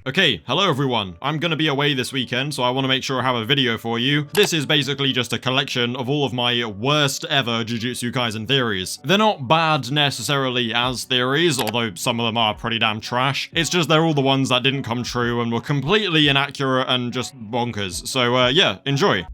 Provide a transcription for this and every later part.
Okay, hello everyone. I'm gonna be away this weekend, so I want to make sure I have a video for you. This is basically just a collection of all of my worst ever Jujutsu Kaisen theories. They're not bad necessarily as theories, although some of them are pretty damn trash. It's just they're all the ones that didn't come true and were completely inaccurate and just bonkers. So yeah, enjoy.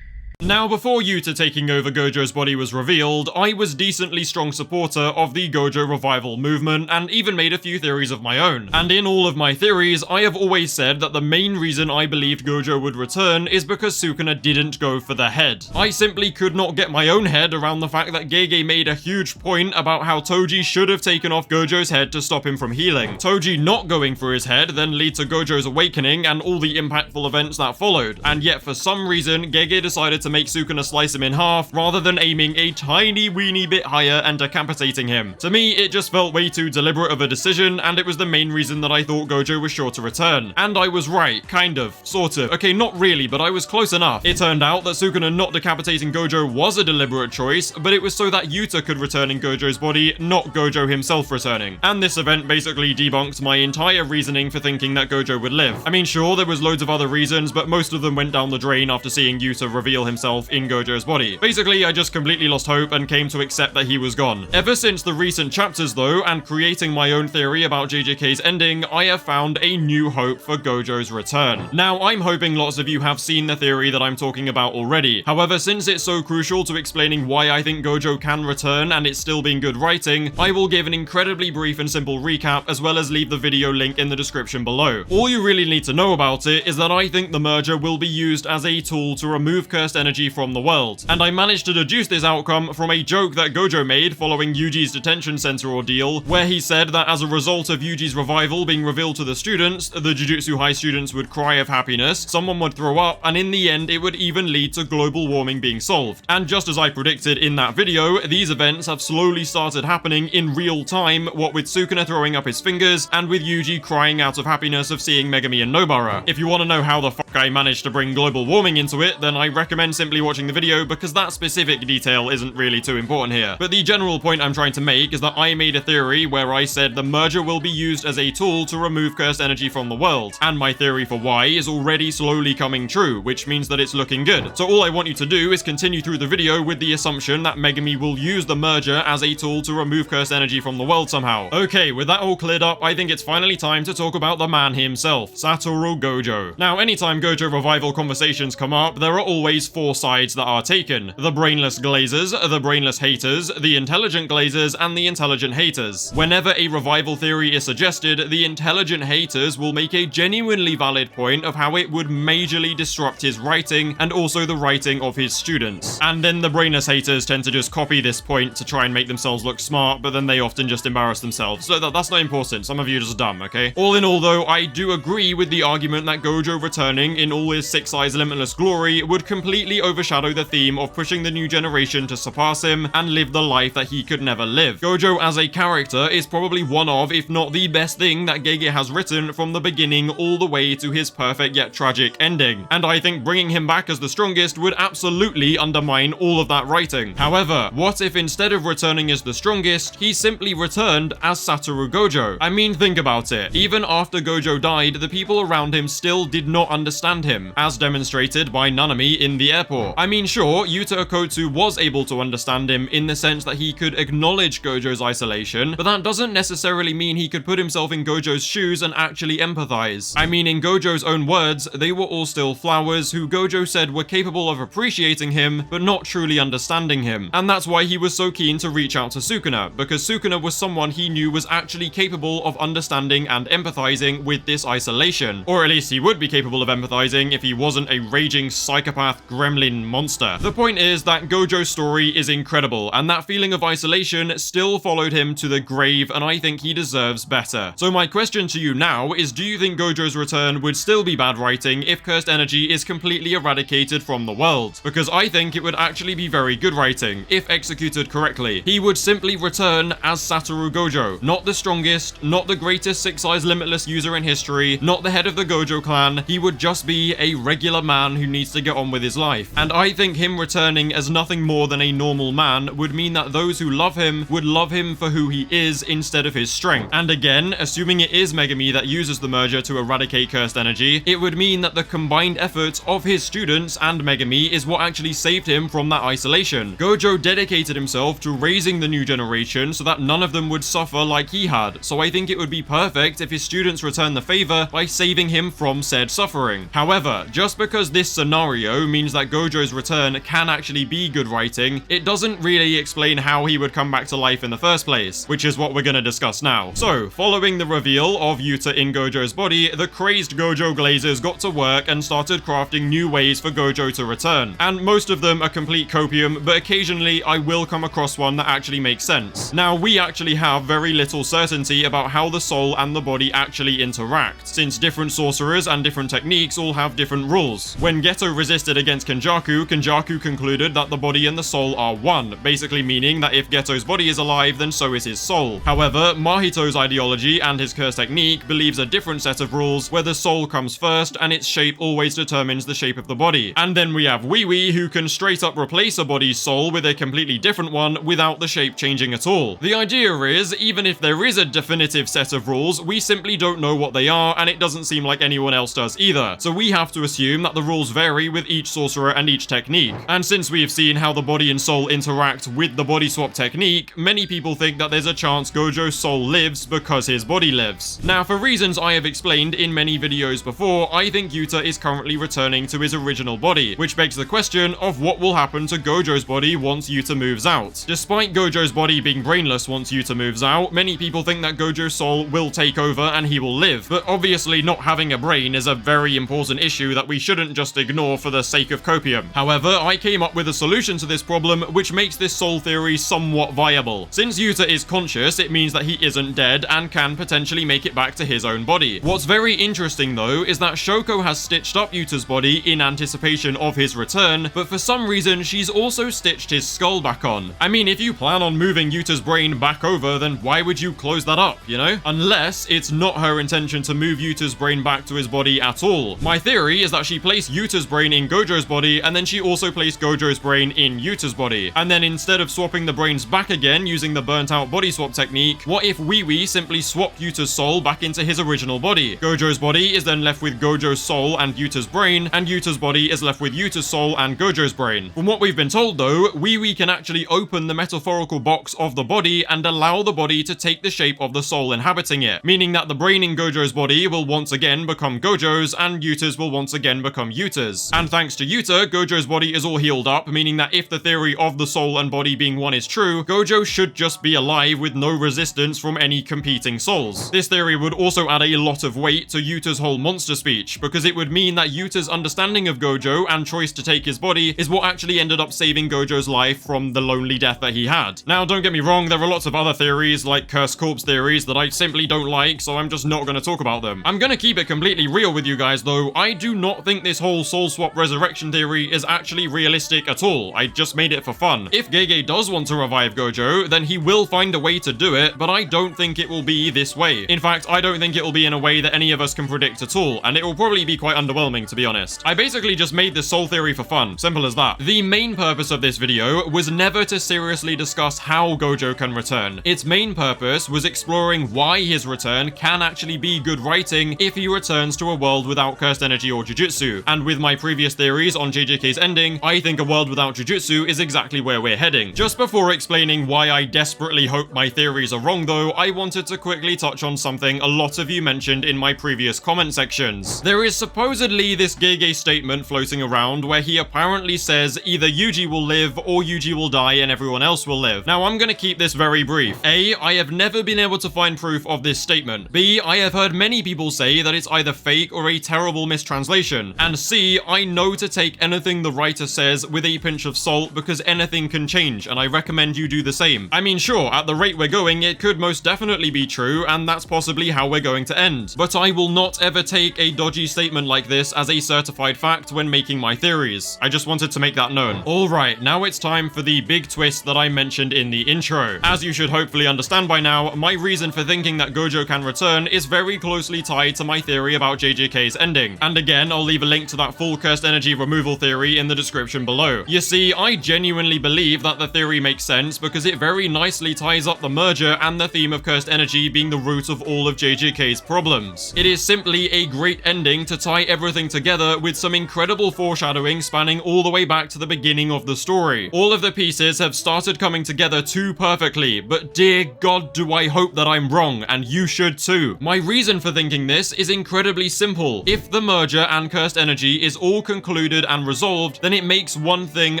Now, before Yuta taking over Gojo's body was revealed, I was decently strong supporter of the Gojo revival movement and even made a few theories of my own. And in all of my theories, I have always said that the main reason I believed Gojo would return is because Sukuna didn't go for the head. I simply could not get my own head around the fact that Gege made a huge point about how Toji should have taken off Gojo's head to stop him from healing. Toji not going for his head then lead to Gojo's awakening and all the impactful events that followed. And yet for some reason, Gege decided to make Sukuna slice him in half rather than aiming a tiny weeny bit higher and decapitating him. To me, it just felt way too deliberate of a decision, and it was the main reason that I thought Gojo was sure to return. And I was right, kind of, sort of. Okay, not really, but I was close enough. It turned out that Sukuna not decapitating Gojo was a deliberate choice, but it was so that Yuta could return in Gojo's body, not Gojo himself returning. And this event basically debunked my entire reasoning for thinking that Gojo would live. I mean, sure, there was loads of other reasons, but most of them went down the drain after seeing Yuta reveal himself in Gojo's body. Basically, I just completely lost hope and came to accept that he was gone. Ever since the recent chapters though, and creating my own theory about JJK's ending, I have found a new hope for Gojo's return. Now, I'm hoping lots of you have seen the theory that I'm talking about already. However, since it's so crucial to explaining why I think Gojo can return and it's still being good writing, I will give an incredibly brief and simple recap as well as leave the video link in the description below. All you really need to know about it is that I think the merger will be used as a tool to remove cursed energy from the world. And I managed to deduce this outcome from a joke that Gojo made following Yuji's detention center ordeal, where he said that as a result of Yuji's revival being revealed to the students, the Jujutsu High students would cry of happiness, someone would throw up, and in the end it would even lead to global warming being solved. And just as I predicted in that video, these events have slowly started happening in real time, what with Sukuna throwing up his fingers, and with Yuji crying out of happiness of seeing Megumi and Nobara. If you want to know how the fuck I managed to bring global warming into it, then I recommend simply watching the video because that specific detail isn't really too important here. But the general point I'm trying to make is that I made a theory where I said the merger will be used as a tool to remove cursed energy from the world, and my theory for why is already slowly coming true, which means that it's looking good. So all I want you to do is continue through the video with the assumption that Megumi will use the merger as a tool to remove cursed energy from the world somehow. Okay, with that all cleared up, I think it's finally time to talk about the man himself, Satoru Gojo. Now, anytime Gojo revival conversations come up, there are always four sides that are taken: the brainless glazers, the brainless haters, the intelligent glazers, and the intelligent haters. Whenever a revival theory is suggested, the intelligent haters will make a genuinely valid point of how it would majorly disrupt his writing and also the writing of his students. And then the brainless haters tend to just copy this point to try and make themselves look smart, but then they often just embarrass themselves. So that's not important. Some of you are just dumb, okay? All in all though, I do agree with the argument that Gojo returning in all his six eyes limitless glory would completely overshadow the theme of pushing the new generation to surpass him and live the life that he could never live. Gojo as a character is probably one of, if not the best thing that Gege has written from the beginning all the way to his perfect yet tragic ending. And I think bringing him back as the strongest would absolutely undermine all of that writing. However, what if instead of returning as the strongest, he simply returned as Satoru Gojo? I mean, think about it. Even after Gojo died, the people around him still did not understand him, as demonstrated by Nanami in the airport. I mean, sure, Yuta Okkotsu was able to understand him in the sense that he could acknowledge Gojo's isolation, but that doesn't necessarily mean he could put himself in Gojo's shoes and actually empathize. I mean, in Gojo's own words, they were all still flowers who Gojo said were capable of appreciating him, but not truly understanding him. And that's why he was so keen to reach out to Sukuna, because Sukuna was someone he knew was actually capable of understanding and empathizing with this isolation. Or at least he would be capable of empathizing if he wasn't a raging psychopath gremlin monster. The point is that Gojo's story is incredible, and that feeling of isolation still followed him to the grave, and I think he deserves better. So my question to you now is, do you think Gojo's return would still be bad writing if cursed energy is completely eradicated from the world? Because I think it would actually be very good writing, if executed correctly. He would simply return as Satoru Gojo, not the strongest, not the greatest six eyes limitless user in history, not the head of the Gojo clan. He would just just be a regular man who needs to get on with his life. And I think him returning as nothing more than a normal man would mean that those who love him would love him for who he is instead of his strength. And again, assuming it is Megumi that uses the merger to eradicate cursed energy, it would mean that the combined efforts of his students and Megumi is what actually saved him from that isolation. Gojo dedicated himself to raising the new generation so that none of them would suffer like he had, so I think it would be perfect if his students return the favor by saving him from said suffering. However, just because this scenario means that Gojo's return can actually be good writing, it doesn't really explain how he would come back to life in the first place, which is what we're gonna discuss now. So, following the reveal of Yuta in Gojo's body, the crazed Gojo Glazers got to work and started crafting new ways for Gojo to return. And most of them are complete copium, but occasionally I will come across one that actually makes sense. Now, we actually have very little certainty about how the soul and the body actually interact, since different sorcerers and different techniques all have different rules. When Geto resisted against Kenjaku, Kenjaku concluded that the body and the soul are one, basically meaning that if Geto's body is alive, then so is his soul. However, Mahito's ideology and his curse technique believes a different set of rules where the soul comes first and its shape always determines the shape of the body. And then we have Wee who can straight up replace a body's soul with a completely different one without the shape changing at all. The idea is, even if there is a definitive set of rules, we simply don't know what they are, and it doesn't seem like anyone else does either. So we have to assume that the rules vary with each sorcerer and each technique. And since we have seen how the body and soul interact with the body swap technique, many people think that there's a chance Gojo's soul lives because his body lives. Now, for reasons I have explained in many videos before, I think Yuta is currently returning to his original body, which begs the question of what will happen to Gojo's body once Yuta moves out. Despite Gojo's body being brainless once Yuta moves out, many people think that Gojo's soul will take over and he will live, but obviously not having a brain is a very important issue that we shouldn't just ignore for the sake of copium. However, I came up with a solution to this problem which makes this soul theory somewhat viable. Since Yuta is conscious, it means that he isn't dead and can potentially make it back to his own body. What's very interesting though is that Shoko has stitched up Yuta's body in anticipation of his return, but for some reason she's also stitched his skull back on. I mean, if you plan on moving Yuta's brain back over, then why would you close that up, you know? Unless it's not her intention to move Yuta's brain back to his body at all. My theory is that she placed Yuta's brain in Gojo's body, and then she also placed Gojo's brain in Yuta's body. And then instead of swapping the brains back again using the burnt out body swap technique, what if Wee simply swapped Yuta's soul back into his original body? Gojo's body is then left with Gojo's soul and Yuta's brain, and Yuta's body is left with Yuta's soul and Gojo's brain. From what we've been told though, Wee can actually open the metaphorical box of the body and allow the body to take the shape of the soul inhabiting it, meaning that the brain in Gojo's body will once again become Gojo's and Yuta's will once again become Yuta's. And thanks to Yuta, Gojo's body is all healed up, meaning that if the theory of the soul and body being one is true, Gojo should just be alive with no resistance from any competing souls. This theory would also add a lot of weight to Yuta's whole monster speech, because it would mean that Yuta's understanding of Gojo and choice to take his body is what actually ended up saving Gojo's life from the lonely death that he had. Now, don't get me wrong, there are lots of other theories, like cursed corpse theories, that I simply don't like, so I'm just not going to talk about them. I'm going to keep it completely real with you guys, though. I do not think this whole soul swap resurrection theory is actually realistic at all. I just made it for fun. If Gege does want to revive Gojo, then he will find a way to do it, but I don't think it will be this way. In fact, I don't think it will be in a way that any of us can predict at all, and it will probably be quite underwhelming, to be honest. I basically just made this soul theory for fun. Simple as that. The main purpose of this video was never to seriously discuss how Gojo can return. Its main purpose was exploring why his return can actually be good writing if he returns to a world without cursed energy or Jujutsu. And with my previous theories on JJK's ending, I think a world without Jujutsu is exactly where we're heading. Just before explaining why I desperately hope my theories are wrong though, I wanted to quickly touch on something a lot of you mentioned in my previous comment sections. There is supposedly this Gege statement floating around where he apparently says either Yuji will live or Yuji will die and everyone else will live. Now I'm gonna keep this very brief. A, I have never been able to find proof of this statement. B, I have heard many people say that it's either fake or a terrible mistranslation. And C, I know to take anything the writer says with a pinch of salt because anything can change, and I recommend you do the same. I mean, sure, at the rate we're going, it could most definitely be true, and that's possibly how we're going to end. But I will not ever take a dodgy statement like this as a certified fact when making my theories. I just wanted to make that known. Alright, now it's time for the big twist that I mentioned in the intro. As you should hopefully understand by now, my reason for thinking that Gojo can return is very closely tied to my theory about JJK's ending. foreshadowing. And again, I'll leave a link to that full cursed energy removal theory in the description below. You see, I genuinely believe that the theory makes sense because it very nicely ties up the merger and the theme of cursed energy being the root of all of JJK's problems. It is simply a great ending to tie everything together with some incredible foreshadowing spanning all the way back to the beginning of the story. All of the pieces have started coming together too perfectly, but dear God, do I hope that I'm wrong, and you should too. My reason for thinking this is incredibly simple. If the merger and cursed energy is all concluded and resolved, then it makes one thing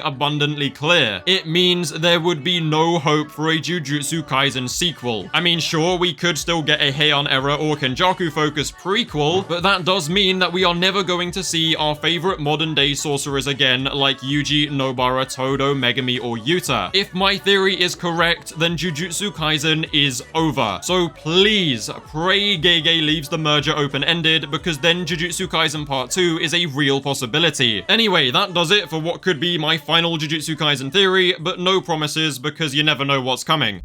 abundantly clear. It means there would be no hope for a Jujutsu Kaisen sequel. I mean, sure, we could still get a Heian era or kenjaku focused prequel, but that does mean that we are never going to see our favorite modern day sorcerers again like Yuji, Nobara, Todo, Megumi, or Yuta. If my theory is correct, then Jujutsu Kaisen is over. So please, pray Gege leaves the merger open-ended, because then Jujutsu Kaisen Part 2 is a real possibility. Anyway, that does it for what could be my final Jujutsu Kaisen theory, but no promises because you never know what's coming.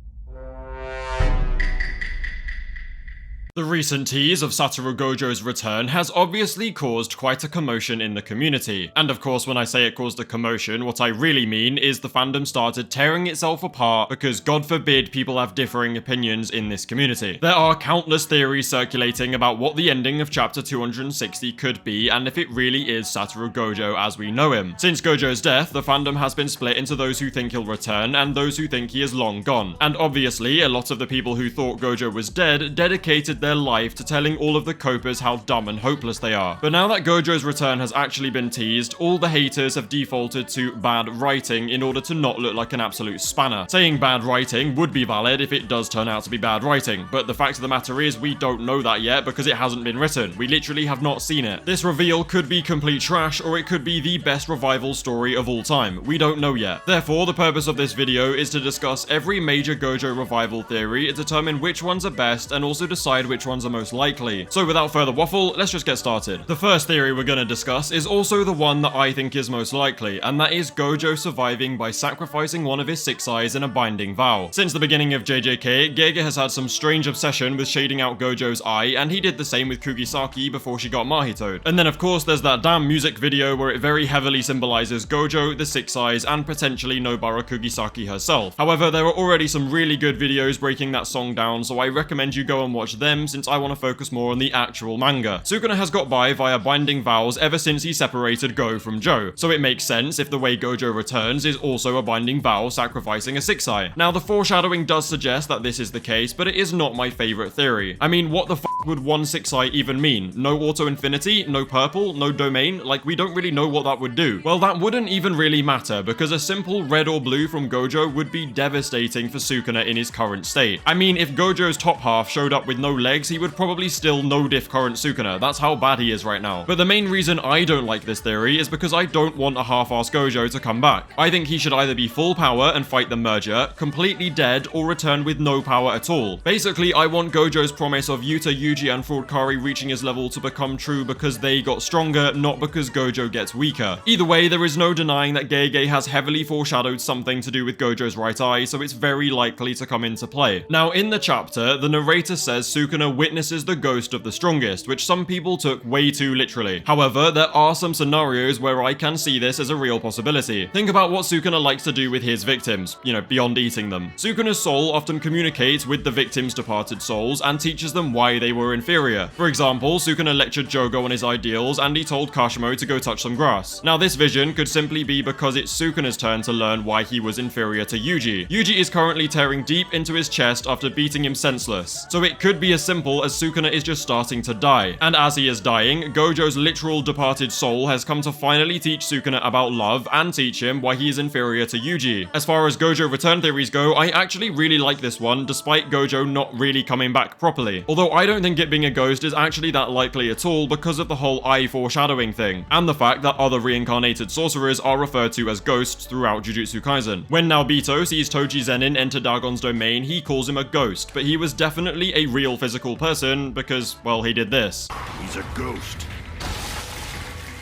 The recent tease of Satoru Gojo's return has obviously caused quite a commotion in the community. And of course, when I say it caused a commotion, what I really mean is the fandom started tearing itself apart because God forbid people have differing opinions in this community. There are countless theories circulating about what the ending of chapter 260 could be and if it really is Satoru Gojo as we know him. Since Gojo's death, the fandom has been split into those who think he'll return and those who think he is long gone. And obviously, a lot of the people who thought Gojo was dead dedicated their life to telling all of the copers how dumb and hopeless they are. But now that Gojo's return has actually been teased, all the haters have defaulted to bad writing in order to not look like an absolute spanner. Saying bad writing would be valid if it does turn out to be bad writing, but the fact of the matter is we don't know that yet because it hasn't been written. We literally have not seen it. This reveal could be complete trash or it could be the best revival story of all time. We don't know yet. Therefore, the purpose of this video is to discuss every major Gojo revival theory, determine which ones are best, and also decide which ones are most likely. So without further waffle, let's just get started. The first theory we're going to discuss is also the one that I think is most likely, and that is Gojo surviving by sacrificing one of his 6 eyes in a binding vow. Since the beginning of JJK, Gege has had some strange obsession with shading out Gojo's eye, and he did the same with Kugisaki before she got Mahitoed. And then of course there's that damn music video where it very heavily symbolizes Gojo, the 6 eyes, and potentially Nobara Kugisaki herself. However, there are already some really good videos breaking that song down, so I recommend you go and watch them since I want to focus more on the actual manga. Sukuna has got by via binding vows ever since he separated Go from Joe, so it makes sense if the way Gojo returns is also a binding vow sacrificing a 6 eye. Now the foreshadowing does suggest that this is the case, but it is not my favorite theory. I mean, what the f would one 6 eye even mean? No auto infinity? No purple? No domain? Like, we don't really know what that would do. Well, that wouldn't even really matter because a simple red or blue from Gojo would be devastating for Sukuna in his current state. I mean, if Gojo's top half showed up with no legs, he would probably still no diff current Sukuna. That's how bad he is right now. But the main reason I don't like this theory is because I don't want a half-assed Gojo to come back. I think he should either be full power and fight the merger, completely dead, or return with no power at all. Basically, I want Gojo's promise of Yuta, Yuji, and Fraudkari reaching his level to become true because they got stronger, not because Gojo gets weaker. Either way, there is no denying that Gege has heavily foreshadowed something to do with Gojo's right eye, so it's very likely to come into play. Now, in the chapter, the narrator says Sukuna witnesses the ghost of the strongest, which some people took way too literally. However, there are some scenarios where I can see this as a real possibility. Think about what Sukuna likes to do with his victims, you know, beyond eating them. Sukuna's soul often communicates with the victims' departed souls and teaches them why they were inferior. For example, Sukuna lectured Jogo on his ideals and he told Kashimo to go touch some grass. Now this vision could simply be because it's Sukuna's turn to learn why he was inferior to Yuji. Yuji is currently tearing deep into his chest after beating him senseless. So it could be as simple as Sukuna is just starting to die. And as he is dying, Gojo's literal departed soul has come to finally teach Sukuna about love and teach him why he is inferior to Yuji. As far as Gojo return theories go, I actually really like this one, despite Gojo not really coming back properly. Although I don't think it being a ghost is actually that likely at all because of the whole eye foreshadowing thing, and the fact that other reincarnated sorcerers are referred to as ghosts throughout Jujutsu Kaisen. When Naobito sees Toji Zenin enter Dagon's domain, he calls him a ghost, but he was definitely a real physical person because, well, he did this. He's a ghost.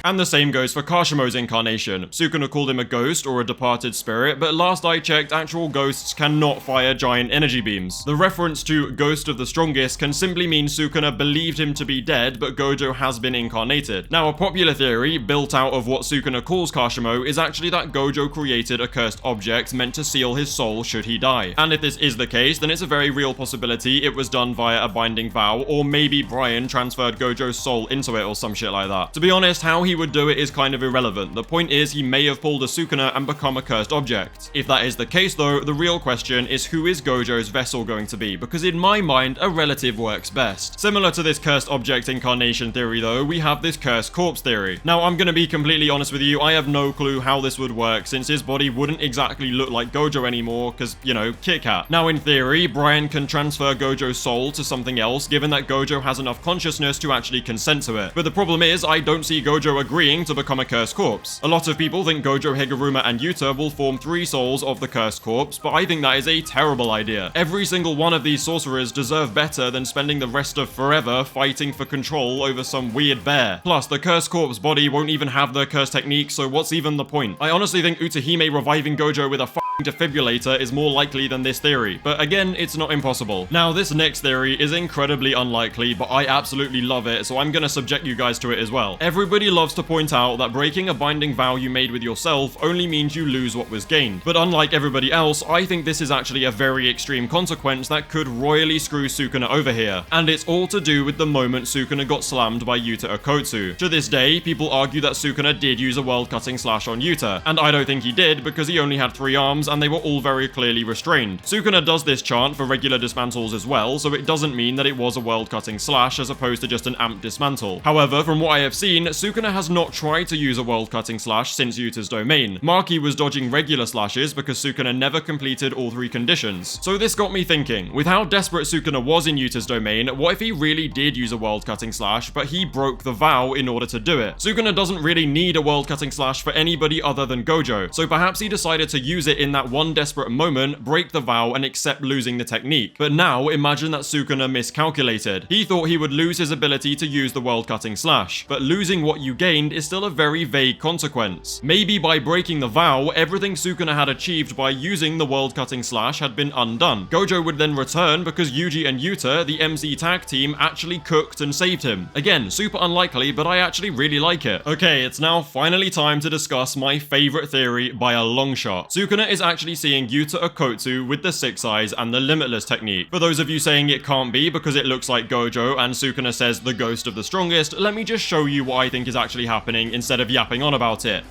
And the same goes for Kashimo's incarnation. Sukuna called him a ghost or a departed spirit, but last I checked, actual ghosts cannot fire giant energy beams. The reference to Ghost of the Strongest can simply mean Sukuna believed him to be dead, but Gojo has been incarnated. Now, a popular theory, built out of what Sukuna calls Kashimo, is actually that Gojo created a cursed object meant to seal his soul should he die. And if this is the case, then it's a very real possibility it was done via a binding vow, or maybe Brian transferred Gojo's soul into it or some shit like that. To be honest, how he would do it is kind of irrelevant. The point is, he may have pulled a Sukuna and become a cursed object. If that is the case though, the real question is who is Gojo's vessel going to be, because in my mind, a relative works best. Similar to this cursed object incarnation theory though, we have this cursed corpse theory. Now, I'm gonna be completely honest with you, I have no clue how this would work, since his body wouldn't exactly look like Gojo anymore, because, you know, Kit Kat. Now, in theory, Brian can transfer Gojo's soul to something else, given that Gojo has enough consciousness to actually consent to it. But the problem is, I don't see Gojo agreeing to become a cursed corpse. A lot of people think Gojo, Higuruma, and Yuta will form 3 souls of the cursed corpse, but I think that is a terrible idea. Every single one of these sorcerers deserve better than spending the rest of forever fighting for control over some weird bear. Plus, the cursed corpse body won't even have the cursed technique, so what's even the point? I honestly think Utahime reviving Gojo with a defibrillator is more likely than this theory, but again, it's not impossible. Now, this next theory is incredibly unlikely, but I absolutely love it, so I'm gonna subject you guys to it as well. Everybody loves to point out that breaking a binding vow you made with yourself only means you lose what was gained, but unlike everybody else, I think this is actually a very extreme consequence that could royally screw Sukuna over here, and it's all to do with the moment Sukuna got slammed by Yuta Okkotsu. To this day, people argue that Sukuna did use a world-cutting slash on Yuta, and I don't think he did because he only had 3 arms and they were all very clearly restrained. Sukuna does this chant for regular dismantles as well, so it doesn't mean that it was a world-cutting slash as opposed to just an amped dismantle. However, from what I have seen, Sukuna has not tried to use a world-cutting slash since Yuta's domain. Maki was dodging regular slashes because Sukuna never completed all 3 conditions. So this got me thinking, with how desperate Sukuna was in Yuta's domain, what if he really did use a world-cutting slash, but he broke the vow in order to do it? Sukuna doesn't really need a world-cutting slash for anybody other than Gojo, so perhaps he decided to use it in that one desperate moment, break the vow, and accept losing the technique. But now, imagine that Sukuna miscalculated. He thought he would lose his ability to use the world-cutting slash, but losing what you gained is still a very vague consequence. Maybe by breaking the vow, everything Sukuna had achieved by using the world-cutting slash had been undone. Gojo would then return because Yuji and Yuta, the MC tag team, actually cooked and saved him. Again, super unlikely, but I actually really like it. Okay, it's now finally time to discuss my favorite theory by a long shot. Sukuna is actually seeing Yuta Okkotsu with the 6 eyes and the limitless technique. For those of you saying it can't be because it looks like Gojo and Sukuna says the ghost of the strongest, let me just show you what I think is actually happening instead of yapping on about it.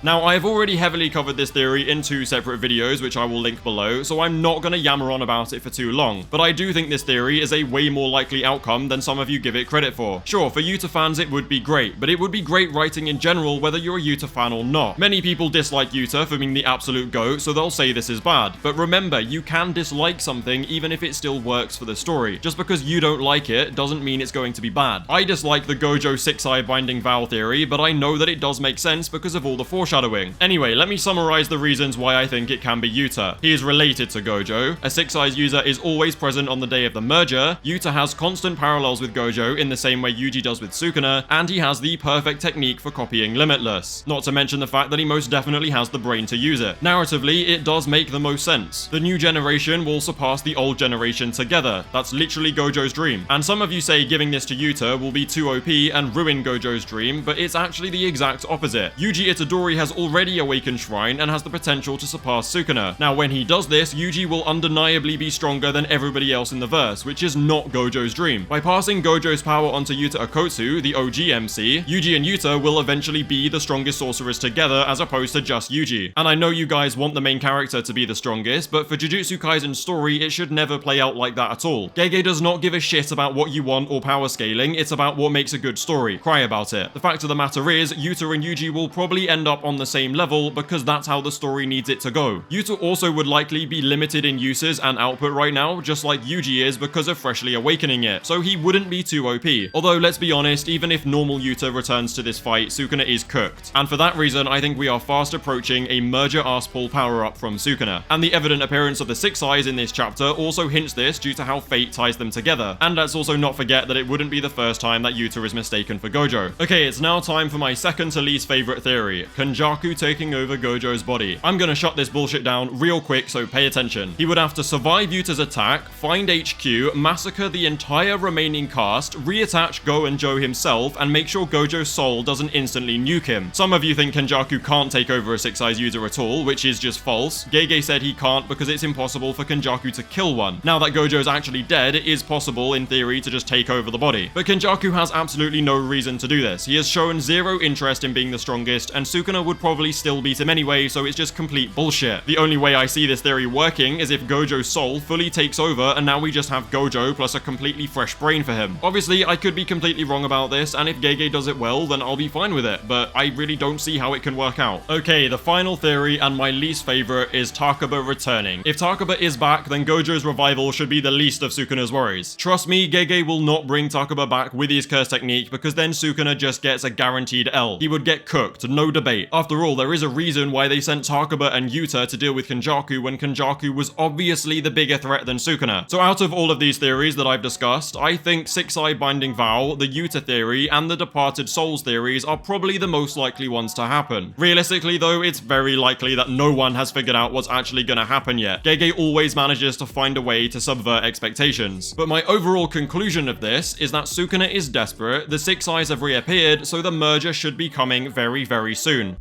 Now, I've already heavily covered this theory in 2 separate videos, which I will link below, so I'm not gonna yammer on about it for too long, but I do think this theory is a way more likely outcome than some of you give it credit for. Sure, for Yuta fans it would be great, but it would be great writing in general whether you're a Yuta fan or not. Many people dislike Yuta for being the absolute GOAT, so they'll say this is bad. But remember, you can dislike something even if it still works for the story. Just because you don't like it doesn't mean it's going to be bad. I dislike the Gojo 6-eye binding vow theory, but I know that it does make sense because of all the foreshadowing. Anyway, let me summarize the reasons why I think it can be Yuta. He is related to Gojo. A 6-eyes user is always present on the day of the merger. Yuta has constant parallels with Gojo in the same way Yuji does with Sukuna, and he has the perfect technique for copying Limitless. Not to mention the fact that he most definitely has the brain to use it. Narratively, it does make the most sense. The new generation will surpass the old generation together. That's literally Gojo's dream. And some of you say giving this to Yuta will be too OP and ruin Gojo's dream, but it's actually the exact opposite. Yuji Itadori has already awakened Shrine and has the potential to surpass Sukuna. Now, when he does this, Yuji will undeniably be stronger than everybody else in the verse, which is not Gojo's dream. By passing Gojo's power onto Yuta Okkotsu, the OG MC, Yuji and Yuta will eventually be the strongest sorcerers together as opposed to just Yuji. And I know you guys want the main character to be the strongest, but for Jujutsu Kaisen's story, it should never play out like that at all. Gege does not give a shit about what you want or power scaling, it's about what makes a good story. Cry about it. The fact of the matter is, Yuta and Yuji will probably end up on on the same level because that's how the story needs it to go. Yuta also would likely be limited in uses and output right now, just like Yuji is because of freshly awakening it, so he wouldn't be too OP. Although, let's be honest, even if normal Yuta returns to this fight, Sukuna is cooked. And for that reason, I think we are fast approaching a merger ass pull power-up from Sukuna. And the evident appearance of the Six Eyes in this chapter also hints this due to how fate ties them together. And let's also not forget that it wouldn't be the first time that Yuta is mistaken for Gojo. Okay, it's now time for my second to least favorite theory, Kenjaku taking over Gojo's body. I'm gonna shut this bullshit down real quick, so pay attention. He would have to survive Yuta's attack, find HQ, massacre the entire remaining cast, reattach Go and Joe himself, and make sure Gojo's soul doesn't instantly nuke him. Some of you think Kenjaku can't take over a Six Eyes user at all, which is just false. Gege said he can't because it's impossible for Kenjaku to kill one. Now that Gojo's actually dead, it is possible in theory to just take over the body. But Kenjaku has absolutely no reason to do this. He has shown zero interest in being the strongest, and Sukuna would probably still beat him anyway, so it's just complete bullshit. The only way I see this theory working is if Gojo's soul fully takes over and now we just have Gojo plus a completely fresh brain for him. Obviously, I could be completely wrong about this, and if Gege does it well, then I'll be fine with it, but I really don't see how it can work out. Okay, the final theory, and my least favorite, is Takaba returning. If Takaba is back, then Gojo's revival should be the least of Sukuna's worries. Trust me, Gege will not bring Takaba back with his curse technique, because then Sukuna just gets a guaranteed L. He would get cooked, no debate. After all, there is a reason why they sent Takaba and Yuta to deal with Kenjaku when Kenjaku was obviously the bigger threat than Sukuna. So out of all of these theories that I've discussed, I think Six Eye Binding Vow, the Yuta theory, and the Departed Souls theories are probably the most likely ones to happen. Realistically though, it's very likely that no one has figured out what's actually gonna happen yet. Gege always manages to find a way to subvert expectations. But my overall conclusion of this is that Sukuna is desperate, the Six Eyes have reappeared, so the merger should be coming very, very soon.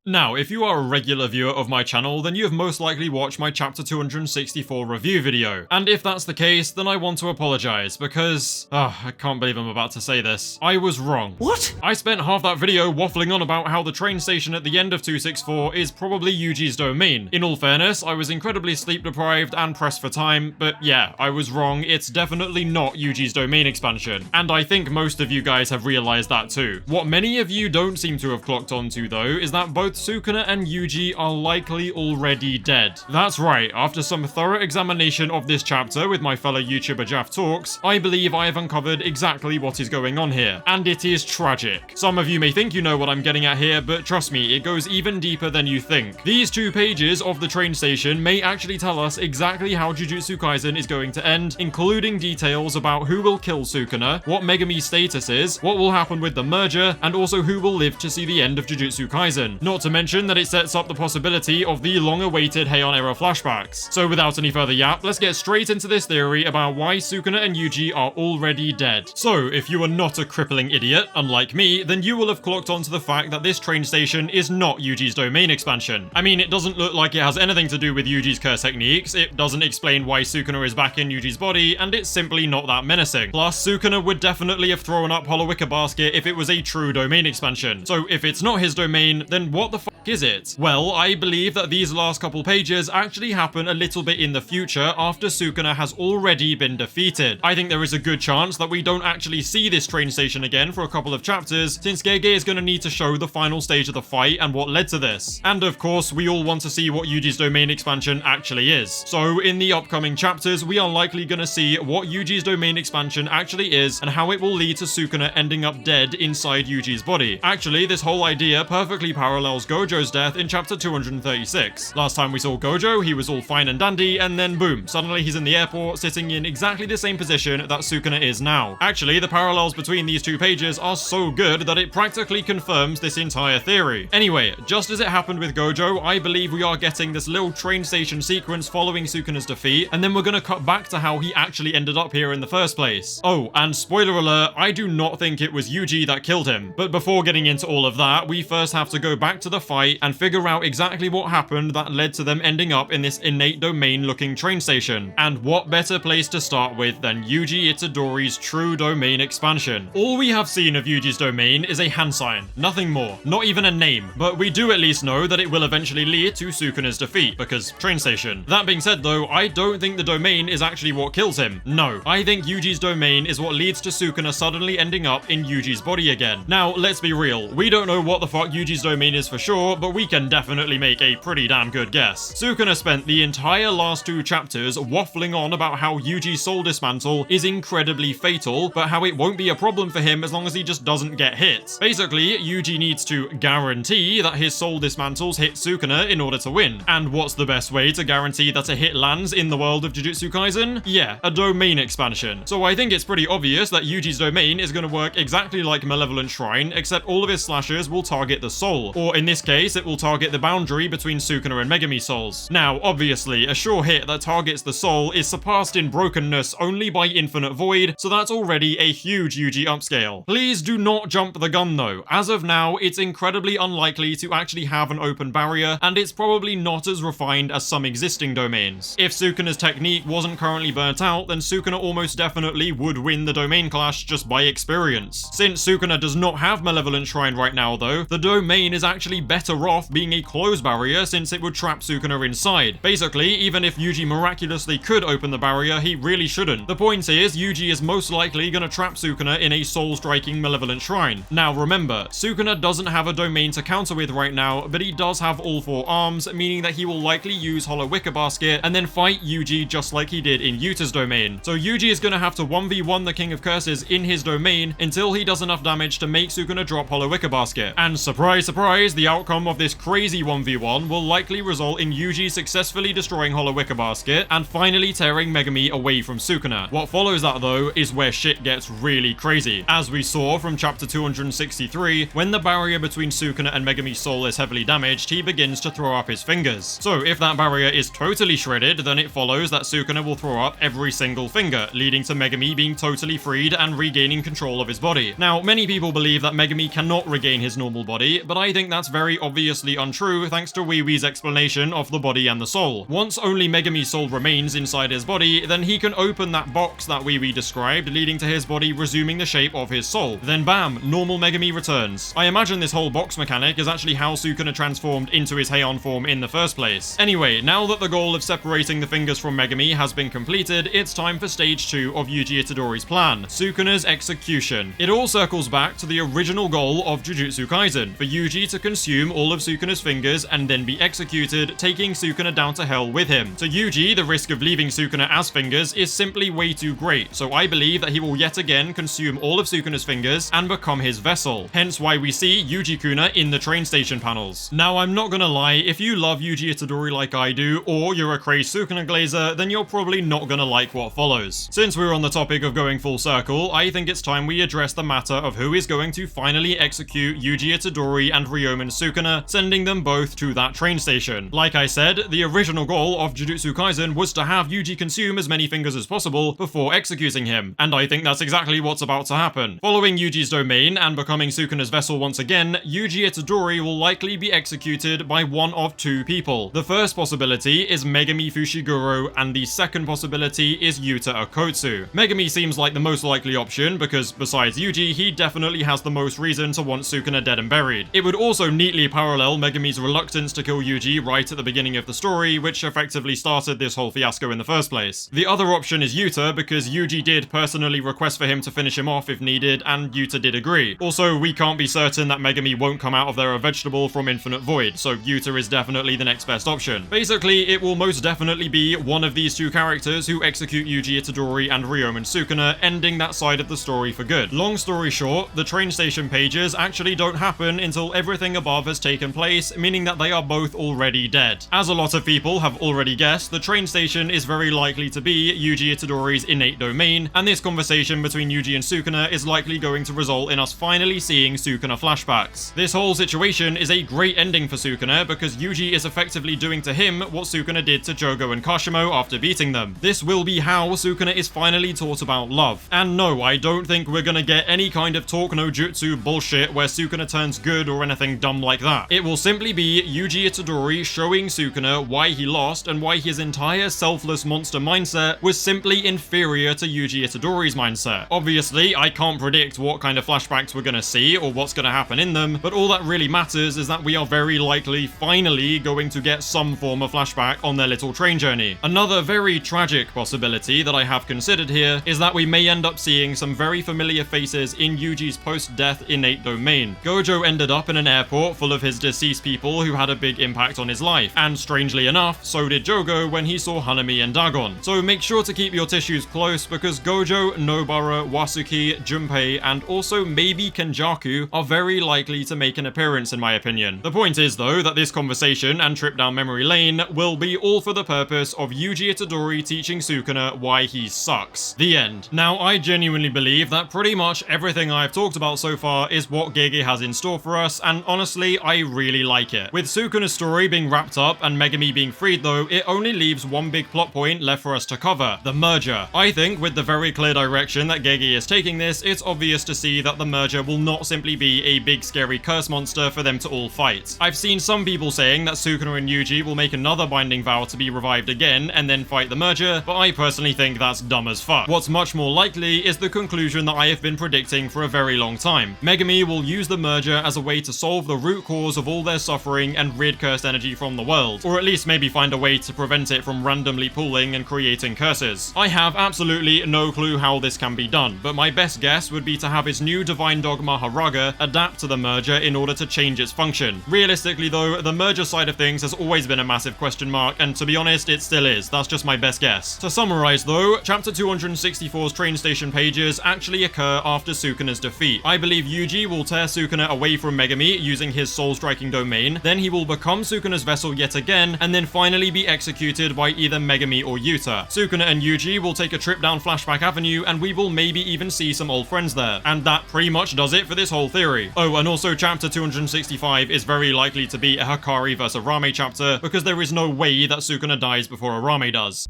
Now, if you are a regular viewer of my channel, then you have most likely watched my chapter 264 review video. And if that's the case, then I want to apologize because... I can't believe I'm about to say this. I was wrong. What? I spent half that video waffling on about how the train station at the end of 264 is probably Yuji's domain. In all fairness, I was incredibly sleep deprived and pressed for time, but yeah, I was wrong. It's definitely not Yuji's domain expansion. And I think most of you guys have realized that too. What many of you don't seem to have clocked onto though, is that both Sukuna and Yuji are likely already dead. That's right, after some thorough examination of this chapter with my fellow YouTuber Jaff Talks, I believe I have uncovered exactly what is going on here. And it is tragic. Some of you may think you know what I'm getting at here, but trust me, it goes even deeper than you think. These 2 pages of the train station may actually tell us exactly how Jujutsu Kaisen is going to end, including details about who will kill Sukuna, what Megumi's status is, what will happen with the merger, and also who will live to see the end of Jujutsu Kaisen. Not to mention that it sets up the possibility of the long-awaited Heian era flashbacks. So without any further yap, let's get straight into this theory about why Sukuna and Yuji are already dead. So, if you are not a crippling idiot, unlike me, then you will have clocked onto the fact that this train station is not Yuji's domain expansion. I mean, it doesn't look like it has anything to do with Yuji's curse techniques, it doesn't explain why Sukuna is back in Yuji's body, and it's simply not that menacing. Plus, Sukuna would definitely have thrown up Hollow Wicker Basket if it was a true domain expansion. So if it's not his domain, then what the fuck is it? Well, I believe that these last couple pages actually happen a little bit in the future after Sukuna has already been defeated. I think there is a good chance that we don't actually see this train station again for a couple of chapters, since Gege is going to need to show the final stage of the fight and what led to this. And of course, we all want to see what Yuji's domain expansion actually is. So in the upcoming chapters, we are likely going to see what Yuji's domain expansion actually is and how it will lead to Sukuna ending up dead inside Yuji's body. Actually, this whole idea perfectly parallels Gojo's death in chapter 236. Last time we saw Gojo, he was all fine and dandy, and then boom, suddenly he's in the airport, sitting in exactly the same position that Sukuna is now. Actually, the parallels between these 2 pages are so good that it practically confirms this entire theory. Anyway, just as it happened with Gojo, I believe we are getting this little train station sequence following Sukuna's defeat, and then we're gonna cut back to how he actually ended up here in the first place. Oh, and spoiler alert, I do not think it was Yuji that killed him. But before getting into all of that, we first have to go back to to the fight and figure out exactly what happened that led to them ending up in this innate domain looking train station. And what better place to start with than Yuji Itadori's true domain expansion. All we have seen of Yuji's domain is a hand sign, nothing more, not even a name, but we do at least know that it will eventually lead to Sukuna's defeat, because train station. That being said though, I don't think the domain is actually what kills him. No, I think Yuji's domain is what leads to Sukuna suddenly ending up in Yuji's body again. Now, let's be real, we don't know what the fuck Yuji's domain is for sure, but we can definitely make a pretty damn good guess. Sukuna spent the entire last 2 chapters waffling on about how Yuji's soul dismantle is incredibly fatal, but how it won't be a problem for him as long as he just doesn't get hit. Basically, Yuji needs to guarantee that his soul dismantles hit Sukuna in order to win. And what's the best way to guarantee that a hit lands in the world of Jujutsu Kaisen? Yeah, a domain expansion. So I think it's pretty obvious that Yuji's domain is going to work exactly like Malevolent Shrine, except all of his slashes will target the soul, or in this case, it will target the boundary between Sukuna and Megumi souls. Now, obviously, a sure hit that targets the soul is surpassed in brokenness only by Infinite Void, so that's already a huge Yuji upscale. Please do not jump the gun though. As of now, it's incredibly unlikely to actually have an open barrier, and it's probably not as refined as some existing domains. If Sukuna's technique wasn't currently burnt out, then Sukuna almost definitely would win the domain clash just by experience. Since Sukuna does not have Malevolent Shrine right now though, the domain is actually better off being a closed barrier since it would trap Sukuna inside. Basically, even if Yuji miraculously could open the barrier, he really shouldn't. The point is, Yuji is most likely gonna trap Sukuna in a soul-striking Malevolent Shrine. Now remember, Sukuna doesn't have a domain to counter with right now, but he does have all 4 arms, meaning that he will likely use Hollow Wicker Basket and then fight Yuji just like he did in Yuta's domain. So Yuji is gonna have to 1v1 the King of Curses in his domain until he does enough damage to make Sukuna drop Hollow Wicker Basket. And surprise, surprise, the outcome of this crazy 1v1 will likely result in Yuji successfully destroying Hollow Wicker Basket and finally tearing Megumi away from Sukuna. What follows that though is where shit gets really crazy. As we saw from chapter 263, when the barrier between Sukuna and Megumi's soul is heavily damaged, he begins to throw up his fingers. So if that barrier is totally shredded, then it follows that Sukuna will throw up every single finger, leading to Megumi being totally freed and regaining control of his body. Now, many people believe that Megumi cannot regain his normal body, but I think that's very obviously untrue thanks to Wii's explanation of the body and the soul. Once only Megumi's soul remains inside his body, then he can open that box that Wii described, leading to his body resuming the shape of his soul. Then bam, normal Megumi returns. I imagine this whole box mechanic is actually how Sukuna transformed into his Heian form in the first place. Anyway, now that the goal of separating the fingers from Megumi has been completed, it's time for stage 2 of Yuji Itadori's plan, Sukuna's execution. It all circles back to the original goal of Jujutsu Kaisen, for Yuji to consume all of Sukuna's fingers and then be executed, taking Sukuna down to hell with him. To Yuji, the risk of leaving Sukuna as fingers is simply way too great, so I believe that he will yet again consume all of Sukuna's fingers and become his vessel. Hence why we see Yuji-kuna in the train station panels. Now, I'm not gonna lie, if you love Yuji Itadori like I do, or you're a crazed Sukuna glazer, then you're probably not gonna like what follows. Since we're on the topic of going full circle, I think it's time we address the matter of who is going to finally execute Yuji Itadori and Ryomen Sukuna, sending them both to that train station. Like I said, the original goal of Jujutsu Kaisen was to have Yuji consume as many fingers as possible before executing him, and I think that's exactly what's about to happen. Following Yuji's domain and becoming Sukuna's vessel once again, Yuji Itadori will likely be executed by one of 2 people. The first possibility is Megumi Fushiguro, and the second possibility is Yuta Okkotsu. Megumi seems like the most likely option because, besides Yuji, he definitely has the most reason to want Sukuna dead and buried. It would also neatly parallel Megumi's reluctance to kill Yuji right at the beginning of the story, which effectively started this whole fiasco in the first place. The other option is Yuta, because Yuji did personally request for him to finish him off if needed, and Yuta did agree. Also, we can't be certain that Megumi won't come out of there a vegetable from Infinite Void, so Yuta is definitely the next best option. Basically, it will most definitely be one of these 2 characters who execute Yuji Itadori and Ryomen Sukuna, ending that side of the story for good. Long story short, the train station pages actually don't happen until everything above has taken place, meaning that they are both already dead. As a lot of people have already guessed, the train station is very likely to be Yuji Itadori's innate domain, and this conversation between Yuji and Sukuna is likely going to result in us finally seeing Sukuna flashbacks. This whole situation is a great ending for Sukuna because Yuji is effectively doing to him what Sukuna did to Jogo and Kashimo after beating them. This will be how Sukuna is finally taught about love. And no, I don't think we're gonna get any kind of talk no jutsu bullshit where Sukuna turns good or anything dumb come like that. It will simply be Yuji Itadori showing Sukuna why he lost and why his entire selfless monster mindset was simply inferior to Yuji Itadori's mindset. Obviously, I can't predict what kind of flashbacks we're gonna see or what's gonna happen in them, but all that really matters is that we are very likely finally going to get some form of flashback on their little train journey. Another very tragic possibility that I have considered here is that we may end up seeing some very familiar faces in Yuji's post-death innate domain. Gojo ended up in an airport full of his deceased people who had a big impact on his life, and strangely enough, so did Jogo when he saw Hanami and Dagon. So make sure to keep your tissues close because Gojo, Nobara, Wasuki, Junpei, and also maybe Kenjaku are very likely to make an appearance in my opinion. The point is though that this conversation and trip down memory lane will be all for the purpose of Yuji Itadori teaching Sukuna why he sucks. The end. Now I genuinely believe that pretty much everything I've talked about so far is what Gege has in store for us, and honestly I really like it. With Sukuna's story being wrapped up and Megumi being freed though, it only leaves one big plot point left for us to cover: the merger. I think with the very clear direction that Gege is taking this, it's obvious to see that the merger will not simply be a big scary curse monster for them to all fight. I've seen some people saying that Sukuna and Yuji will make another binding vow to be revived again and then fight the merger, but I personally think that's dumb as fuck. What's much more likely is the conclusion that I have been predicting for a very long time. Megumi will use the merger as a way to solve the root cause of all their suffering and rid cursed energy from the world, or at least maybe find a way to prevent it from randomly pooling and creating curses. I have absolutely no clue how this can be done, but my best guess would be to have his new divine dogma Haraga adapt to the merger in order to change its function. Realistically though, the merger side of things has always been a massive question mark, and to be honest, it still is. That's just my best guess. To summarize though, chapter 264's train station pages actually occur after Sukuna's defeat. I believe Yuji will tear Sukuna away from Megumi using his soul-striking domain, then he will become Sukuna's vessel yet again, and then finally be executed by either Megumi or Yuta. Sukuna and Yuji will take a trip down Flashback Avenue, and we will maybe even see some old friends there. And that pretty much does it for this whole theory. Oh, and also chapter 265 is very likely to be a Hikari vs Arame chapter, because there is no way that Sukuna dies before Arame does.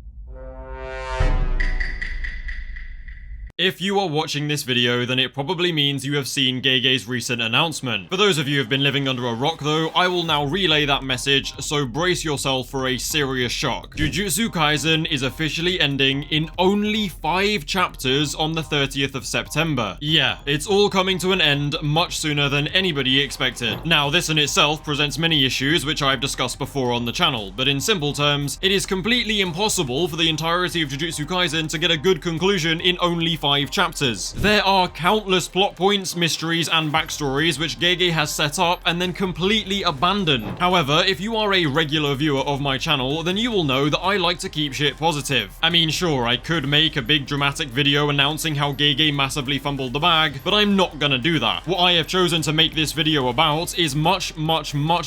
If you are watching this video, then it probably means you have seen Gege's recent announcement. For those of you who have been living under a rock though, I will now relay that message, so brace yourself for a serious shock. Jujutsu Kaisen is officially ending in only 5 chapters on the 30th of September. Yeah, it's all coming to an end much sooner than anybody expected. Now, this in itself presents many issues which I've discussed before on the channel, but in simple terms, it is completely impossible for the entirety of Jujutsu Kaisen to get a good conclusion in only 5 chapters. There are countless plot points, mysteries, and backstories which Gege has set up and then completely abandoned. However, if you are a regular viewer of my channel, then you will know that I like to keep shit positive. I mean, sure, I could make a big dramatic video announcing how Gege massively fumbled the bag, but I'm not gonna do that. What I have chosen to make this video about is much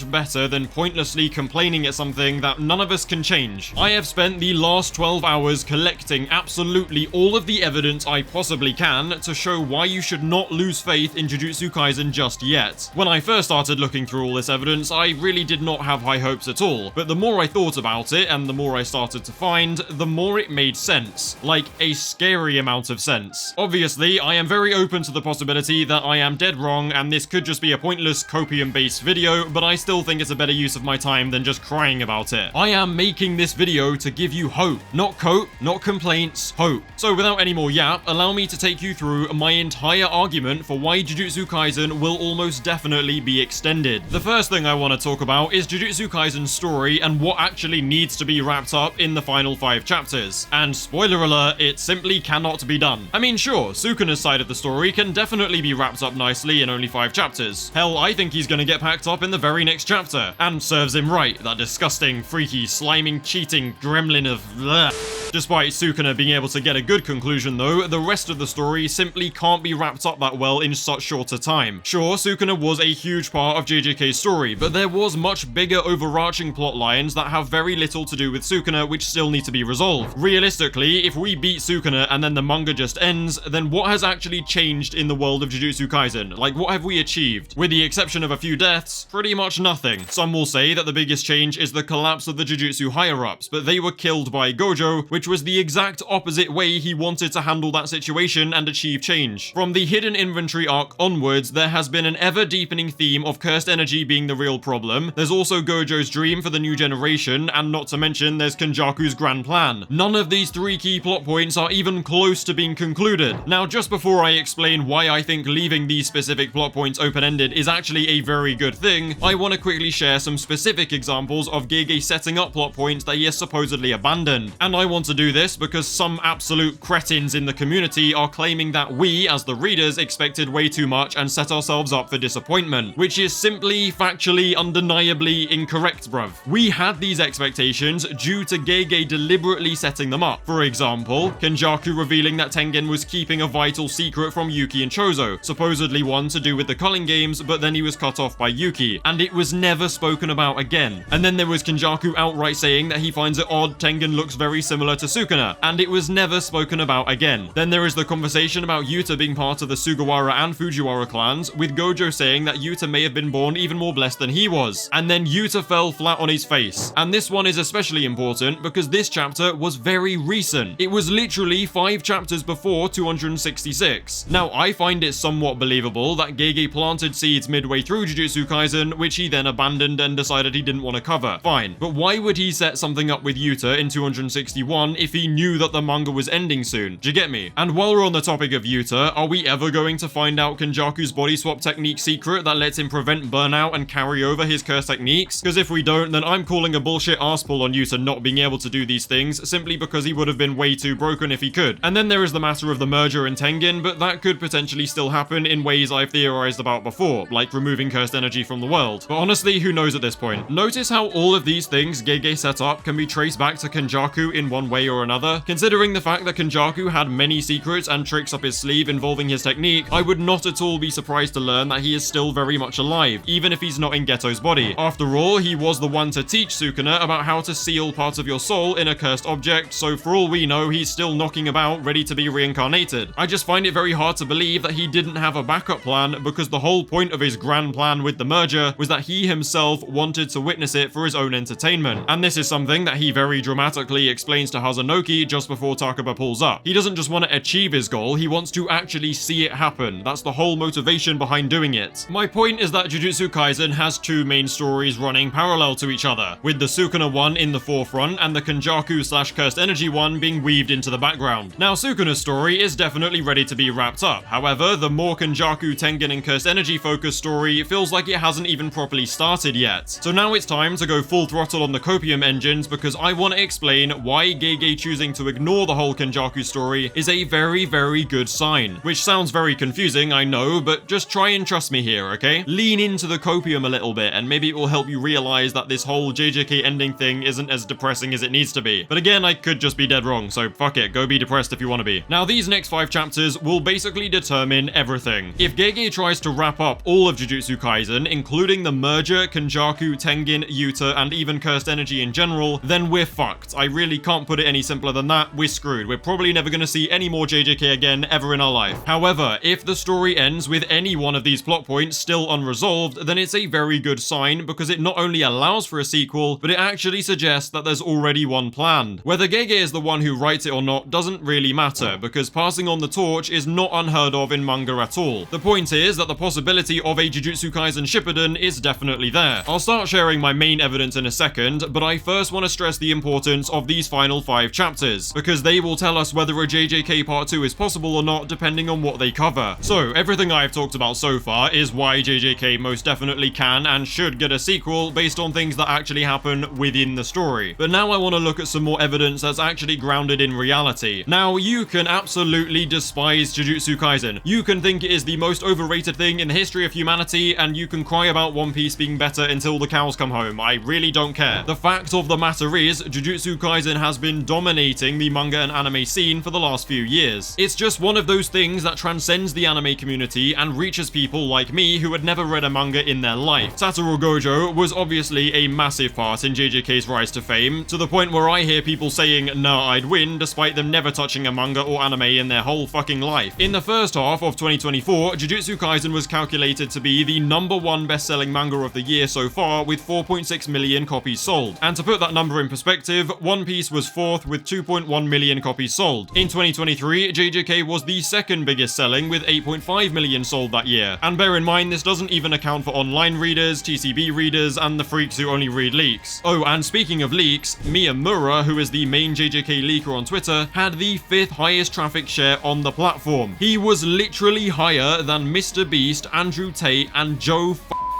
better than pointlessly complaining at something that none of us can change. I have spent the last 12 hours collecting absolutely all of the evidence I possibly can to show why you should not lose faith in Jujutsu Kaisen just yet. When I first started looking through all this evidence, I really did not have high hopes at all, but the more I thought about it and the more I started to find, the more it made sense. Like, a scary amount of sense. Obviously, I am very open to the possibility that I am dead wrong and this could just be a pointless copium-based video, but I still think it's a better use of my time than just crying about it. I am making this video to give you hope. Not cope, not complaints, hope. So without any more yap, allow me to take you through my entire argument for why Jujutsu Kaisen will almost definitely be extended. The first thing I want to talk about is Jujutsu Kaisen's story and what actually needs to be wrapped up in the final 5 chapters. And spoiler alert, it simply cannot be done. I mean, sure, Sukuna's side of the story can definitely be wrapped up nicely in only 5 chapters. Hell, I think he's gonna get packed up in the very next chapter. And serves him right, that disgusting, freaky, sliming, cheating gremlin of bleh. Despite Sukuna being able to get a good conclusion though, the rest of the story simply can't be wrapped up that well in such short a time. Sure, Sukuna was a huge part of JJK's story, but there was much bigger overarching plot lines that have very little to do with Sukuna which still need to be resolved. Realistically, if we beat Sukuna and then the manga just ends, then what has actually changed in the world of Jujutsu Kaisen? Like, what have we achieved? With the exception of a few deaths, pretty much nothing. Some will say that the biggest change is the collapse of the Jujutsu higher-ups, but they were killed by Gojo, which which was the exact opposite way he wanted to handle that situation and achieve change. From the hidden inventory arc onwards, there has been an ever-deepening theme of cursed energy being the real problem. There's also Gojo's dream for the new generation, and not to mention there's Kenjaku's grand plan. None of these three key plot points are even close to being concluded. Now, just before I explain why I think leaving these specific plot points open-ended is actually a very good thing, I want to quickly share some specific examples of Gege setting up plot points that he has supposedly abandoned. And I want to do this because some absolute cretins in the community are claiming that we, as the readers, expected way too much and set ourselves up for disappointment, which is simply, factually, undeniably incorrect, bruv. We had these expectations due to Gege deliberately setting them up. For example, Kenjaku revealing that Tengen was keeping a vital secret from Yuki and Choso, supposedly one to do with the culling games, but then he was cut off by Yuki, and it was never spoken about again. And then there was Kenjaku outright saying that he finds it odd Tengen looks very similar to Sukuna, and it was never spoken about again. Then there is the conversation about Yuta being part of the Sugawara and Fujiwara clans, with Gojo saying that Yuta may have been born even more blessed than he was. And then Yuta fell flat on his face. And this one is especially important because this chapter was very recent. It was literally 5 chapters before 266. Now, I find it somewhat believable that Gege planted seeds midway through Jujutsu Kaisen, which he then abandoned and decided he didn't want to cover. Fine, but why would he set something up with Yuta in 261 if he knew that the manga was ending soon? Do you get me? And while we're on the topic of Yuta, are we ever going to find out Kenjaku's body swap technique secret that lets him prevent burnout and carry over his curse techniques? Because if we don't, then I'm calling a bullshit arsepull on Yuta not being able to do these things simply because he would have been way too broken if he could. And then there is the matter of the merger and Tengen, but that could potentially still happen in ways I've theorized about before, like removing cursed energy from the world. But honestly, who knows at this point? Notice how all of these things Gege set up can be traced back to Kenjaku in one way or another. Considering the fact that Kenjaku had many secrets and tricks up his sleeve involving his technique, I would not at all be surprised to learn that he is still very much alive, even if he's not in Geto's body. After all, he was the one to teach Sukuna about how to seal parts of your soul in a cursed object, so for all we know, he's still knocking about ready to be reincarnated. I just find it very hard to believe that he didn't have a backup plan, because the whole point of his grand plan with the merger was that he himself wanted to witness it for his own entertainment. And this is something that he very dramatically explains to Hazanoki just before Takaba pulls up. He doesn't just want to achieve his goal, he wants to actually see it happen. That's the whole motivation behind doing it. My point is that Jujutsu Kaisen has 2 main stories running parallel to each other, with the Sukuna one in the forefront and the Kenjaku/cursed energy one being weaved into the background. Now, Sukuna's story is definitely ready to be wrapped up. However, the more Kenjaku, Tengen, and cursed energy focused story feels like it hasn't even properly started yet. So now it's time to go full throttle on the copium engines, because I want to explain why Gege choosing to ignore the whole Kenjaku story is a very, very good sign. Which sounds very confusing, I know, but just try and trust me here, okay? Lean into the copium a little bit, and maybe it will help you realize that this whole JJK ending thing isn't as depressing as it needs to be. But again, I could just be dead wrong, so fuck it, go be depressed if you want to be. Now, these next 5 chapters will basically determine everything. If Gege tries to wrap up all of Jujutsu Kaisen, including the merger, Kenjaku, Tengen, Yuta, and even cursed energy in general, then we're fucked. I really can't put it any simpler than that. We're screwed. We're probably never going to see any more JJK again ever in our life. However, if the story ends with any one of these plot points still unresolved, then it's a very good sign, because it not only allows for a sequel, but it actually suggests that there's already one planned. Whether Gege is the one who writes it or not doesn't really matter, because passing on the torch is not unheard of in manga at all. The point is that the possibility of a Jujutsu Kaisen Shippuden is definitely there. I'll start sharing my main evidence in a second, but I first want to stress the importance of these final 5 chapters, because they will tell us whether a JJK Part 2 is possible or not, depending on what they cover. So, everything I've talked about so far is why JJK most definitely can and should get a sequel based on things that actually happen within the story. But now I want to look at some more evidence that's actually grounded in reality. Now, you can absolutely despise Jujutsu Kaisen. You can think it is the most overrated thing in the history of humanity, and you can cry about One Piece being better until the cows come home. I really don't care. The fact of the matter is, Jujutsu Kaisen has been dominating the manga and anime scene for the last few years. It's just one of those things that transcends the anime community and reaches people like me who had never read a manga in their life. Satoru Gojo was obviously a massive part in JJK's rise to fame, to the point where I hear people saying, nah, I'd win, despite them never touching a manga or anime in their whole fucking life. In the first half of 2024, Jujutsu Kaisen was calculated to be the #1 best-selling manga of the year so far, with 4.6 million copies sold. And to put that number in perspective, One Piece was 4 4th with 2.1 million copies sold. In 2023, JJK was the second biggest selling with 8.5 million sold that year. And bear in mind, this doesn't even account for online readers, TCB readers, and the freaks who only read leaks. Oh, and speaking of leaks, Miyamura, who is the main JJK leaker on Twitter, had the 5th highest traffic share on the platform. He was literally higher than Mr. Beast, Andrew Tate, and Joe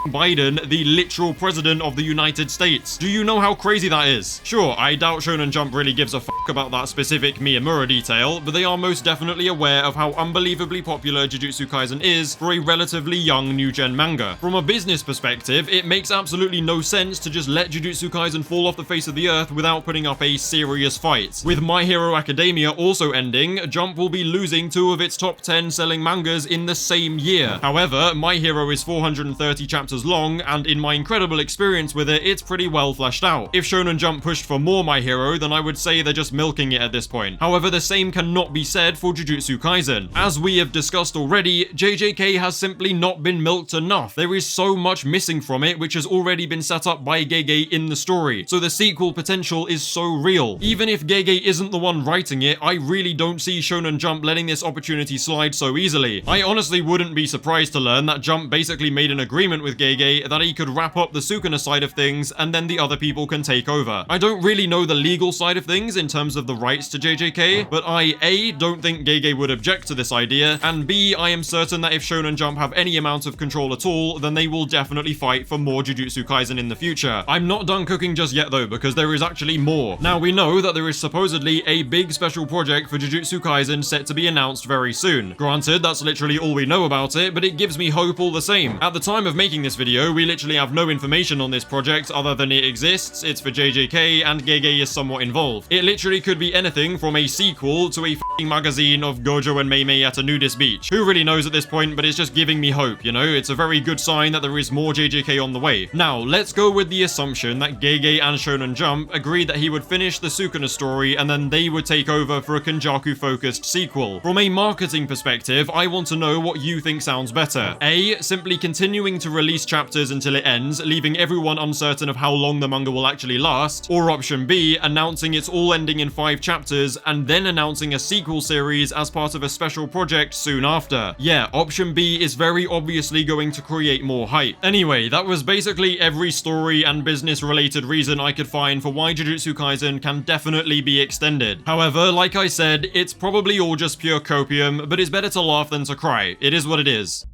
Biden, the literal president of the United States. Do you know how crazy that is? Sure, I doubt Shonen Jump really gives a fuck about that specific Miyamura detail, but they are most definitely aware of how unbelievably popular Jujutsu Kaisen is for a relatively young new-gen manga. From a business perspective, it makes absolutely no sense to just let Jujutsu Kaisen fall off the face of the earth without putting up a serious fight. With My Hero Academia also ending, Jump will be losing 2 of its top 10 selling mangas in the same year. However, My Hero is 430 chapters long, and in my incredible experience with it, it's pretty well fleshed out. If Shonen Jump pushed for more My Hero, then I would say they're just milking it at this point. However, the same cannot be said for Jujutsu Kaisen. As we have discussed already, JJK has simply not been milked enough. There is so much missing from it, which has already been set up by Gege in the story, so the sequel potential is so real. Even if Gege isn't the one writing it, I really don't see Shonen Jump letting this opportunity slide so easily. I honestly wouldn't be surprised to learn that Jump basically made an agreement with Gege that he could wrap up the Sukuna side of things and then the other people can take over. I don't really know the legal side of things in terms of the rights to JJK, but I A, don't think Gege would object to this idea, and B, I am certain that if Shonen Jump have any amount of control at all, then they will definitely fight for more Jujutsu Kaisen in the future. I'm not done cooking just yet though, because there is actually more. Now, we know that there is supposedly a big special project for Jujutsu Kaisen set to be announced very soon. Granted, that's literally all we know about it, but it gives me hope all the same. At the time of making this video, we literally have no information on this project other than it exists, it's for JJK, and Gege is somewhat involved. It literally could be anything from a sequel to a f***ing magazine of Gojo and Mei at a nudist beach. Who really knows at this point, but it's just giving me hope, you know? It's a very good sign that there is more JJK on the way. Now, let's go with the assumption that Gege and Shonen Jump agreed that he would finish the Sukuna story and then they would take over for a kenjaku-focused sequel. From a marketing perspective, I want to know what you think sounds better. A, simply continuing to release chapters until it ends, leaving everyone uncertain of how long the manga will actually last, or option B, announcing it's all ending in 5 chapters and then announcing a sequel series as part of a special project soon after. Yeah, option B is very obviously going to create more hype. Anyway, that was basically every story and business related reason I could find for why Jujutsu Kaisen can definitely be extended. However, like I said, it's probably all just pure copium, but it's better to laugh than to cry. It is what it is.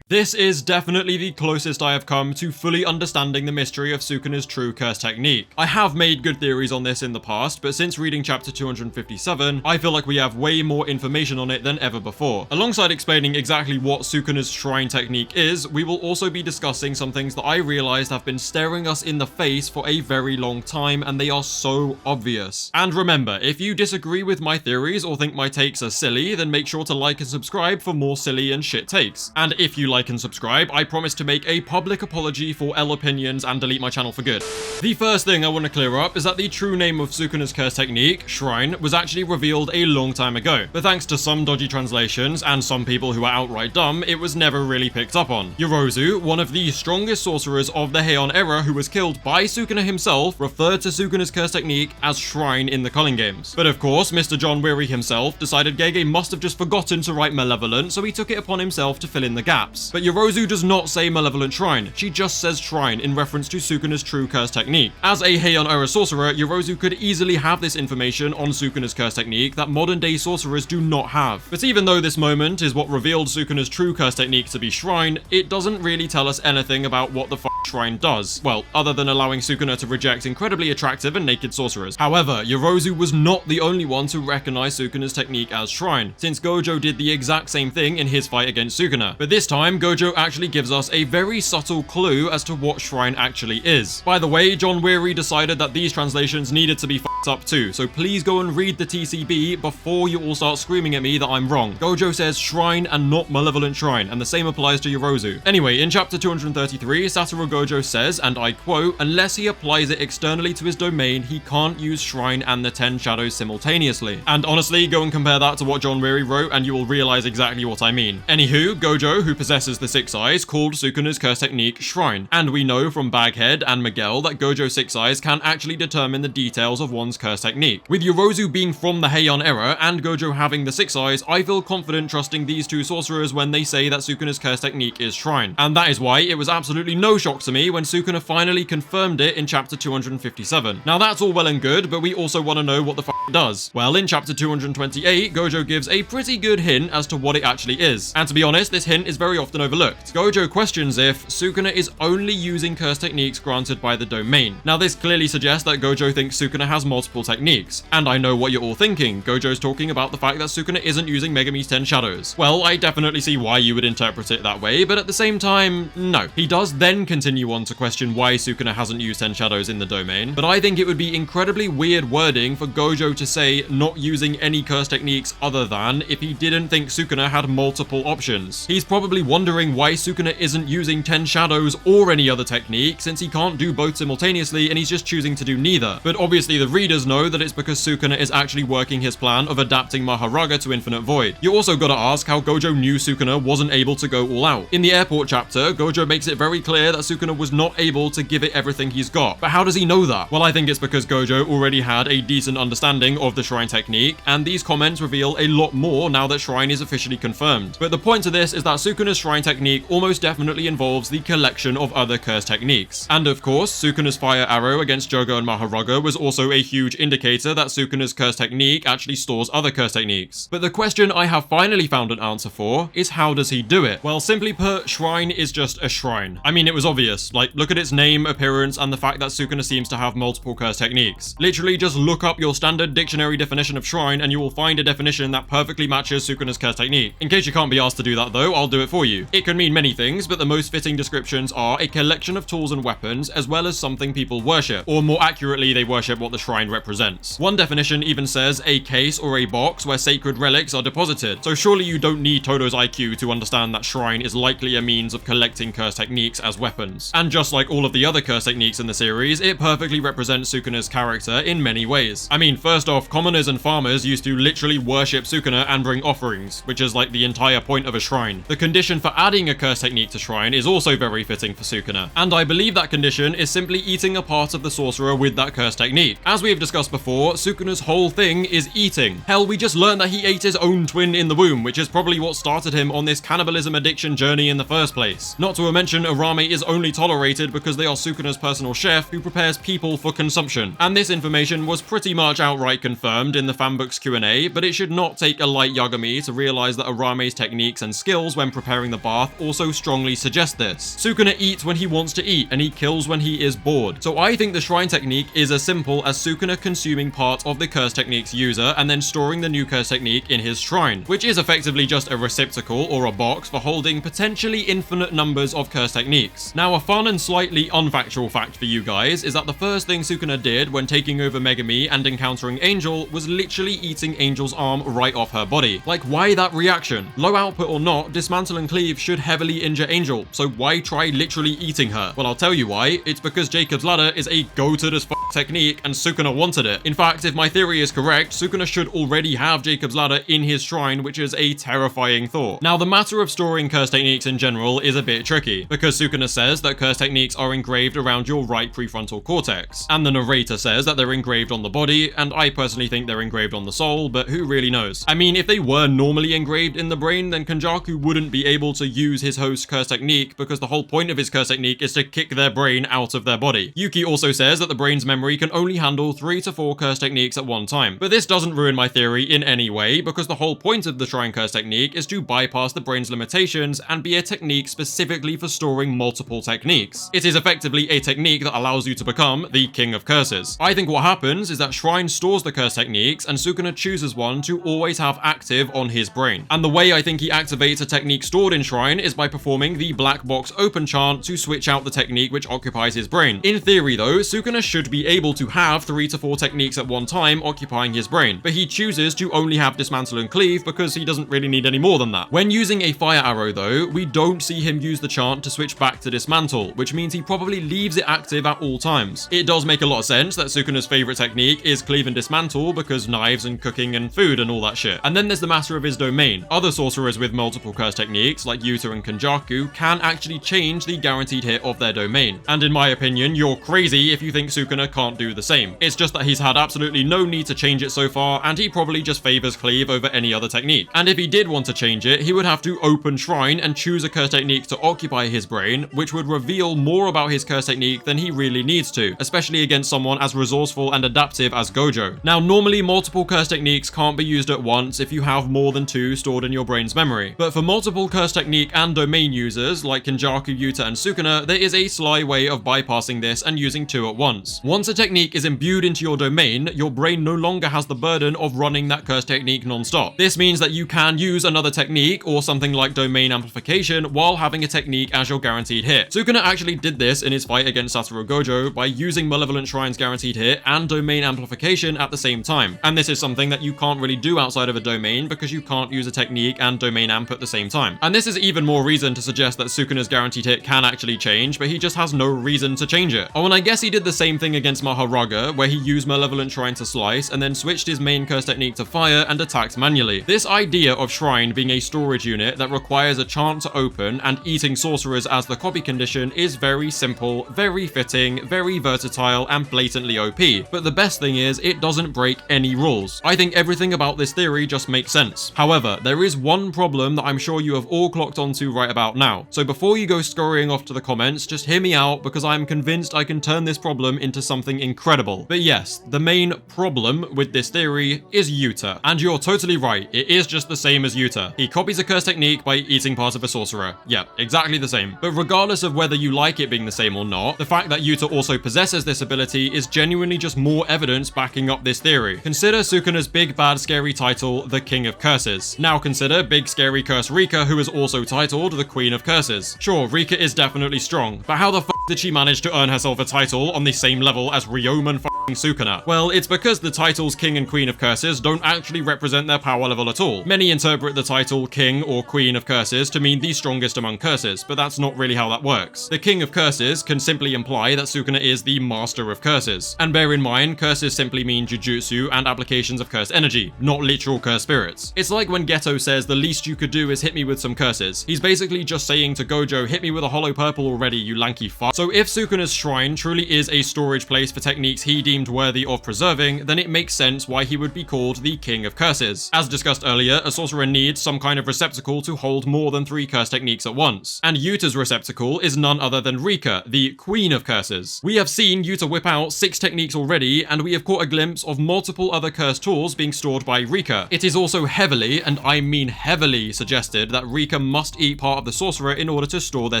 This is definitely the closest I have come to fully understanding the mystery of Sukuna's true curse technique. I have made good theories on this in the past, but since reading chapter 257, I feel like we have way more information on it than ever before. Alongside explaining exactly what Sukuna's shrine technique is, we will also be discussing some things that I realized have been staring us in the face for a very long time, and they are so obvious. And remember, if you disagree with my theories or think my takes are silly, then make sure to like and subscribe for more silly and shit takes. And if you like and subscribe, I promise to make a public apology for L opinions and delete my channel for good. The first thing I want to clear up is that the true name of Sukuna's curse technique, Shrine, was actually revealed a long time ago, but thanks to some dodgy translations and some people who are outright dumb, it was never really picked up on. Yorozu, one of the strongest sorcerers of the Heian era who was killed by Sukuna himself, referred to Sukuna's curse technique as Shrine in the Culling Games. But of course, Mr. John Weary himself decided Gege must have just forgotten to write Malevolent, so he took it upon himself to fill in the gaps. But Yorozu does not say Malevolent Shrine, she just says Shrine in reference to Sukuna's true curse technique. As a Heian era sorcerer, Yorozu could easily have this information on Sukuna's curse technique that modern day sorcerers do not have. But even though this moment is what revealed Sukuna's true curse technique to be Shrine, it doesn't really tell us anything about what the Shrine does. Well, other than allowing Sukuna to reject incredibly attractive and naked sorcerers. However, Yorozu was not the only one to recognize Sukuna's technique as Shrine, since Gojo did the exact same thing in his fight against Sukuna. But this time, Gojo actually gives us a very subtle clue as to what Shrine actually is. By the way, John Weary decided that these translations needed to be f***ed up too, so please go and read the TCB before you all start screaming at me that I'm wrong. Gojo says Shrine and not Malevolent Shrine, and the same applies to Yorozu. Anyway, in chapter 233, Satoru Gojo says, and I quote, "Unless he applies it externally to his domain, he can't use Shrine and the 10 Shadows simultaneously." And honestly, go and compare that to what John Weary wrote and you will realize exactly what I mean. Anywho, Gojo, who possesses the Six Eyes, called Sukuna's curse technique Shrine. And we know from Baghead and Miguel that Gojo Six Eyes can actually determine the details of one's curse technique. With Yorozu being from the Heian era and Gojo having the Six Eyes, I feel confident trusting these two sorcerers when they say that Sukuna's curse technique is Shrine. And that is why it was absolutely no shock to me when Sukuna finally confirmed it in chapter 257. Now that's all well and good, but we also want to know what the f*** it does. Well, in chapter 228, Gojo gives a pretty good hint as to what it actually is. And to be honest, this hint is very often overlooked. Gojo questions if Sukuna is only using curse techniques granted by the domain. Now this clearly suggests that Gojo thinks Sukuna has multiple techniques. And I know what you're all thinking. Gojo's talking about the fact that Sukuna isn't using Megumi's 10 Shadows. Well, I definitely see why you would interpret it that way, but at the same time, no. He does then continue on to question why Sukuna hasn't used 10 Shadows in the domain, but I think it would be incredibly weird wording for Gojo to say not using any curse techniques other than if he didn't think Sukuna had multiple options. He's probably wondering why Sukuna isn't using 10 Shadows or any other technique since he can't do both simultaneously and he's just choosing to do neither. But obviously the readers know that it's because Sukuna is actually working his plan of adapting Maharaga to Infinite Void. You also gotta ask how Gojo knew Sukuna wasn't able to go all out. In the airport chapter, Gojo makes it very clear that Sukuna was not able to give it everything he's got. But how does he know that? Well, I think it's because Gojo already had a decent understanding of the Shrine technique, and these comments reveal a lot more now that Shrine is officially confirmed. But the point of this is that Sukuna's Shrine technique almost definitely involves the collection of other curse techniques. And of course, Sukuna's fire arrow against Jogo and Maharaga was also a huge indicator that Sukuna's curse technique actually stores other curse techniques. But the question I have finally found an answer for is how does he do it? Well, simply put, Shrine is just a shrine. I mean, it was obvious. Like, look at its name, appearance, and the fact that Sukuna seems to have multiple curse techniques. Literally, just look up your standard dictionary definition of shrine and you will find a definition that perfectly matches Sukuna's curse technique. In case you can't be asked to do that though, I'll do it for you. It can mean many things, but the most fitting descriptions are a collection of tools and weapons, as well as something people worship, or more accurately, they worship what the shrine represents. One definition even says a case or a box where sacred relics are deposited, so surely you don't need Todo's IQ to understand that shrine is likely a means of collecting curse techniques as weapons. And just like all of the other curse techniques in the series, it perfectly represents Sukuna's character in many ways. I mean, first off, commoners and farmers used to literally worship Sukuna and bring offerings, which is like the entire point of a shrine. The condition for adding a curse technique to shrine is also very fitting for Sukuna, and I believe that condition is simply eating a part of the sorcerer with that curse technique. As we have discussed before, Sukuna's whole thing is eating. Hell, we just learned that he ate his own twin in the womb, which is probably what started him on this cannibalism addiction journey in the first place. Not to mention, Arame is only tolerated because they are Sukuna's personal chef who prepares people for consumption. And this information was pretty much outright confirmed in the fanbook's Q&A, but it should not take a light Yagami to realize that Arame's techniques and skills when preparing the bath also strongly suggest this. Sukuna eats when he wants to eat, and he kills when he is bored. So I think the shrine technique is as simple as Sukuna consuming part of the curse technique's user and then storing the new curse technique in his shrine, which is effectively just a receptacle or a box for holding potentially infinite numbers of curse techniques. Now, a fun and slightly unfactual fact for you guys is that the first thing Sukuna did when taking over Megumi and encountering Angel was literally eating Angel's arm right off her body. Like, why that reaction? Low output or not, Dismantle and Cleave should heavily injure Angel, so why try literally eating her? Well, I'll tell you why. It's because Jacob's Ladder is a goated as f*** technique and Sukuna wanted it. In fact, if my theory is correct, Sukuna should already have Jacob's Ladder in his shrine, which is a terrifying thought. Now, the matter of storing curse techniques in general is a bit tricky, because Sukuna says that curse techniques are engraved around your right prefrontal cortex, and the narrator says that they're engraved on the body, and I personally think they're engraved on the soul, but who really knows? I mean, if they were normally engraved in the brain, then Kenjaku wouldn't be able to use his host's curse technique, because the whole point of his curse technique is to kick their brain out of their body. Yuki also says that the brain's memory can only handle 3 to 4 curse techniques at one time, but this doesn't ruin my theory in any way, because the whole point of the Shrine Curse technique is to bypass the brain's limitations and be a technique specifically for storing multiple techniques. It is effectively a technique that allows you to become the King of Curses. I think what happens is that Shrine stores the curse techniques and Sukuna chooses one to always have active on his brain. And the way I think he activates a technique stored in Shrine is by performing the black box open chant to switch out the technique which occupies his brain. In theory though, Sukuna should be able to have 3 to 4 techniques at one time occupying his brain, but he chooses to only have dismantle and cleave because he doesn't really need any more than that. When using a fire arrow though, we don't see him use the chant to switch back to dismantle, which means he probably leaves it active at all times. It does make a lot of sense that Sukuna's favorite technique is cleave and dismantle because knives and cooking and food and all that shit. And then there's the master of his domain. Other sorcerers with multiple curse techniques like Yuta and Kenjaku can actually change the guaranteed hit of their domain. And in my opinion, you're crazy if you think Sukuna can't do the same. It's just that he's had absolutely no need to change it so far, and he probably just favors cleave over any other technique. And if he did want to change it, he would have to open Shrine and choose a curse technique to occupy his brain, which would reveal more about his curse technique than he really needs to, especially against someone as resourceful and adaptive as Gojo. Now, normally multiple curse techniques can't be used at once if you have more than 2 stored in your brain's memory. But for multiple curse technique and domain users like Kenjaku, Yuta, and Sukuna, there is a sly way of bypassing this and using 2 at once. Once a technique is imbued into your domain, your brain no longer has the burden of running that curse technique non-stop. This means that you can use another technique or something like domain amplification while having a technique as your guaranteed hit. Sukuna actually did this in his fight against Satoru Gojo by using Malevolent Shrine's guaranteed hit and domain amplification at the same time. And this is something that you can't really do outside of a domain because you can't use a technique and domain amp at the same time. And this is even more reason to suggest that Sukuna's guaranteed hit can actually change, but he just has no reason to change it. Oh, and I guess he did the same thing against Maharaga, where he used Malevolent Shrine to slice and then switched his main curse technique to fire and attacked manually. This idea of Shrine being a storage unit that requires a chant to open and eating sorcerers as the copy condition is very simple, very fitting, very versatile, and blatantly OP. But the best thing is, it doesn't break any rules. I think everything about this theory just makes sense. However, there is one problem that I'm sure you have all clocked onto right about now. So before you go scurrying off to the comments, just hear me out because I'm convinced I can turn this problem into something incredible. But yes, the main problem with this theory is Yuta. And you're totally right, it is just the same as Yuta. He copies a curse technique by eating part of a sorcerer. Yeah, exactly the same. But regardless of whether you like it being the same or not, the fact that Yuta also possesses this ability is genuinely just more evidence backing up this theory. Consider Sukuna's big bad scary title, the King of Curses. Now consider big scary curse Rika, who is also titled the Queen of Curses. Sure, Rika is definitely strong, but how the f did she manage to earn herself a title on the same level as Ryomen Sukuna? Well, it's because the titles King and Queen of Curses don't actually represent their power level at all. Many interpret the title King or Queen of Curses to mean the strongest among curses, but that's not really how that works. The King of Curses can simply imply that Sukuna is the Master of Curses. And bear in mind, curses simply mean jujutsu and applications of curse energy, not literal curse spirits. It's like when Geto says the least you could do is hit me with some curses. He's basically just saying to Gojo, hit me with a hollow purple already, you lanky fuck. So if Sukuna's shrine truly is a storage place for techniques he deemed worthy of preserving, then it makes sense why he would be called the King of Curses. As discussed earlier, a sorcerer needs some kind of receptacle to hold more than 3 curse techniques at once. And Yuta's receptacle is none other than Rika, the Queen of Curses. We have seen Yuta whip out 6 techniques already, and we have caught a glimpse of multiple other curse tools being stored by Rika. It is also heavily, and I mean heavily, suggested that Rika must eat part of the sorcerer in order to store their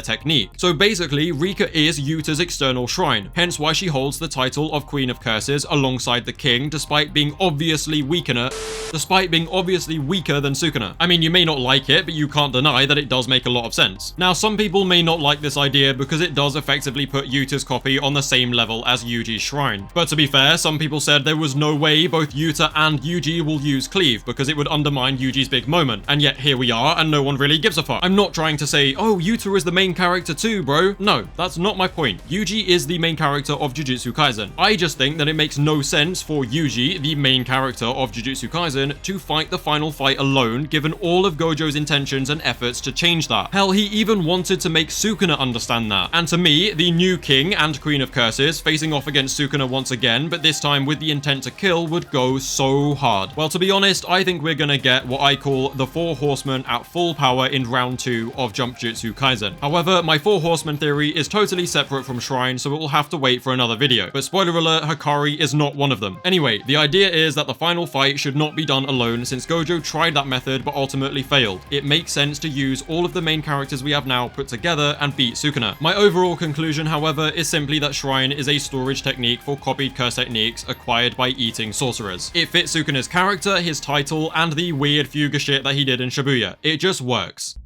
technique. So basically, Rika is Yuta's external shrine, hence why she holds the title of Queen of Curses alongside the King, despite being obviously weaker than Sukuna. I mean, you may not like it, but you can't deny that it does make a lot of sense. Now, some people may not like this idea because it does effectively put Yuta's copy on the same level as Yuji's shrine. But to be fair, some people said there was no way both Yuta and Yuji will use cleave because it would undermine Yuji's big moment. And yet here we are, and no one really gives a fuck. I'm not trying to say, oh, Yuta is the main character too, bro. No, that's not my point. Yuji is the main character of Jujutsu Kaisen. I just think that it makes no sense for Yuji, the main character of Jujutsu Kaisen, to fight the final fight alone, given all of Gojo's intentions and efforts to change that. Hell, he even wanted to make Sukuna understand that. And to me, the new King and Queen of Curses facing off against Sukuna once again, but this time with the intent to kill, would go so hard. Well, to be honest, I think we're gonna get what I call the 4 Horsemen at full power in round 2 of Jump Jujutsu Kaisen. However, my 4 Horsemen theory is totally separate from Shrine, so it will have to wait for another video. But spoiler alert, Hikari is not one of them. Anyway, the idea is that the final fight should not be done alone, since Gojo tried that method but ultimately failed. It makes sense to use all of the main characters we have now put together and beat Sukuna. My overall conclusion, however, is simply that Shrine is a storage technique for copied curse techniques acquired by eating sorcerers. It fits Sukuna's character, his title, and the weird fuga shit that he did in Shibuya. It just works.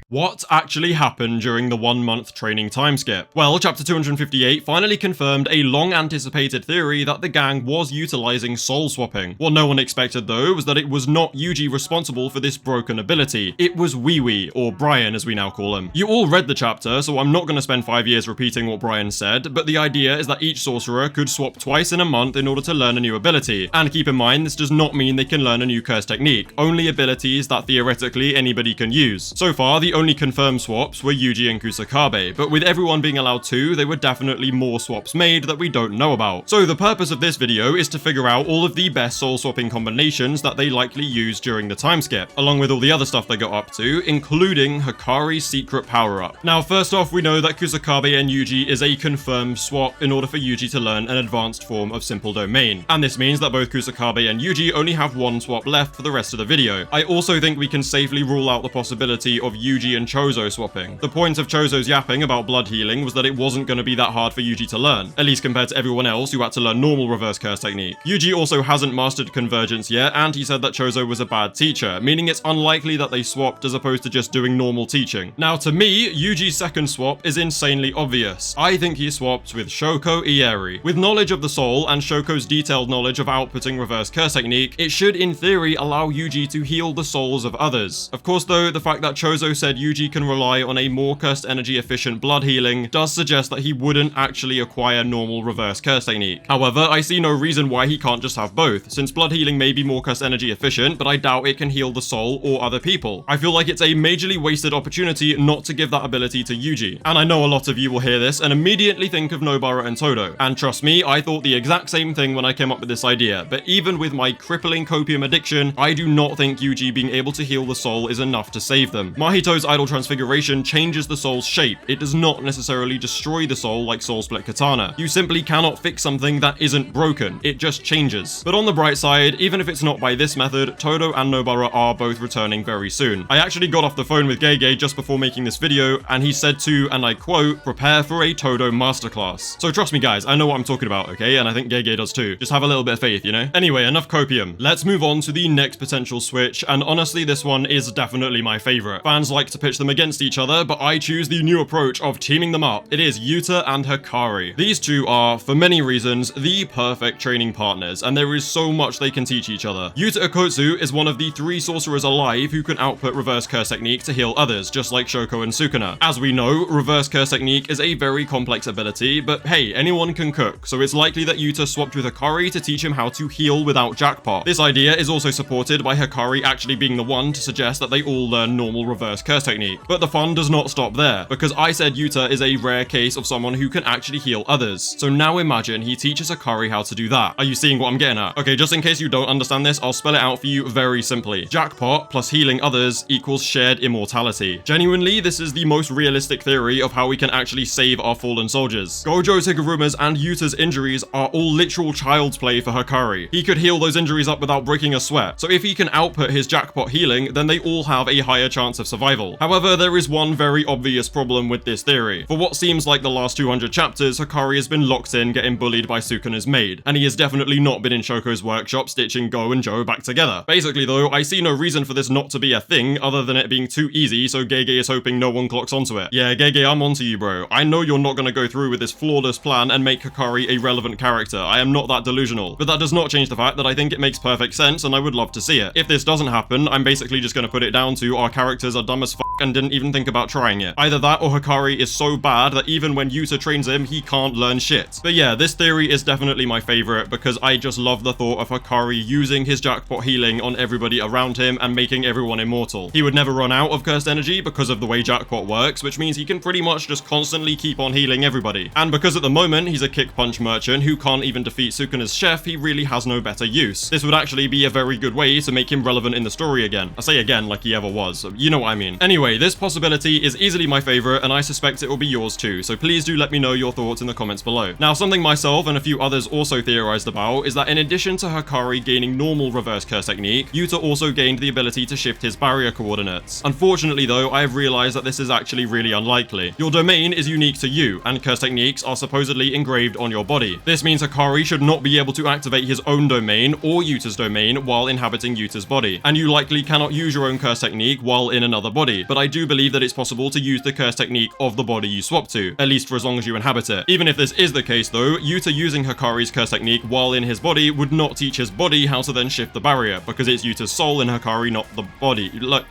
What actually happened during the 1-month training time skip? Well, chapter 258 finally confirmed a long-anticipated theory that the gang was utilizing soul swapping. What no one expected though was that it was not Yuji responsible for this broken ability. It was Wee, or Brian as we now call him. You all read the chapter, so I'm not going to spend 5 years repeating what Brian said, but the idea is that each sorcerer could swap twice in a month in order to learn a new ability. And keep in mind, this does not mean they can learn a new curse technique, only abilities that theoretically anybody can use. So far, the only confirmed swaps were Yuji and Kusakabe, but with everyone being allowed 2, there were definitely more swaps made that we don't know about. So the purpose of this video is to figure out all of the best soul swapping combinations that they likely used during the time skip, along with all the other stuff they got up to, including Hikari's secret power-up. Now, first off, we know that Kusakabe and Yuji is a confirmed swap in order for Yuji to learn an advanced form of simple domain, and this means that both Kusakabe and Yuji only have 1 swap left for the rest of the video. I also think we can safely rule out the possibility of Yuji and Choso swapping. The point of Choso's yapping about blood healing was that it wasn't going to be that hard for Yuji to learn, at least compared to everyone else who had to learn normal reverse curse technique. Yuji also hasn't mastered convergence yet, and he said that Choso was a bad teacher, meaning it's unlikely that they swapped as opposed to just doing normal teaching. Now to me, Yuji's second swap is insanely obvious. I think he swapped with Shoko Ieri. With knowledge of the soul and Shoko's detailed knowledge of outputting reverse curse technique, it should in theory allow Yuji to heal the souls of others. Of course though, the fact that Choso said Yuji can rely on a more cursed energy efficient blood healing does suggest that he wouldn't actually acquire normal reverse curse technique. However, I see no reason why he can't just have both, since blood healing may be more cursed energy efficient, but I doubt it can heal the soul or other people. I feel like it's a majorly wasted opportunity not to give that ability to Yuji. And I know a lot of you will hear this and immediately think of Nobara and Todo. And trust me, I thought the exact same thing when I came up with this idea, but even with my crippling copium addiction, I do not think Yuji being able to heal the soul is enough to save them. Mahito's idol transfiguration changes the soul's shape. It does not necessarily destroy the soul like Soul Split Katana. You simply cannot fix something that isn't broken. It just changes. But on the bright side, even if it's not by this method, Todo and Nobara are both returning very soon. I actually got off the phone with Gege just before making this video, and he said to, and I quote, "Prepare for a Todo masterclass." So trust me guys, I know what I'm talking about, okay? And I think Gege does too. Just have a little bit of faith, you know? Anyway, enough copium. Let's move on to the next potential switch, and honestly this one is definitely my favorite. Fans like to pitch them against each other, but I choose the new approach of teaming them up. It is Yuta and Hikari. These two are, for many reasons, the perfect training partners, and there is so much they can teach each other. Yuta Okotsu is one of the 3 sorcerers alive who can output reverse curse technique to heal others, just like Shoko and Sukuna. As we know, reverse curse technique is a very complex ability, but hey, anyone can cook, so it's likely that Yuta swapped with Hikari to teach him how to heal without jackpot. This idea is also supported by Hikari actually being the one to suggest that they all learn normal reverse curse technique. But the fun does not stop there, because I said Yuta is a rare case of someone who can actually heal others. So now imagine he teaches Hikari how to do that. Are you seeing what I'm getting at? Okay, just in case you don't understand this, I'll spell it out for you very simply. Jackpot plus healing others equals shared immortality. Genuinely, this is the most realistic theory of how we can actually save our fallen soldiers. Gojo's, Higuruma's, and Yuta's injuries are all literal child's play for Hikari. He could heal those injuries up without breaking a sweat, so if he can output his jackpot healing, then they all have a higher chance of survival. However, there is one very obvious problem with this theory. For what seems like the last 200 chapters, Hikari has been locked in getting bullied by Sukuna's maid, and he has definitely not been in Shoko's workshop stitching Go and Joe back together. Basically though, I see no reason for this not to be a thing other than it being too easy, so Gege is hoping no one clocks onto it. Yeah, Gege, I'm onto you, bro. I know you're not gonna go through with this flawless plan and make Hikari a relevant character. I am not that delusional. But that does not change the fact that I think it makes perfect sense and I would love to see it. If this doesn't happen, I'm basically just gonna put it down to our characters are dumb as f and didn't even think about trying it. Either that or Hikari is so bad that even when Yuta trains him, he can't learn shit. But yeah, this theory is definitely my favorite because I just love the thought of Hikari using his jackpot healing on everybody around him and making everyone immortal. He would never run out of cursed energy because of the way jackpot works, which means he can pretty much just constantly keep on healing everybody. And because at the moment he's a kick punch merchant who can't even defeat Sukuna's chef, he really has no better use. This would actually be a very good way to make him relevant in the story again. I say again like he ever was, so you know what I mean. Anyway, this possibility is easily my favorite and I suspect it will be yours too, so please do let me know your thoughts in the comments below. Now, something myself and a few others also theorized about is that in addition to Hikari gaining normal reverse curse technique, Yuta also gained the ability to shift his barrier coordinates. Unfortunately though, I have realized that this is actually really unlikely. Your domain is unique to you, and curse techniques are supposedly engraved on your body. This means Hikari should not be able to activate his own domain or Yuta's domain while inhabiting Yuta's body, and you likely cannot use your own curse technique while in another body. body, but I do believe that it's possible to use the curse technique of the body you swap to, at least for as long as you inhabit it. Even if this is the case though, Yuta using Hikari's curse technique while in his body would not teach his body how to then shift the barrier, because it's Yuta's soul in Hikari, not the body. Look.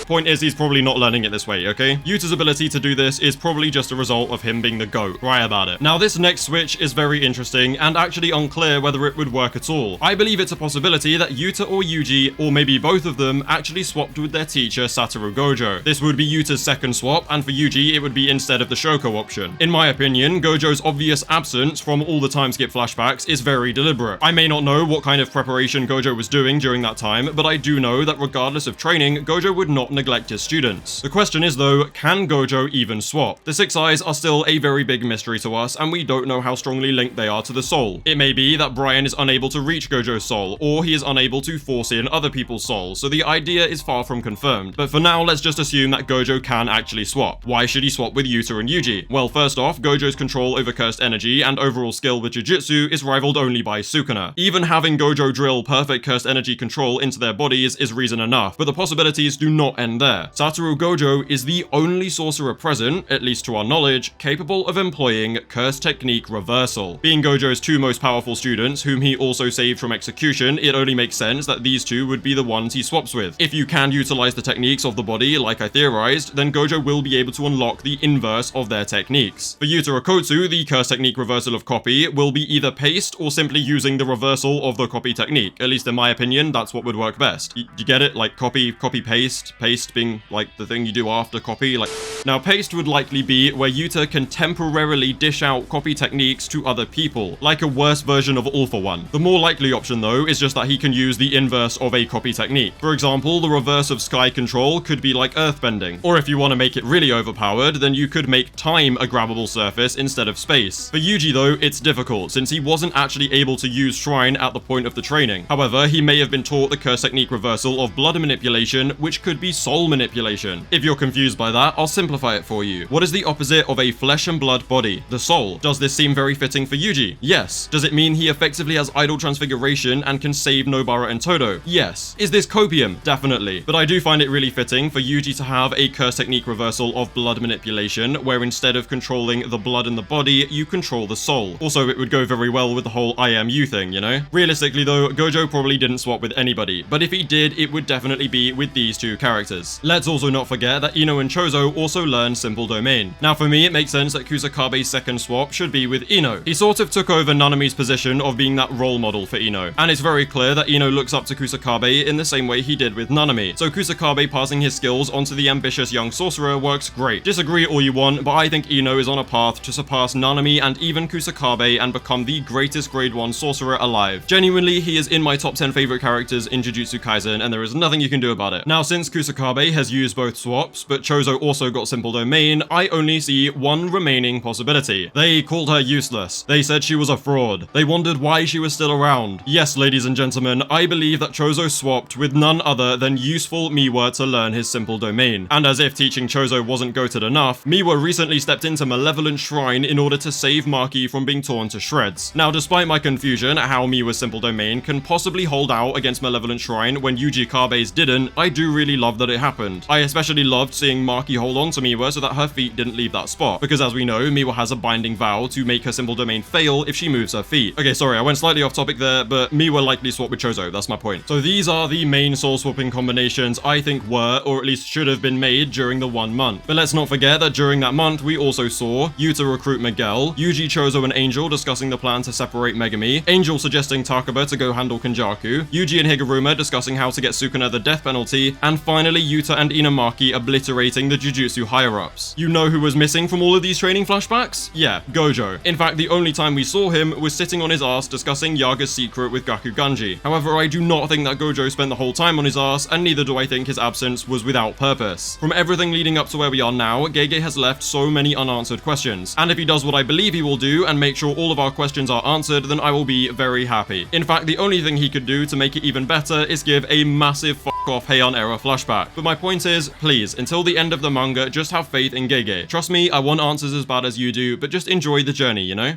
Point is, he's probably not learning it this way, okay? Yuta's ability to do this is probably just a result of him being the GOAT. Right about it. Now, this next switch is very interesting and actually unclear whether it would work at all. I believe it's a possibility that Yuta or Yuji, or maybe both of them, actually swapped with their teacher Satoru Gojo. This would be Yuta's second swap, and for Yuji, it would be instead of the Shoko option. In my opinion, Gojo's obvious absence from all the time skip flashbacks is very deliberate. I may not know what kind of preparation Gojo was doing during that time, but I do know that regardless of training, Gojo would not neglect his students. The question is though, can Gojo even swap? The Six Eyes are still a very big mystery to us, and we don't know how strongly linked they are to the soul. It may be that Brian is unable to reach Gojo's soul, or he is unable to force in other people's souls, so the idea is far from confirmed. But for now, let's just assume that Gojo can actually swap. Why should he swap with Yuta and Yuji? Well, first off, Gojo's control over cursed energy and overall skill with Jujutsu is rivaled only by Sukuna. Even having Gojo drill perfect cursed energy control into their bodies is reason enough, but the possibilities do not end there. Satoru Gojo is the only sorcerer present, at least to our knowledge, capable of employing curse technique reversal. Being Gojo's two most powerful students, whom he also saved from execution, it only makes sense that these two would be the ones he swaps with. If you can utilize the techniques of the body, like I theorized, then Gojo will be able to unlock the inverse of their techniques. For Yuta Okotsu, the curse technique reversal of copy will be either paste or simply using the reversal of the copy technique. At least in my opinion, that's what would work best. You get it? Like copy, paste being like the thing you do after copy. Like, now paste would likely be where Yuta can temporarily dish out copy techniques to other people, like a worse version of All for One. The more likely option though is just that he can use the inverse of a copy technique. For example, the reverse of sky control could be like earthbending, or if you want to make it really overpowered, then you could make time a grabbable surface instead of space. For Yuji though, it's difficult since he wasn't actually able to use Shrine at the point of the training. However, he may have been taught the curse technique reversal of blood manipulation, which could be soul manipulation. If you're confused by that, I'll simplify it for you. What is the opposite of a flesh and blood body? The soul. Does this seem very fitting for Yuji? Yes. Does it mean he effectively has idol transfiguration and can save Nobara and Todo? Yes. Is this copium? Definitely. But I do find it really fitting for Yuji to have a curse technique reversal of blood manipulation, where instead of controlling the blood in the body, you control the soul. Also, it would go very well with the whole I am you thing, you know? Realistically though, Gojo probably didn't swap with anybody, but if he did, it would definitely be with these two characters. Let's also not forget that Ino and Choso also learn Simple Domain. Now for me, it makes sense that Kusakabe's second swap should be with Ino. He sort of took over Nanami's position of being that role model for Ino, and it's very clear that Ino looks up to Kusakabe in the same way he did with Nanami, so Kusakabe passing his skills onto the ambitious young sorcerer works great. Disagree all you want, but I think Ino is on a path to surpass Nanami and even Kusakabe and become the greatest grade 1 sorcerer alive. Genuinely, he is in my top 10 favorite characters in Jujutsu Kaisen, and there is nothing you can do about it. Now, since Kusakabe has used both swaps, but Choso also got Simple Domain, I only see one remaining possibility. They called her useless. They said she was a fraud. They wondered why she was still around. Yes, ladies and gentlemen, I believe that Choso swapped with none other than useful Miwa to learn his Simple Domain. And as if teaching Choso wasn't goated enough, Miwa recently stepped into Malevolent Shrine in order to save Maki from being torn to shreds. Now, despite my confusion at how Miwa's Simple Domain can possibly hold out against Malevolent Shrine when Yuji Kabe's didn't, I do really love that it happened. I especially loved seeing Maki hold on to Miwa so that her feet didn't leave that spot, because as we know, Miwa has a binding vow to make her Simple Domain fail if she moves her feet. Okay, sorry, I went slightly off topic there, but Miwa likely swapped with Choso, that's my point. So these are the main soul swapping combinations I think were, or at least should have been made during the 1 month. But let's not forget that during that month, we also saw Yuta recruit Miguel, Yuji, Choso, and Angel discussing the plan to separate Megumi, Angel suggesting Takaba to go handle kenjaku, Yuji and Higuruma discussing how to get Sukuna the death penalty, and finally Yuta and Inamaki obliterating the Jujutsu higher-ups. You know who was missing from all of these training flashbacks? Yeah, Gojo. In fact, the only time we saw him was sitting on his ass discussing Yaga's secret with Gaku Ganji. However, I do not think that Gojo spent the whole time on his ass, and neither do I think his absence was without purpose. From everything leading up to where we are now, Gege has left so many unanswered questions, and if he does what I believe he will do and make sure all of our questions are answered, then I will be very happy. In fact, the only thing he could do to make it even better is give a massive f**k-off Heian era flashback. But my point is, please, until the end of the manga, just have faith in Gege. Trust me, I want answers as bad as you do, but just enjoy the journey, you know?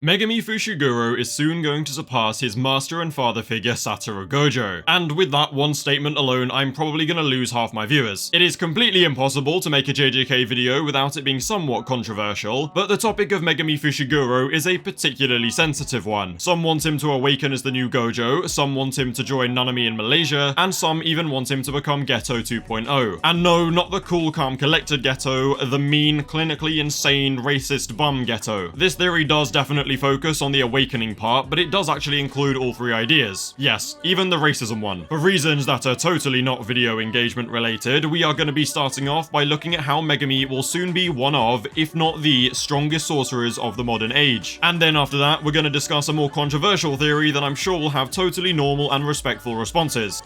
Megumi Fushiguro is soon going to surpass his master and father figure Satoru Gojo, and with that one statement alone, I'm probably gonna lose half my viewers. It is completely impossible to make a JJK video without it being somewhat controversial, but the topic of Megumi Fushiguro is a particularly sensitive one. Some want him to awaken as the new Gojo, some want him to join Nanami in Malaysia, and some even want him to become Geto 2.0. And no, not the cool, calm, collected Geto, the mean, clinically insane, racist bum Geto. This theory does definitely focus on the awakening part, but it does actually include all three ideas. Yes, even the racism one. For reasons that are totally not video engagement related, we are going to be starting off by looking at how Megumi will soon be one of, if not the, strongest sorcerers of the modern age. And then after that, we're going to discuss a more controversial theory that I'm sure will have totally normal and respectful responses.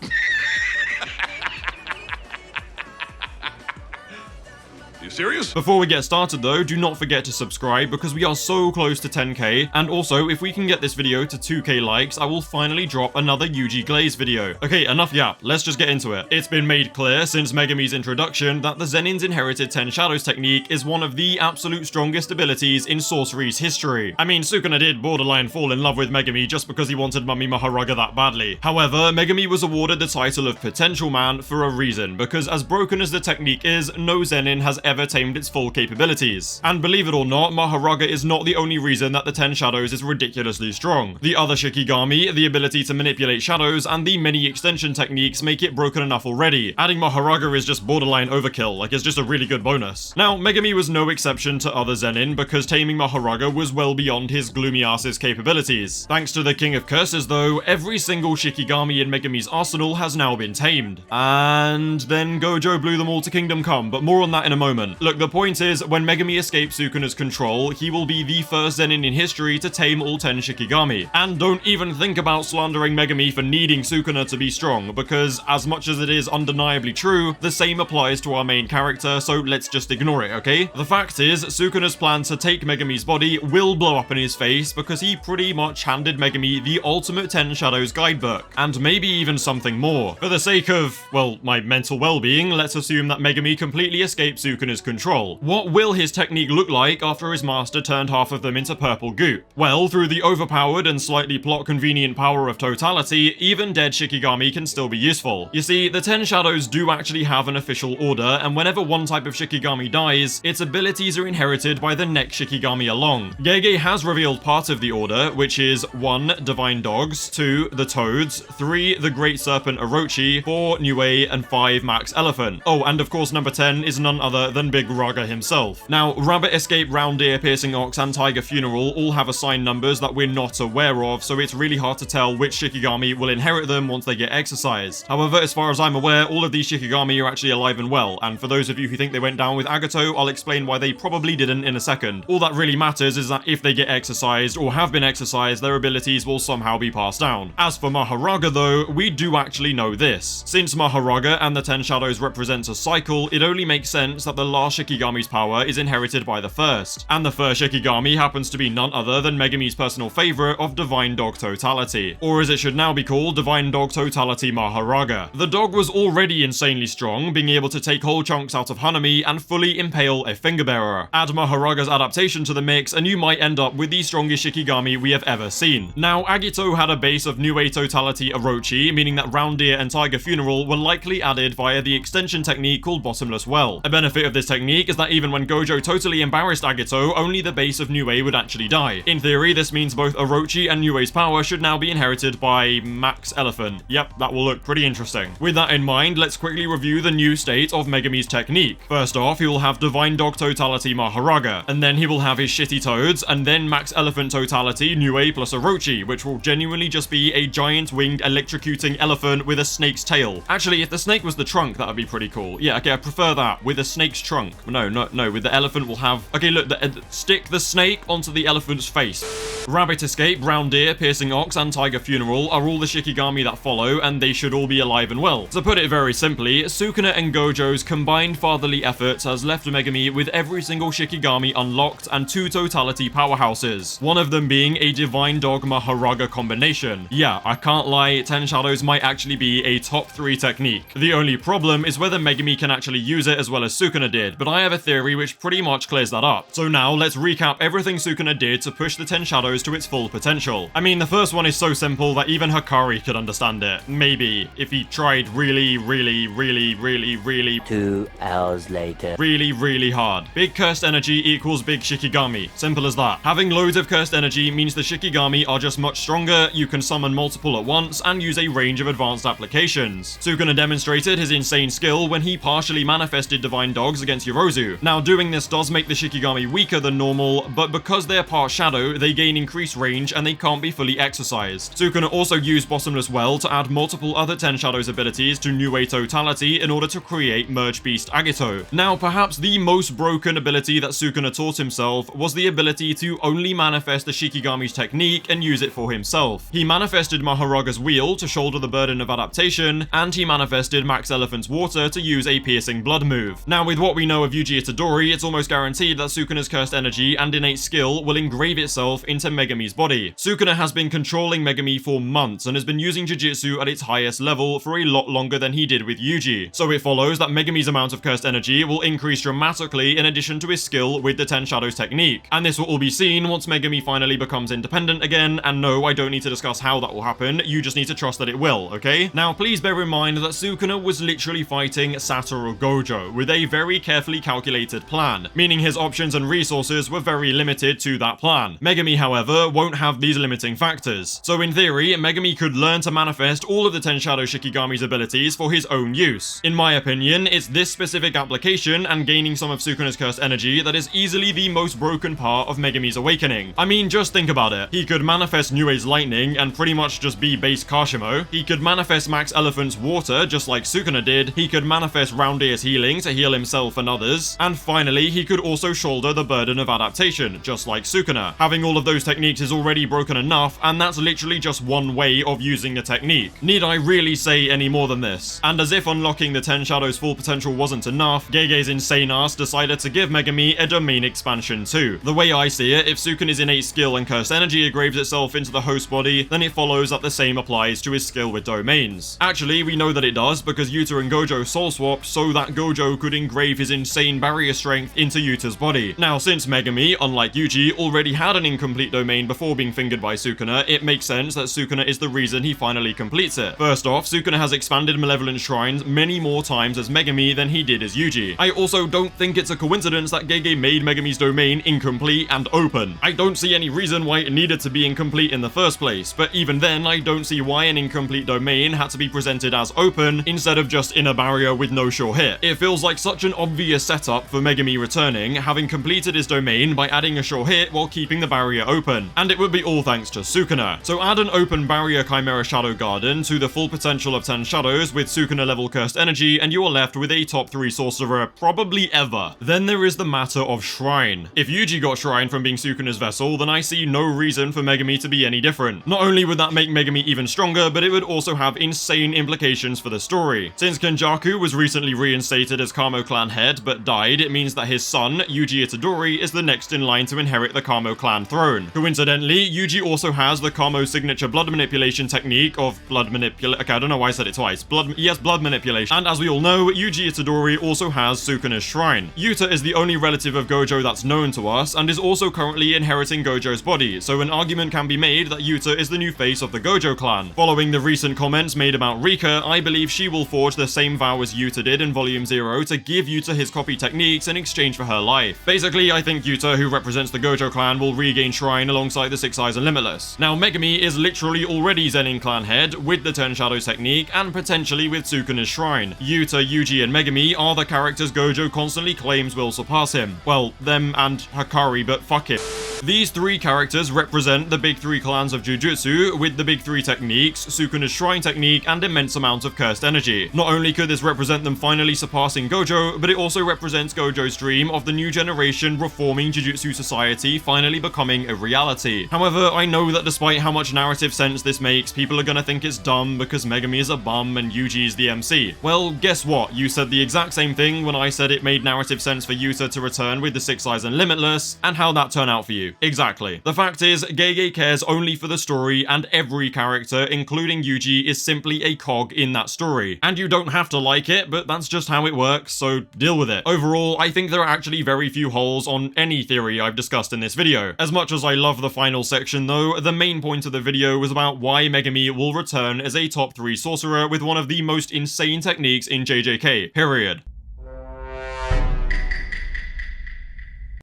Serious? Before we get started though, do not forget to subscribe because we are so close to 10k, and also if we can get this video to 2k likes, I will finally drop another Yuji Glaze video. Okay, enough yap, let's just get into it. It's been made clear since Megumi's introduction that the Zenin's inherited 10 Shadows technique is one of the absolute strongest abilities in sorcery's history. I mean, Sukuna did borderline fall in love with Megumi just because he wanted Mummy Maharaga that badly. However, Megumi was awarded the title of Potential Man for a reason, because as broken as the technique is, no Zenin has ever tamed its full capabilities. And believe it or not, Maharaga is not the only reason that the 10 Shadows is ridiculously strong. The other Shikigami, the ability to manipulate shadows, and the many extension techniques make it broken enough already. Adding Maharaga is just borderline overkill, like it's just a really good bonus. Now, Megumi was no exception to other Zenin because taming Maharaga was well beyond his gloomy ass's capabilities. Thanks to the King of Curses though, every single Shikigami in Megumi's arsenal has now been tamed. And then Gojo blew them all to Kingdom Come, but more on that in a moment. Look, the point is, when Megumi escapes Sukuna's control, he will be the first Zenin in history to tame all 10 Shikigami. And don't even think about slandering Megumi for needing Sukuna to be strong, because as much as it is undeniably true, the same applies to our main character, so let's just ignore it, okay? The fact is, Sukuna's plan to take Megumi's body will blow up in his face because he pretty much handed Megumi the ultimate 10 Shadows guidebook, and maybe even something more. For the sake of, well, my mental well-being, let's assume that Megumi completely escaped Sukuna's control. What will his technique look like after his master turned half of them into purple goop? Well, through the overpowered and slightly plot-convenient power of totality, even dead Shikigami can still be useful. You see, the 10 Shadows do actually have an official order, and whenever one type of Shikigami dies, its abilities are inherited by the next Shikigami along. Gege has revealed part of the order, which is 1. Divine Dogs, 2. The Toads, 3. The Great Serpent Orochi, 4. Niue, and 5. Max Elephant. Oh, and of course number 10 is none other than Big Raga himself. Now, Rabbit Escape, Round Ear, Piercing Ox, and Tiger Funeral all have assigned numbers that we're not aware of, so it's really hard to tell which Shikigami will inherit them once they get exercised. However, as far as I'm aware, all of these Shikigami are actually alive and well, and for those of you who think they went down with Agato, I'll explain why they probably didn't in a second. All that really matters is that if they get exercised, or have been exercised, their abilities will somehow be passed down. As for Maharaga though, we do actually know this. Since Maharaga and the 10 Shadows represents a cycle, it only makes sense that the last Shikigami's power is inherited by the first. And the first Shikigami happens to be none other than Megumi's personal favorite of Divine Dog Totality. Or as it should now be called, Divine Dog Totality Maharaga. The dog was already insanely strong, being able to take whole chunks out of Hanami and fully impale a finger bearer. Add Maharaga's adaptation to the mix and you might end up with the strongest Shikigami we have ever seen. Now, Agito had a base of Niue Totality Orochi, meaning that Round Ear and Tiger Funeral were likely added via the extension technique called Bottomless Well. A benefit of this technique is that even when Gojo totally embarrassed Agito, only the base of Niue would actually die. In theory, this means both Orochi and Niue's power should now be inherited by Max Elephant. Yep, that will look pretty interesting. With that in mind, let's quickly review the new state of Megumi's technique. First off, he will have Divine Dog Totality Maharaga, and then he will have his shitty toads, and then Max Elephant Totality Niue plus Orochi, which will genuinely just be a giant winged electrocuting elephant with a snake's tail. Actually, if the snake was the trunk, that would be pretty cool. Yeah, okay, I prefer that, with a snake's trunk. No, with the elephant we'll have... Okay, look, stick the snake onto the elephant's face. Rabbit Escape, Round Ear, Piercing Ox, and Tiger Funeral are all the Shikigami that follow, and they should all be alive and well. To put it very simply, Sukuna and Gojo's combined fatherly efforts has left Megumi with every single Shikigami unlocked and 2 totality powerhouses, one of them being a Divine Dog Maharaga combination. Yeah, I can't lie, 10 Shadows might actually be a top 3 technique. The only problem is whether Megumi can actually use it as well as Sukuna did, but I have a theory which pretty much clears that up. So now, let's recap everything Sukuna did to push the 10 Shadows shadows to its full potential. I mean, the first one is so simple that even Hikari could understand it. Maybe, if he tried really 2 hours later. really hard. Big cursed energy equals big Shikigami. Simple as that. Having loads of cursed energy means the Shikigami are just much stronger, you can summon multiple at once, and use a range of advanced applications. Sukuna demonstrated his insane skill when he partially manifested divine dogs against Yorozu. Now, doing this does make the Shikigami weaker than normal, but because they're part shadow, they gain increased range and they can't be fully exercised. Sukuna also used Bottomless Well to add multiple other 10 Shadows abilities to Nue Totality in order to create Merge Beast Agito. Now, perhaps the most broken ability that Sukuna taught himself was the ability to only manifest the Shikigami's technique and use it for himself. He manifested Maharaga's Wheel to shoulder the burden of adaptation, and he manifested Max Elephant's Water to use a piercing blood move. Now, with what we know of Yuji Itadori, it's almost guaranteed that Sukuna's cursed energy and innate skill will engrave itself into Megumi's body. Sukuna has been controlling Megumi for months and has been using Jujutsu at its highest level for a lot longer than he did with Yuji. So it follows that Megumi's amount of cursed energy will increase dramatically in addition to his skill with the 10 Shadows technique. And this will all be seen once Megumi finally becomes independent again, and no, I don't need to discuss how that will happen, you just need to trust that it will, okay? Now, please bear in mind that Sukuna was literally fighting Satoru Gojo with a very carefully calculated plan, meaning his options and resources were very limited to that plan. Megumi, however, won't have these limiting factors. So in theory, Megumi could learn to manifest all of the 10 Shadow Shikigami's abilities for his own use. In my opinion, it's this specific application and gaining some of Sukuna's cursed energy that is easily the most broken part of Megumi's awakening. I mean, just think about it. He could manifest Nue's lightning and pretty much just be base Kashimo. He could manifest Max Elephant's water just like Sukuna did. He could manifest Round Ear's healing to heal himself and others. And finally, he could also shoulder the burden of adaptation, just like Sukuna. Having all of those techniques is already broken enough, and that's literally just one way of using the technique. Need I really say any more than this? And as if unlocking the 10 Shadows' full potential wasn't enough, Gege's insane ass decided to give Megumi a domain expansion too. The way I see it, if Sukuna's innate skill and cursed energy engraves itself into the host body, then it follows that the same applies to his skill with domains. Actually, we know that it does because Yuta and Gojo soul swapped so that Gojo could engrave his insane barrier strength into Yuta's body. Now, since Megumi, unlike Yuji, already had an incomplete domain before being fingered by Sukuna, it makes sense that Sukuna is the reason he finally completes it. First off, Sukuna has expanded Malevolent Shrines many more times as Megumi than he did as Yuji. I also don't think it's a coincidence that Gege made Megumi's domain incomplete and open. I don't see any reason why it needed to be incomplete in the first place, but even then, I don't see why an incomplete domain had to be presented as open instead of just in a barrier with no sure hit. It feels like such an obvious setup for Megumi returning, having completed his domain by adding a sure hit while keeping the barrier open, and it would be all thanks to Sukuna. So add an open barrier Chimera Shadow Garden to the full potential of 10 Shadows with Sukuna level cursed energy, and you are left with a top 3 sorcerer probably ever. Then there is the matter of Shrine. If Yuji got Shrine from being Sukuna's vessel, then I see no reason for Megumi to be any different. Not only would that make Megumi even stronger, but it would also have insane implications for the story. Since Kenjaku was recently reinstated as Kamo clan head but died, it means that his son, Yuji Itadori, is the next in line to inherit the Kamo clan throne. Coincidentally, Yuji also has the Kamo signature blood manipulation technique of blood manipulation. Okay, I don't know why I said it twice. Blood manipulation. And as we all know, Yuji Itadori also has Sukuna's Shrine. Yuta is the only relative of Gojo that's known to us, and is also currently inheriting Gojo's body, so an argument can be made that Yuta is the new face of the Gojo clan. Following the recent comments made about Rika, I believe she will forge the same vow as Yuta did in Volume 0 to give Yuta his copy techniques in exchange for her life. Basically, I think Yuta, who represents the Gojo clan, will regain Shrine alongside the Six Eyes and Limitless. Now, Megumi is literally already Zenin clan head with the 10 Shadows technique and potentially with Sukuna's Shrine. Yuta, Yuji, and Megumi are the characters Gojo constantly claims will surpass him. Well, them and Hikari, but fuck it. These 3 characters represent the big 3 clans of Jujutsu with the big 3 techniques, Sukuna's Shrine technique, and immense amounts of cursed energy. Not only could this represent them finally surpassing Gojo, but it also represents Gojo's dream of the new generation reforming Jujutsu society finally becoming a reality. However, I know that despite how much narrative sense this makes, people are gonna think it's dumb because Megumi is a bum and Yuji is the MC. Well, guess what? You said the exact same thing when I said it made narrative sense for Yuta to return with the Six Eyes and Limitless, and how'd that turn out for you? Exactly. The fact is, Gege cares only for the story, and every character, including Yuji, is simply a cog in that story. And you don't have to like it, but that's just how it works, so deal with it. Overall, I think there are actually very few holes on any theory I've discussed in this video. As much as I love the final section though, the main point of the video was about why Megumi will return as a top 3 sorcerer with one of the most insane techniques in JJK, period.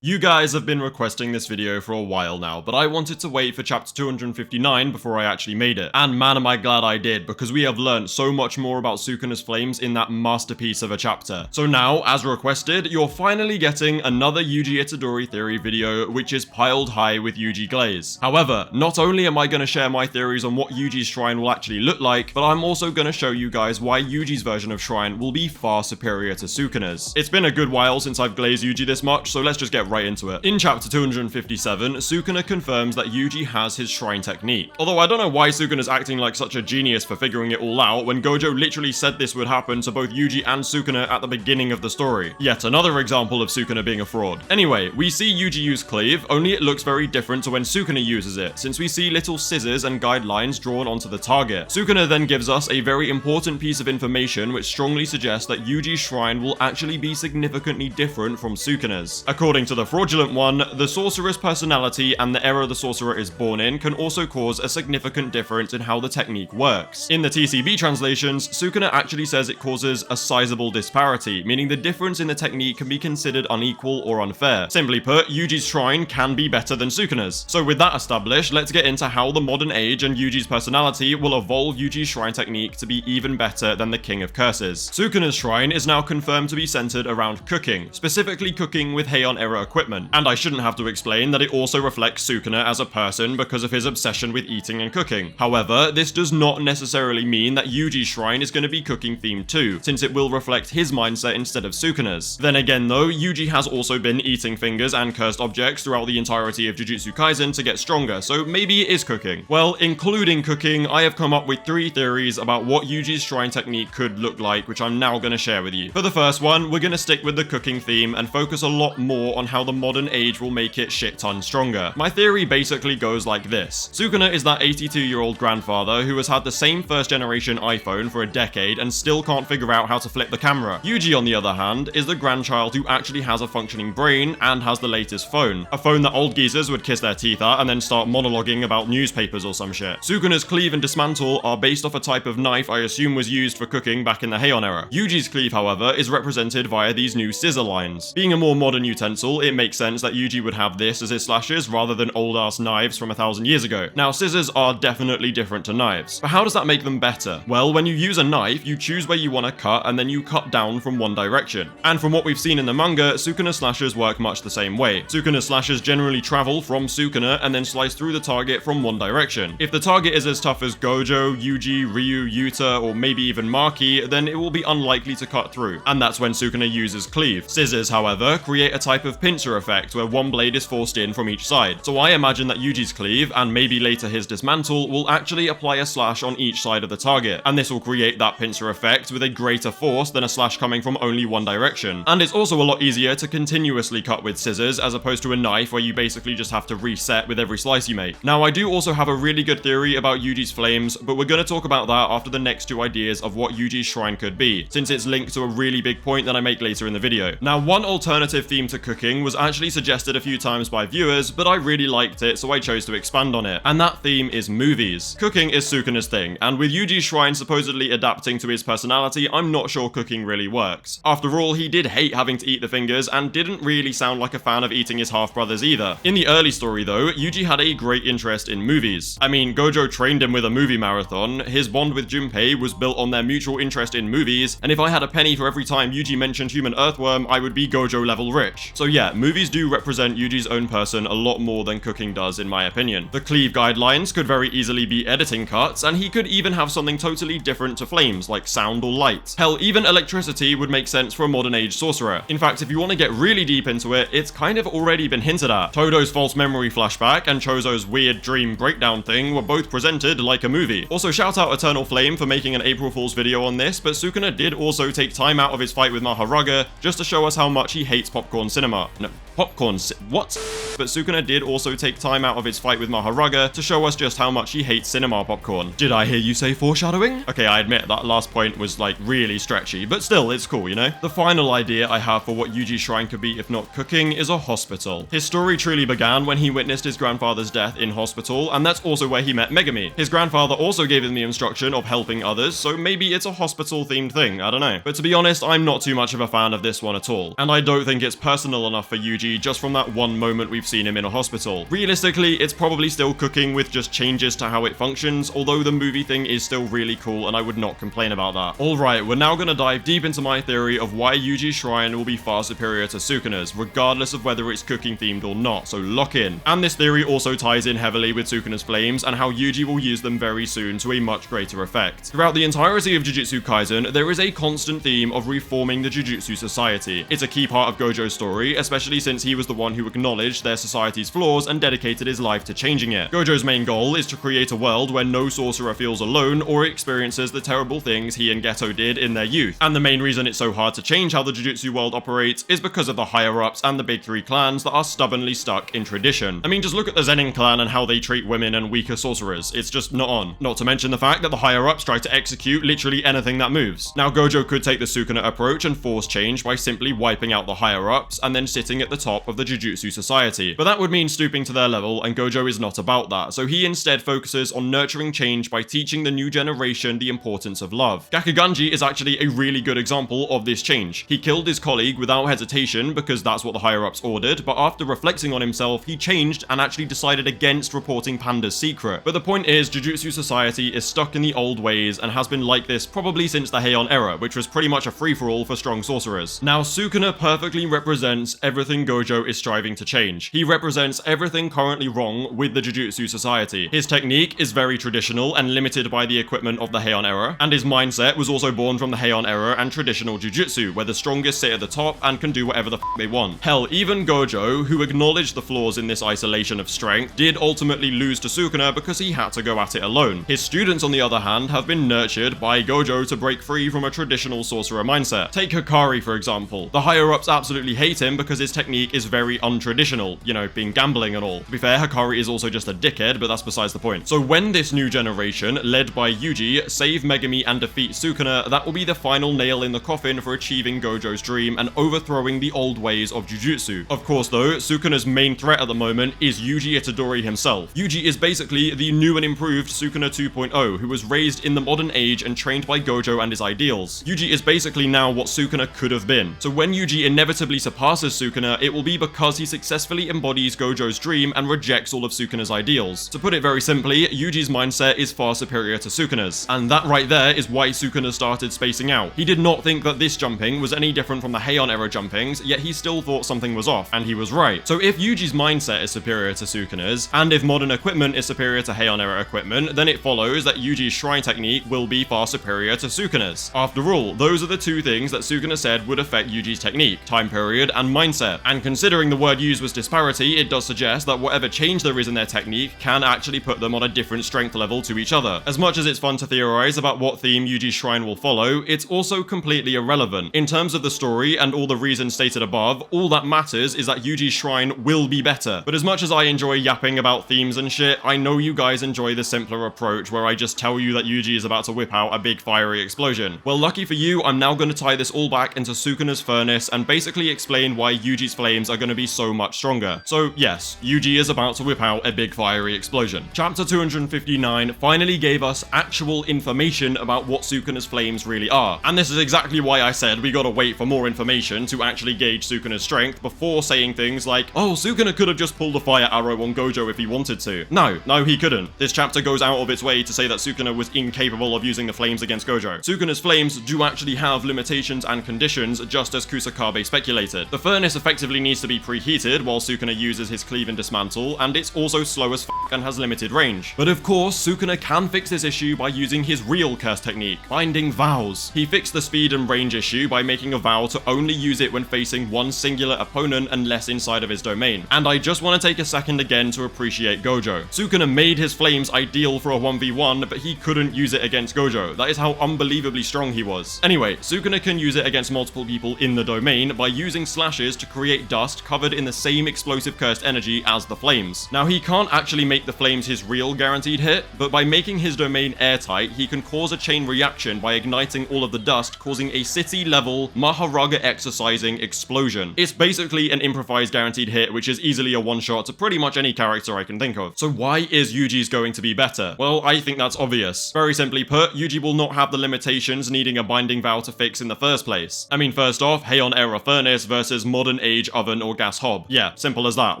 You guys have been requesting this video for a while now, but I wanted to wait for chapter 259 before I actually made it. And man am I glad I did, because we have learned so much more about Sukuna's flames in that masterpiece of a chapter. So now, as requested, you're finally getting another Yuji Itadori theory video, which is piled high with Yuji glaze. However, not only am I going to share my theories on what Yuji's shrine will actually look like, but I'm also going to show you guys why Yuji's version of shrine will be far superior to Sukuna's. It's been a good while since I've glazed Yuji this much, so let's just get right into it. In chapter 257, Sukuna confirms that Yuji has his shrine technique. Although I don't know why Sukuna's acting like such a genius for figuring it all out when Gojo literally said this would happen to both Yuji and Sukuna at the beginning of the story. Yet another example of Sukuna being a fraud. Anyway, we see Yuji use cleave, only it looks very different to when Sukuna uses it, since we see little scissors and guidelines drawn onto the target. Sukuna then gives us a very important piece of information which strongly suggests that Yuji's shrine will actually be significantly different from Sukuna's. According to the fraudulent one, the sorcerer's personality and the era the sorcerer is born in can also cause a significant difference in how the technique works. In the TCB translations, Sukuna actually says it causes a sizable disparity, meaning the difference in the technique can be considered unequal or unfair. Simply put, Yuji's shrine can be better than Sukuna's. So with that established, let's get into how the modern age and Yuji's personality will evolve Yuji's shrine technique to be even better than the King of Curses. Sukuna's shrine is now confirmed to be centered around cooking, specifically cooking with Heian era equipment. And I shouldn't have to explain that it also reflects Sukuna as a person because of his obsession with eating and cooking. However, this does not necessarily mean that Yuji's shrine is going to be cooking themed too, since it will reflect his mindset instead of Sukuna's. Then again though, Yuji has also been eating fingers and cursed objects throughout the entirety of Jujutsu Kaisen to get stronger, so maybe it is cooking. Well, including cooking, I have come up with 3 theories about what Yuji's shrine technique could look like, which I'm now going to share with you. For the first one, we're going to stick with the cooking theme and focus a lot more on how the modern age will make it shit ton stronger. My theory basically goes like this. Sukuna is that 82-year-old grandfather who has had the same first generation iPhone for a decade and still can't figure out how to flip the camera. Yuji, on the other hand, is the grandchild who actually has a functioning brain and has the latest phone. A phone that old geezers would kiss their teeth at and then start monologuing about newspapers or some shit. Sukuna's cleave and dismantle are based off a type of knife I assume was used for cooking back in the Heian era. Yuji's cleave, however, is represented via these new scissor lines. Being a more modern utensil, it makes sense that Yuji would have this as his slashes rather than old-ass knives from 1,000 years ago. Now, scissors are definitely different to knives, but how does that make them better? Well, when you use a knife, you choose where you want to cut and then you cut down from one direction. And from what we've seen in the manga, Sukuna slashes work much the same way. Sukuna slashes generally travel from Sukuna and then slice through the target from one direction. If the target is as tough as Gojo, Yuji, Ryu, Yuta, or maybe even Maki, then it will be unlikely to cut through, and that's when Sukuna uses cleave. Scissors, however, create a type of pincer effect where one blade is forced in from each side. So I imagine that Yuji's cleave, and maybe later his dismantle, will actually apply a slash on each side of the target, and this will create that pincer effect with a greater force than a slash coming from only one direction. And it's also a lot easier to continuously cut with scissors as opposed to a knife where you basically just have to reset with every slice you make. Now, I do also have a really good theory about Yuji's flames, but we're going to talk about that after the next 2 ideas of what Yuji's shrine could be, since it's linked to a really big point that I make later in the video. Now, one alternative theme to cooking was actually suggested a few times by viewers, but I really liked it, so I chose to expand on it, and that theme is movies. Cooking is Sukuna's thing, and with Yuji's shrine supposedly adapting to his personality, I'm not sure cooking really works. After all, he did hate having to eat the fingers, and didn't really sound like a fan of eating his half-brothers either. In the early story though, Yuji had a great interest in movies. I mean, Gojo trained him with a movie marathon, his bond with Junpei was built on their mutual interest in movies, and if I had a penny for every time Yuji mentioned human earthworm, I would be Gojo level rich. So yeah, movies do represent Yuji's own person a lot more than cooking does in my opinion. The cleave guidelines could very easily be editing cuts, and he could even have something totally different to flames, like sound or light. Hell, even electricity would make sense for a modern age sorcerer. In fact, if you want to get really deep into it, it's kind of already been hinted at. Todo's false memory flashback and Choso's weird dream breakdown thing were both presented like a movie. Also, shout out Eternal Flame for making an April Fool's video on this, but Sukuna did also take time out of his fight with Maharaga just to show us how much he hates popcorn cinema. No, what? but Sukuna did also take time out of his fight with Maharaga to show us just how much he hates cinema popcorn. Did I hear you say foreshadowing? Okay, I admit that last point was like really stretchy, but still, it's cool, you know? The final idea I have for what Yuji's shrine could be if not cooking is a hospital. His story truly began when he witnessed his grandfather's death in hospital, and that's also where he met Megumi. His grandfather also gave him the instruction of helping others, so maybe it's a hospital-themed thing, I don't know. But to be honest, I'm not too much of a fan of this one at all, and I don't think it's personal enough for Yuji just from that one moment we've seen him in a hospital. Realistically, it's probably still cooking with just changes to how it functions, although the movie thing is still really cool and I would not complain about that. Alright, we're now gonna dive deep into my theory of why Yuji's shrine will be far superior to Sukuna's, regardless of whether it's cooking themed or not, so lock in. And this theory also ties in heavily with Sukuna's flames and how Yuji will use them very soon to a much greater effect. Throughout the entirety of Jujutsu Kaisen, there is a constant theme of reforming the Jujutsu society. It's a key part of Gojo's story, especially since he was the one who acknowledged their society's flaws and dedicated his life to changing it. Gojo's main goal is to create a world where no sorcerer feels alone or experiences the terrible things he and Geto did in their youth. And the main reason it's so hard to change how the Jujutsu world operates is because of the higher-ups and the big three clans that are stubbornly stuck in tradition. I mean, just look at the Zenin clan and how they treat women and weaker sorcerers. It's just not on. Not to mention the fact that the higher-ups try to execute literally anything that moves. Now, Gojo could take the Sukuna approach and force change by simply wiping out the higher-ups and then sitting at the top of the Jujutsu society. But that would mean stooping to their level, and Gojo is not about that, so he instead focuses on nurturing change by teaching the new generation the importance of love. Gakuganji is actually a really good example of this change. He killed his colleague without hesitation because that's what the higher-ups ordered, but after reflecting on himself, he changed and actually decided against reporting Panda's secret. But the point is, Jujutsu society is stuck in the old ways and has been like this probably since the Heian era, which was pretty much a free-for-all for strong sorcerers. Now, Sukuna perfectly represents everything Gojo is striving to change. He represents everything currently wrong with the Jujutsu society. His technique is very traditional and limited by the equipment of the Heian era, and his mindset was also born from the Heian era and traditional Jujutsu, where the strongest sit at the top and can do whatever the f they want. Hell, even Gojo, who acknowledged the flaws in this isolation of strength, did ultimately lose to Sukuna because he had to go at it alone. His students, on the other hand, have been nurtured by Gojo to break free from a traditional sorcerer mindset. Take Hikari, for example. The higher-ups absolutely hate him because his technique is very untraditional, you know, being gambling and all. To be fair, Hikari is also just a dickhead, but that's besides the point. So when this new generation, led by Yuji, save Megumi and defeat Sukuna, that will be the final nail in the coffin for achieving Gojo's dream and overthrowing the old ways of Jujutsu. Of course though, Sukuna's main threat at the moment is Yuji Itadori himself. Yuji is basically the new and improved Sukuna 2.0, who was raised in the modern age and trained by Gojo and his ideals. Yuji is basically now what Sukuna could have been. So when Yuji inevitably surpasses Sukuna, it will be because he successfully embodies Gojo's dream and rejects all of Sukuna's ideals. To put it very simply, Yuji's mindset is far superior to Sukuna's, and that right there is why Sukuna started spacing out. He did not think that this jumping was any different from the Heian era jumpings, yet he still thought something was off, and he was right. So if Yuji's mindset is superior to Sukuna's, and if modern equipment is superior to Heian era equipment, then it follows that Yuji's shrine technique will be far superior to Sukuna's. After all, those are the two things that Sukuna said would affect Yuji's technique: time period and mindset. And considering the word used was disparity, it does suggest that whatever change there is in their technique can actually put them on a different strength level to each other. As much as it's fun to theorize about what theme Yuji's shrine will follow, it's also completely irrelevant. In terms of the story and all the reasons stated above, all that matters is that Yuji's shrine will be better. But as much as I enjoy yapping about themes and shit, I know you guys enjoy the simpler approach where I just tell you that Yuji is about to whip out a big fiery explosion. Well, lucky for you, I'm now going to tie this all back into Sukuna's furnace and basically explain why Yuji's flames are going to be so much stronger. So yes, Yuji is about to whip out a big fiery explosion. Chapter 259 finally gave us actual information about what Sukuna's flames really are. And this is exactly why I said we gotta wait for more information to actually gauge Sukuna's strength before saying things like, oh, Sukuna could have just pulled a fire arrow on Gojo if he wanted to. No, he couldn't. This chapter goes out of its way to say that Sukuna was incapable of using the flames against Gojo. Sukuna's flames do actually have limitations and conditions, just as Kusakabe speculated. The furnace effectively needs to be preheated while Sukuna uses his cleave and dismantle, and it's also slow as f and has limited range. But of course, Sukuna can fix this issue by using his real curse technique, binding vows. He fixed the speed and range issue by making a vow to only use it when facing one singular opponent and less inside of his domain. And I just want to take a second again to appreciate Gojo. Sukuna made his flames ideal for a 1v1, but he couldn't use it against Gojo. That is how unbelievably strong he was. Anyway, Sukuna can use it against multiple people in the domain by using slashes to create dust covered in the same explosive cursed energy as the flames. Now, he can't actually make the flames his real guaranteed hit, but by making his domain airtight, he can cause a chain reaction by igniting all of the dust, causing a city-level Maharaga exercising explosion. It's basically an improvised guaranteed hit, which is easily a one-shot to pretty much any character I can think of. So why is Yuji's going to be better? Well, I think that's obvious. Very simply put, Yuji will not have the limitations needing a binding vow to fix in the first place. I mean, first off, Heian era furnace versus modern age oven or gas hob. Yeah, simple as that.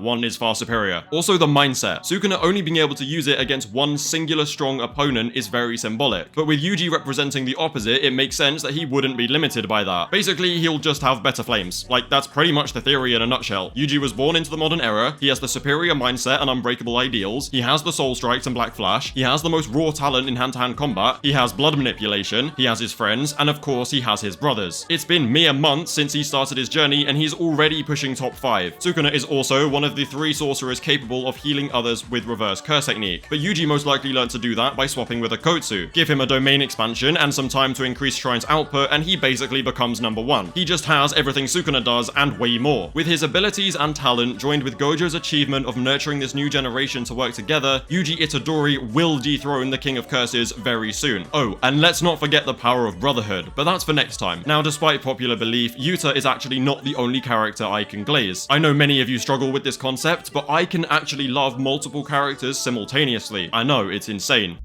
One is far superior. Also, the mindset. Sukuna only being able to use it against one singular strong opponent is very symbolic. But with Yuji representing the opposite, it makes sense that he wouldn't be limited by that. Basically, he'll just have better flames. Like, that's pretty much the theory in a nutshell. Yuji was born into the modern era, he has the superior mindset and unbreakable ideals, he has the soul strikes and black flash, he has the most raw talent in hand-to-hand combat, he has blood manipulation, he has his friends, and of course he has his brothers. It's been mere months since he started his journey and he's already pushing top 5. Sukuna is also one of the 3 sorcerers capable of healing others with reverse curse technique, but Yuji most likely learned to do that by swapping with a Kotsu. Give him a domain expansion and some time to increase Shrine's output and he basically becomes number 1. He just has everything Sukuna does and way more. With his abilities and talent joined with Gojo's achievement of nurturing this new generation to work together, Yuji Itadori will dethrone the King of Curses very soon. Oh, and let's not forget the power of brotherhood, but that's for next time. Now, despite popular belief, Yuta is actually not the only character I can glaze. I know many of you struggle with this concept, but I can actually love multiple characters simultaneously. I know, it's insane.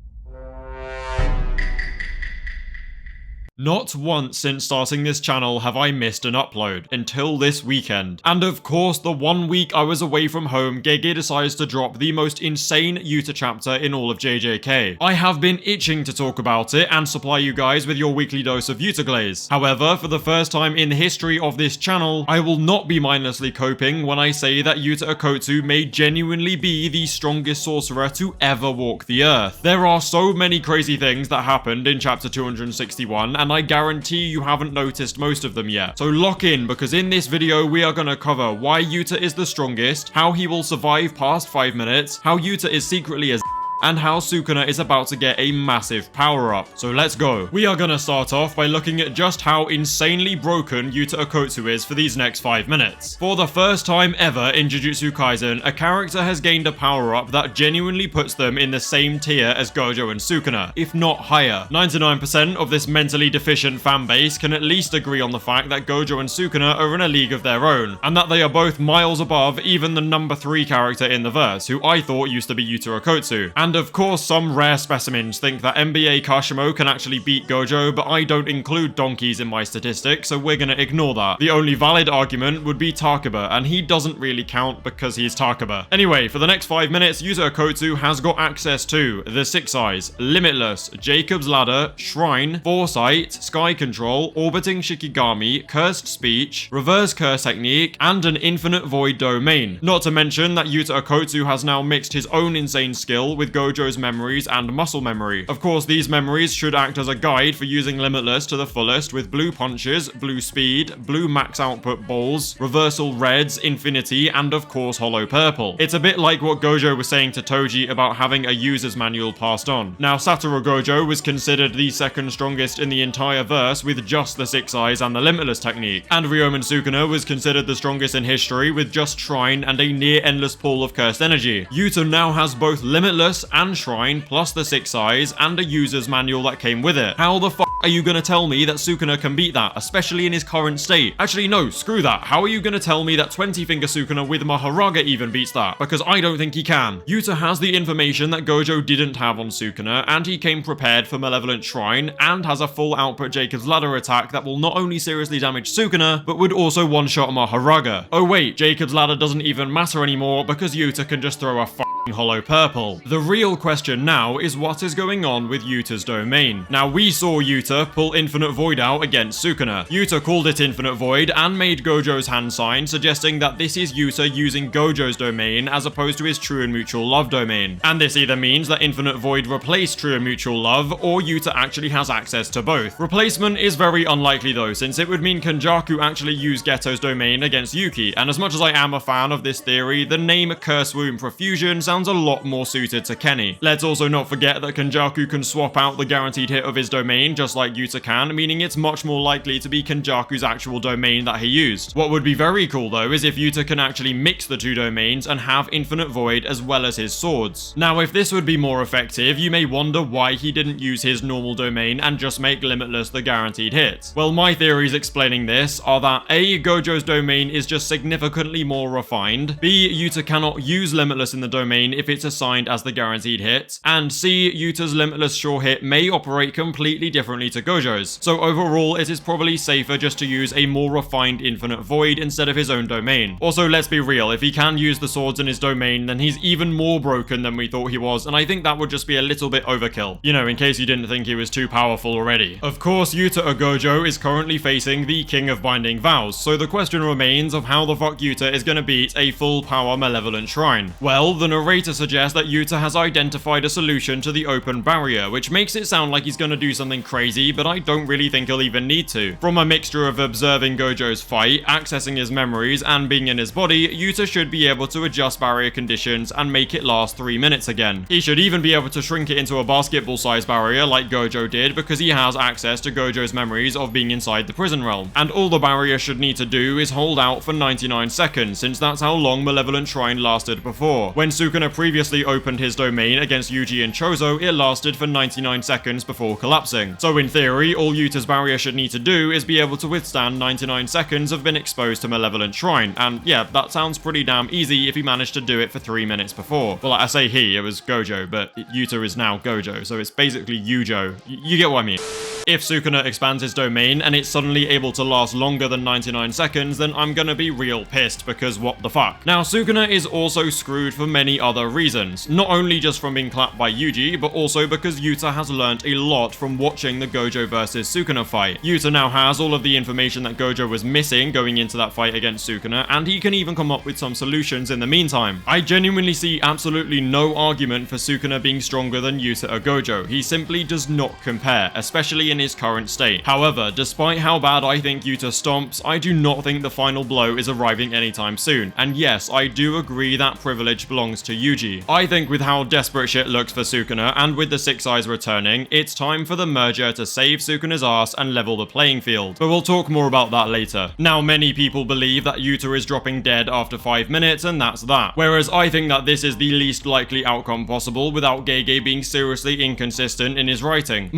Not once since starting this channel have I missed an upload, until this weekend. And of course, the 1 week I was away from home, Gege decides to drop the most insane Yuta chapter in all of JJK. I have been itching to talk about it and supply you guys with your weekly dose of Yuta glaze. However, for the first time in the history of this channel, I will not be mindlessly coping when I say that Yuta Okkotsu may genuinely be the strongest sorcerer to ever walk the earth. There are so many crazy things that happened in chapter 261, and I guarantee you haven't noticed most of them yet. So lock in, because in this video we are gonna cover why Yuta is the strongest, how he will survive past 5 minutes, how Yuta is secretly as and how Sukuna is about to get a massive power-up. So let's go. We are gonna start off by looking at just how insanely broken Yuta Okkotsu is for these next 5 minutes. For the first time ever in Jujutsu Kaisen, a character has gained a power-up that genuinely puts them in the same tier as Gojo and Sukuna, if not higher. 99% of this mentally deficient fanbase can at least agree on the fact that Gojo and Sukuna are in a league of their own, and that they are both miles above even the number 3 character in the verse, who I thought used to be Yuta Okkotsu. And of course, some rare specimens think that NBA Kashimo can actually beat Gojo, but I don't include donkeys in my statistics, so we're gonna ignore that. The only valid argument would be Takaba, and he doesn't really count because he's Takaba. Anyway, for the next 5 minutes, Yuta Okkotsu has got access to the 6 Eyes, Limitless, Jacob's Ladder, Shrine, Foresight, Sky Control, Orbiting Shikigami, Cursed Speech, Reverse Curse Technique, and an Infinite Void Domain. Not to mention that Yuta Okkotsu has now mixed his own insane skill with Gojo's memories and muscle memory. Of course, these memories should act as a guide for using Limitless to the fullest with blue punches, blue speed, blue max output balls, reversal reds, infinity, and of course hollow purple. It's a bit like what Gojo was saying to Toji about having a user's manual passed on. Now, Satoru Gojo was considered the second strongest in the entire verse with just the 6 Eyes and the Limitless technique, and Ryomen Sukuna was considered the strongest in history with just Shrine and a near endless pool of cursed energy. Yuta now has both Limitless and Shrine, plus the 6 Eyes, and a user's manual that came with it. How the fuck are you gonna tell me that Sukuna can beat that, especially in his current state? Actually, no, screw that. How are you gonna tell me that 20-finger Sukuna with Maharaga even beats that? Because I don't think he can. Yuta has the information that Gojo didn't have on Sukuna, and he came prepared for Malevolent Shrine, and has a full output Jacob's Ladder attack that will not only seriously damage Sukuna, but would also one-shot Maharaga. Oh wait, Jacob's Ladder doesn't even matter anymore because Yuta can just throw a hollow purple. The real question now is what is going on with Yuta's domain. Now, we saw Yuta pull Infinite Void out against Sukuna. Yuta called it Infinite Void and made Gojo's hand sign, suggesting that this is Yuta using Gojo's domain as opposed to his True and Mutual Love domain. And this either means that Infinite Void replaced True and Mutual Love, or Yuta actually has access to both. Replacement is very unlikely though, since it would mean Kenjaku actually used Geto's domain against Yuki, and as much as I am a fan of this theory, the name Curse Womb Profusion sounds sounds a lot more suited to Kenny. Let's also not forget that Kenjaku can swap out the guaranteed hit of his domain just like Yuta can, meaning it's much more likely to be Kenjaku's actual domain that he used. What would be very cool though is if Yuta can actually mix the two domains and have infinite void as well as his swords. Now if this would be more effective, you may wonder why he didn't use his normal domain and just make limitless the guaranteed hit. Well, my theories explaining this are that A, Gojo's domain is just significantly more refined, B, Yuta cannot use limitless in the domain if it's assigned as the guaranteed hit, and C, Yuta's limitless sure hit may operate completely differently to Gojo's. So overall, it is probably safer just to use a more refined infinite void instead of his own domain. Also, let's be real, if he can use the swords in his domain, then he's even more broken than we thought he was, and I think that would just be a little bit overkill. You know, in case you didn't think he was too powerful already. Of course, Yuta or Gojo is currently facing the King of Binding Vows, so the question remains of how the fuck Yuta is gonna beat a full power malevolent shrine. Well, the narrator suggests that Yuta has identified a solution to the open barrier, which makes it sound like he's gonna do something crazy, but I don't really think he'll even need to. From a mixture of observing Gojo's fight, accessing his memories, and being in his body, Yuta should be able to adjust barrier conditions and make it last 3 minutes again. He should even be able to shrink it into a basketball-sized barrier like Gojo did, because he has access to Gojo's memories of being inside the prison realm. And all the barrier should need to do is hold out for 99 seconds, since that's how long Malevolent Shrine lasted before. When Sukuna previously opened his domain against Yuji and Choso, it lasted for 99 seconds before collapsing. So in theory, all Yuta's barrier should need to do is be able to withstand 99 seconds of being exposed to Malevolent Shrine, and yeah, that sounds pretty damn easy if he managed to do it for 3 minutes before. Well, I say he, it was Gojo, but Yuta is now Gojo, so it's basically Yujo. You get what I mean. If Sukuna expands his domain and it's suddenly able to last longer than 99 seconds, then I'm gonna be real pissed, because what the fuck. Now, Sukuna is also screwed for many other reasons. Not only just from being clapped by Yuji, but also because Yuta has learnt a lot from watching the Gojo versus Sukuna fight. Yuta now has all of the information that Gojo was missing going into that fight against Sukuna, and he can even come up with some solutions in the meantime. I genuinely see absolutely no argument for Sukuna being stronger than Yuta or Gojo. He simply does not compare, especially in his current state. However, despite how bad I think Yuta stomps, I do not think the final blow is arriving anytime soon. And yes, I do agree that privilege belongs to Yuji. I think with how desperate shit looks for Sukuna, and with the Six Eyes returning, it's time for the merger to save Sukuna's ass and level the playing field. But we'll talk more about that later. Now, many people believe that Yuta is dropping dead after 5 minutes, and that's that. Whereas I think that this is the least likely outcome possible without Gege being seriously inconsistent in his writing.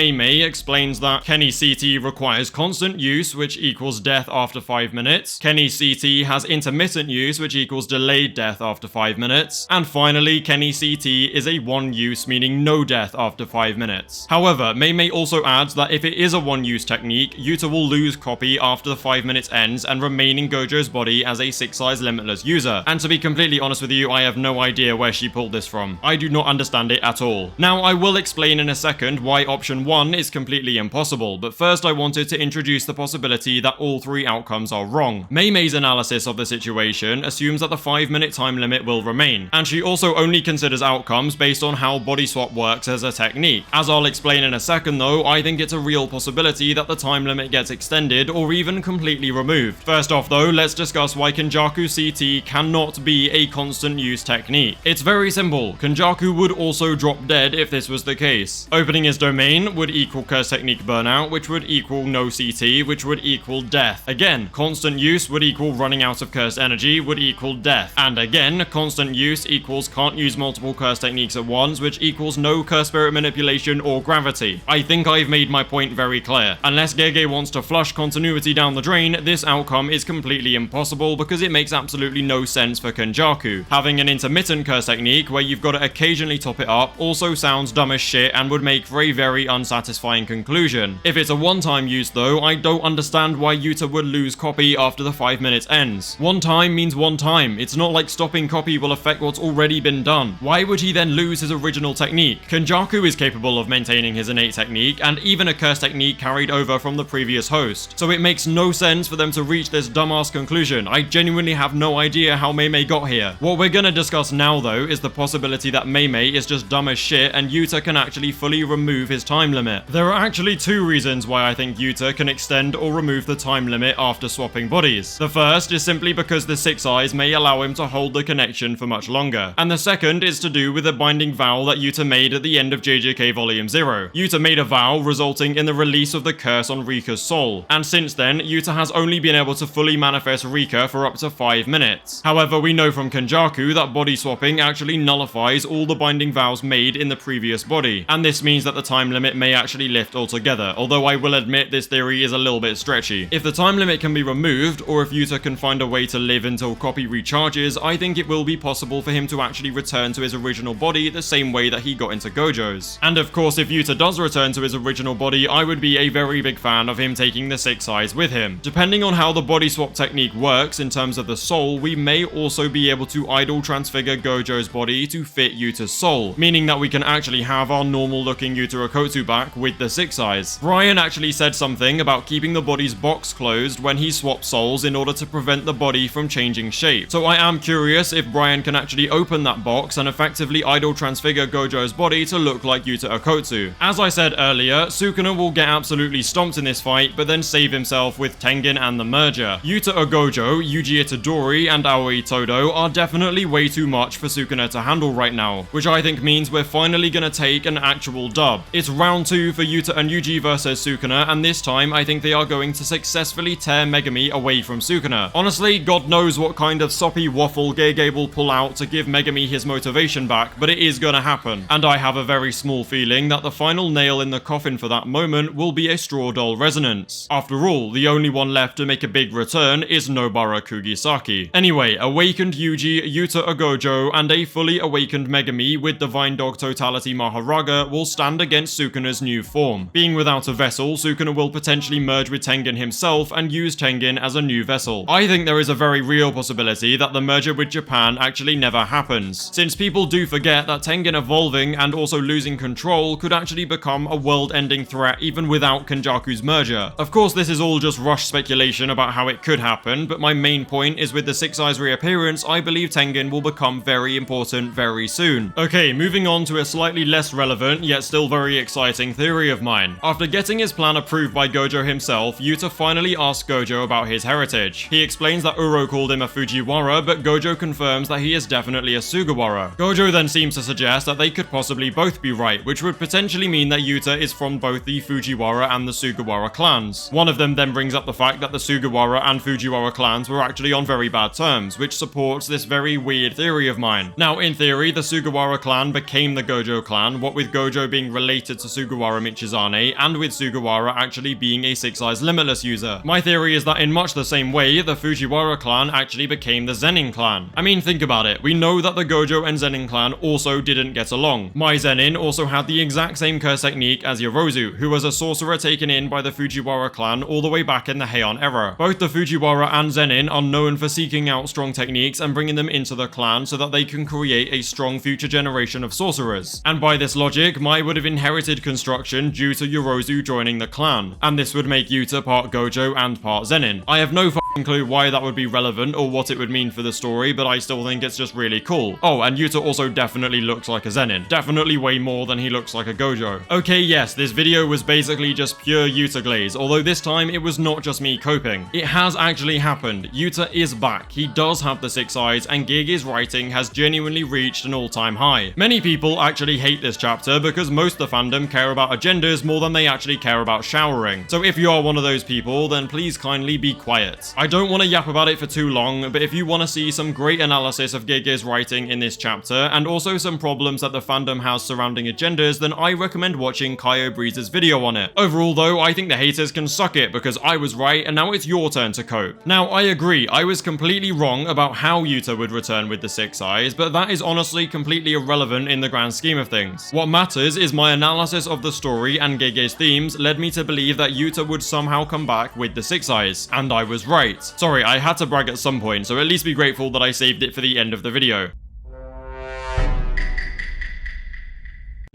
Mei explains that Kenny CT requires constant use, which equals death after 5 minutes. Kenny CT has intermittent use, which equals delayed death after 5 minutes. And finally, Kenny CT is a one use, meaning no death after 5 minutes. However, Mei also adds that if it is a one use technique, Yuta will lose copy after the 5 minutes ends and remain in Gojo's body as a Six Eyes limitless user. And to be completely honest with you, I have no idea where she pulled this from. I do not understand it at all. Now, I will explain in a second why option 1 is completely impossible, but first I wanted to introduce the possibility that all 3 outcomes are wrong. Mei's analysis of the situation assumes that the 5-minute time limit will remain, and she also only considers outcomes based on how body swap works as a technique. As I'll explain in a second though, I think it's a real possibility that the time limit gets extended or even completely removed. First off though, let's discuss why Kenjaku CT cannot be a constant use technique. It's very simple. Kenjaku would also drop dead if this was the case. Opening his domain would equal curse technique burnout, which would equal no CT, which would equal death. Again, constant use would equal running out of curse energy, would equal death. And again, constant use equals can't use multiple curse techniques at once, which equals no curse spirit manipulation or gravity. I think I've made my point very clear. Unless Gege wants to flush continuity down the drain, this outcome is completely impossible because it makes absolutely no sense for Kenjaku. Having an intermittent curse technique where you've got to occasionally top it up also sounds dumb as shit and would make for a very unsatisfying conclusion. If it's a one-time use though, I don't understand why Yuta would lose copy after the 5 minutes ends. One time means one time. It's not like stopping copy will affect what's already been done. Why would he then lose his original technique? Kenjaku is capable of maintaining his innate technique and even a curse technique carried over from the previous host. So it makes no sense for them to reach this dumbass conclusion. I genuinely have no idea how Mei got here. What we're gonna discuss now though is the possibility that Mei is just dumb as shit and Yuta can actually fully remove his time limit. There are actually two reasons why I think Yuta can extend or remove the time limit after swapping bodies. The first is simply because the Six Eyes may allow him to hold the connection for much longer. And the second is to do with the binding vow that Yuta made at the end of JJK Volume 0. Yuta made a vow resulting in the release of the curse on Rika's soul, and since then, Yuta has only been able to fully manifest Rika for up to 5 minutes. However, we know from kenjaku that body swapping actually nullifies all the binding vows made in the previous body, and this means that the time limit may actually lift altogether, although I will admit this theory is a little bit stretchy. If the time limit can be removed, or if Yuta can find a way to live until copy recharges, I think it will be possible for him to actually return to his original body the same way that he got into Gojo's. And of course, if Yuta does return to his original body, I would be a very big fan of him taking the Six Eyes with him. Depending on how the body swap technique works in terms of the soul, we may also be able to idle transfigure Gojo's body to fit Yuta's soul, meaning that we can actually have our normal looking Yuta Okotsu back with the Six Eyes. Brian actually said something about keeping the body's box closed when he swapped souls in order to prevent the body from changing shape. So I am curious if Brian can actually open that box and effectively idle transfigure Gojo's body to look like Yuta Okotsu. As I said earlier, Sukuna will get absolutely stomped in this fight, but then save himself with Tengen and the merger. Yuta Gojo, Yuji Itadori, and Aoi Todo are definitely way too much for Sukuna to handle right now, which I think means we're finally gonna take an actual dub. It's round 2 for Yuta and Yuji versus Sukuna, and this time I think they are going to successfully tear Megumi away from Sukuna. Honestly, God knows what kind of soppy waffle Gege will pull out to give Megumi his motivation back, but it is gonna happen. And I have a very small feeling that the final nail in the coffin for that moment will be a Straw Doll Resonance. After all, the only one left to make a big return is Nobara Kugisaki. Anyway, awakened Yuji, Yuta Gojo, and a fully awakened Megumi with Divine Dog Totality Maharaga will stand against Sukuna's new form. Being without a vessel, Sukuna will potentially merge with Tengen himself and use Tengen as a new vessel. I think there is a very real possibility that the merger with Japan actually never happens, since people do forget that Tengen evolving and also losing control could actually become a world-ending threat even without Kenjaku's merger. Of course, this is all just rush speculation about how it could happen, but my main point is with the Six Eyes reappearance, I believe Tengen will become very important very soon. Okay, moving on to a slightly less relevant, yet still very exciting theory of mine. After getting his plan approved by Gojo himself, Yuta finally asks Gojo about his heritage. He explains that Uro called him a Fujiwara, but Gojo confirms that he is definitely a Sugawara. Gojo then seems to suggest that they could possibly both be right, which would potentially mean that Yuta is from both the Fujiwara and the Sugawara clans. One of them then brings up the fact that the Sugawara and Fujiwara clans were actually on very bad terms, which supports this very weird theory of mine. Now, in theory, the Sugawara clan became the Gojo clan, what with Gojo being related to Sugawara Michizane, and with Sugawara actually being a Six Eyes Limitless user. My theory is that in much the same way, the Fujiwara clan actually became the Zenin clan. I mean, think about it. We know that the Gojo and Zenin clan also didn't get along. Mai Zenin also had the exact same curse technique as Yorozu, who was a sorcerer taken in by the Fujiwara clan all the way back in the Heian era. Both the Fujiwara and Zenin are known for seeking out strong techniques and bringing them into the clan so that they can create a strong future generation of sorcerers. And by this logic, Mai would have inherited construction due to Yorozu joining the clan, and this would make Yuta part Gojo and part Zenin. I have no clue why that would be relevant or what it would mean for the story, but I still think it's just really cool. Oh, and Yuta also definitely looks like a Zenin. Definitely way more than he looks like a Gojo. Okay, yes, this video was basically just pure Yuta glaze, although this time it was not just me coping. It has actually happened. Yuta is back. He does have the Six Eyes, and Gege's writing has genuinely reached an all-time high. Many people actually hate this chapter because most of the fandom care about agendas more than they actually care about showering. So if you are one of those people, then please kindly be quiet. I don't want to yap about it for too long, but if you want to see some great analysis of Gege's writing in this chapter, and also some problems that the fandom has surrounding agendas, then I recommend watching Kaio Breeze's video on it. Overall though, I think the haters can suck it because I was right, and now it's your turn to cope. Now, I agree, I was completely wrong about how Yuta would return with the Six Eyes, but that is honestly completely irrelevant in the grand scheme of things. What matters is my analysis of the story and Gege's themes led me to believe that Yuta would somehow come back with the Six Eyes, and I was right. Sorry, I had to brag at some point, so at least be grateful that I saved it for the end of the video.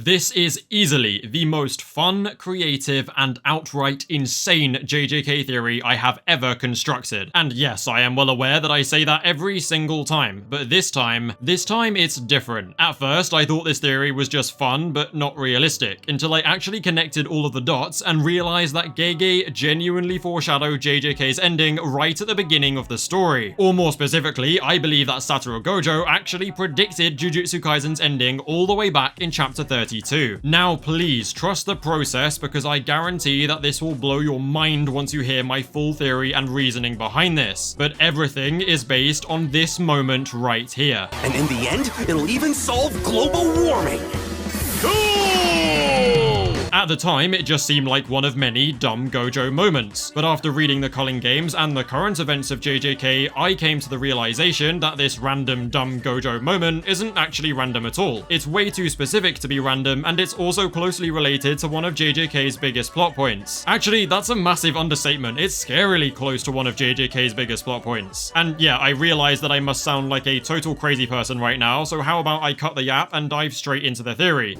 This is easily the most fun, creative, and outright insane JJK theory I have ever constructed. And yes, I am well aware that I say that every single time, but this time it's different. At first, I thought this theory was just fun, but not realistic, until I actually connected all of the dots and realized that Gege genuinely foreshadowed JJK's ending right at the beginning of the story. Or more specifically, I believe that Satoru Gojo actually predicted Jujutsu Kaisen's ending all the way back in chapter 32. Now please trust the process, because I guarantee that this will blow your mind once you hear my full theory and reasoning behind this. But everything is based on this moment right here. And in the end, it'll even solve global warming. At the time, it just seemed like one of many dumb Gojo moments. But after reading the Culling Games and the current events of JJK, I came to the realization that this random dumb Gojo moment isn't actually random at all. It's way too specific to be random, and it's also closely related to one of JJK's biggest plot points. Actually, that's a massive understatement. It's scarily close to one of JJK's biggest plot points. And yeah, I realize that I must sound like a total crazy person right now, so how about I cut the yap and dive straight into the theory?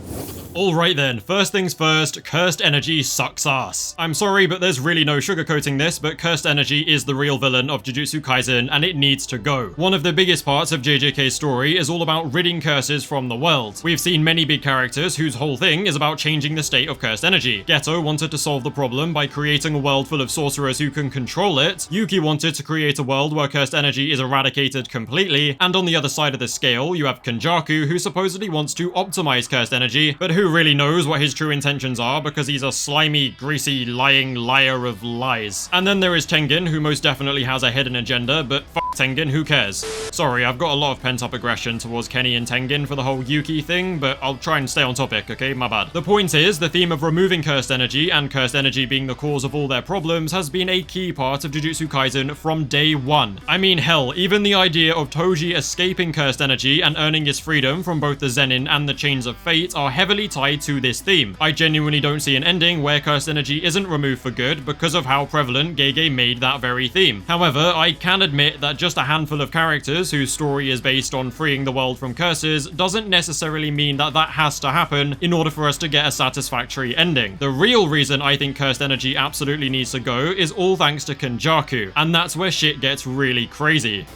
Alright then, first things first, cursed energy sucks ass. I'm sorry, but there's really no sugarcoating this, but cursed energy is the real villain of Jujutsu Kaisen, and it needs to go. One of the biggest parts of JJK's story is all about ridding curses from the world. We've seen many big characters whose whole thing is about changing the state of cursed energy. Geto wanted to solve the problem by creating a world full of sorcerers who can control it, Yuki wanted to create a world where cursed energy is eradicated completely, and on the other side of the scale, you have Kenjaku, who supposedly wants to optimize cursed energy, but who really knows what his true intentions are, because he's a slimy, greasy, lying liar of lies. And then there is Tengen, who most definitely has a hidden agenda, but fuck Tengen, who cares? Sorry, I've got a lot of pent-up aggression towards Kenny and Tengen for the whole Yuki thing, but I'll try and stay on topic, okay? My bad. The point is, the theme of removing cursed energy, and cursed energy being the cause of all their problems, has been a key part of Jujutsu Kaisen from day one. I mean, hell, even the idea of Toji escaping cursed energy and earning his freedom from both the Zenin and the Chains of Fate are heavily tied to this theme. I genuinely don't see an ending where cursed energy isn't removed for good because of how prevalent Gege made that very theme. However, I can admit that just a handful of characters whose story is based on freeing the world from curses doesn't necessarily mean that that has to happen in order for us to get a satisfactory ending. The real reason I think cursed energy absolutely needs to go is all thanks to Kenjaku, and that's where shit gets really crazy.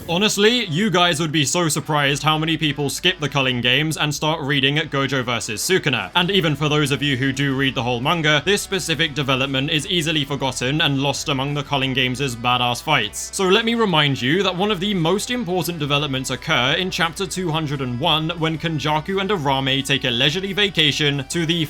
Honestly, you guys would be so surprised how many people skip the Culling Games and start reading Gojo vs Sukuna. And even for those of you who do read the whole manga, this specific development is easily forgotten and lost among the Culling Games' badass fights. So let me remind you that one of the most important developments occur in chapter 201 when Kenjaku and Arame take a leisurely vacation to the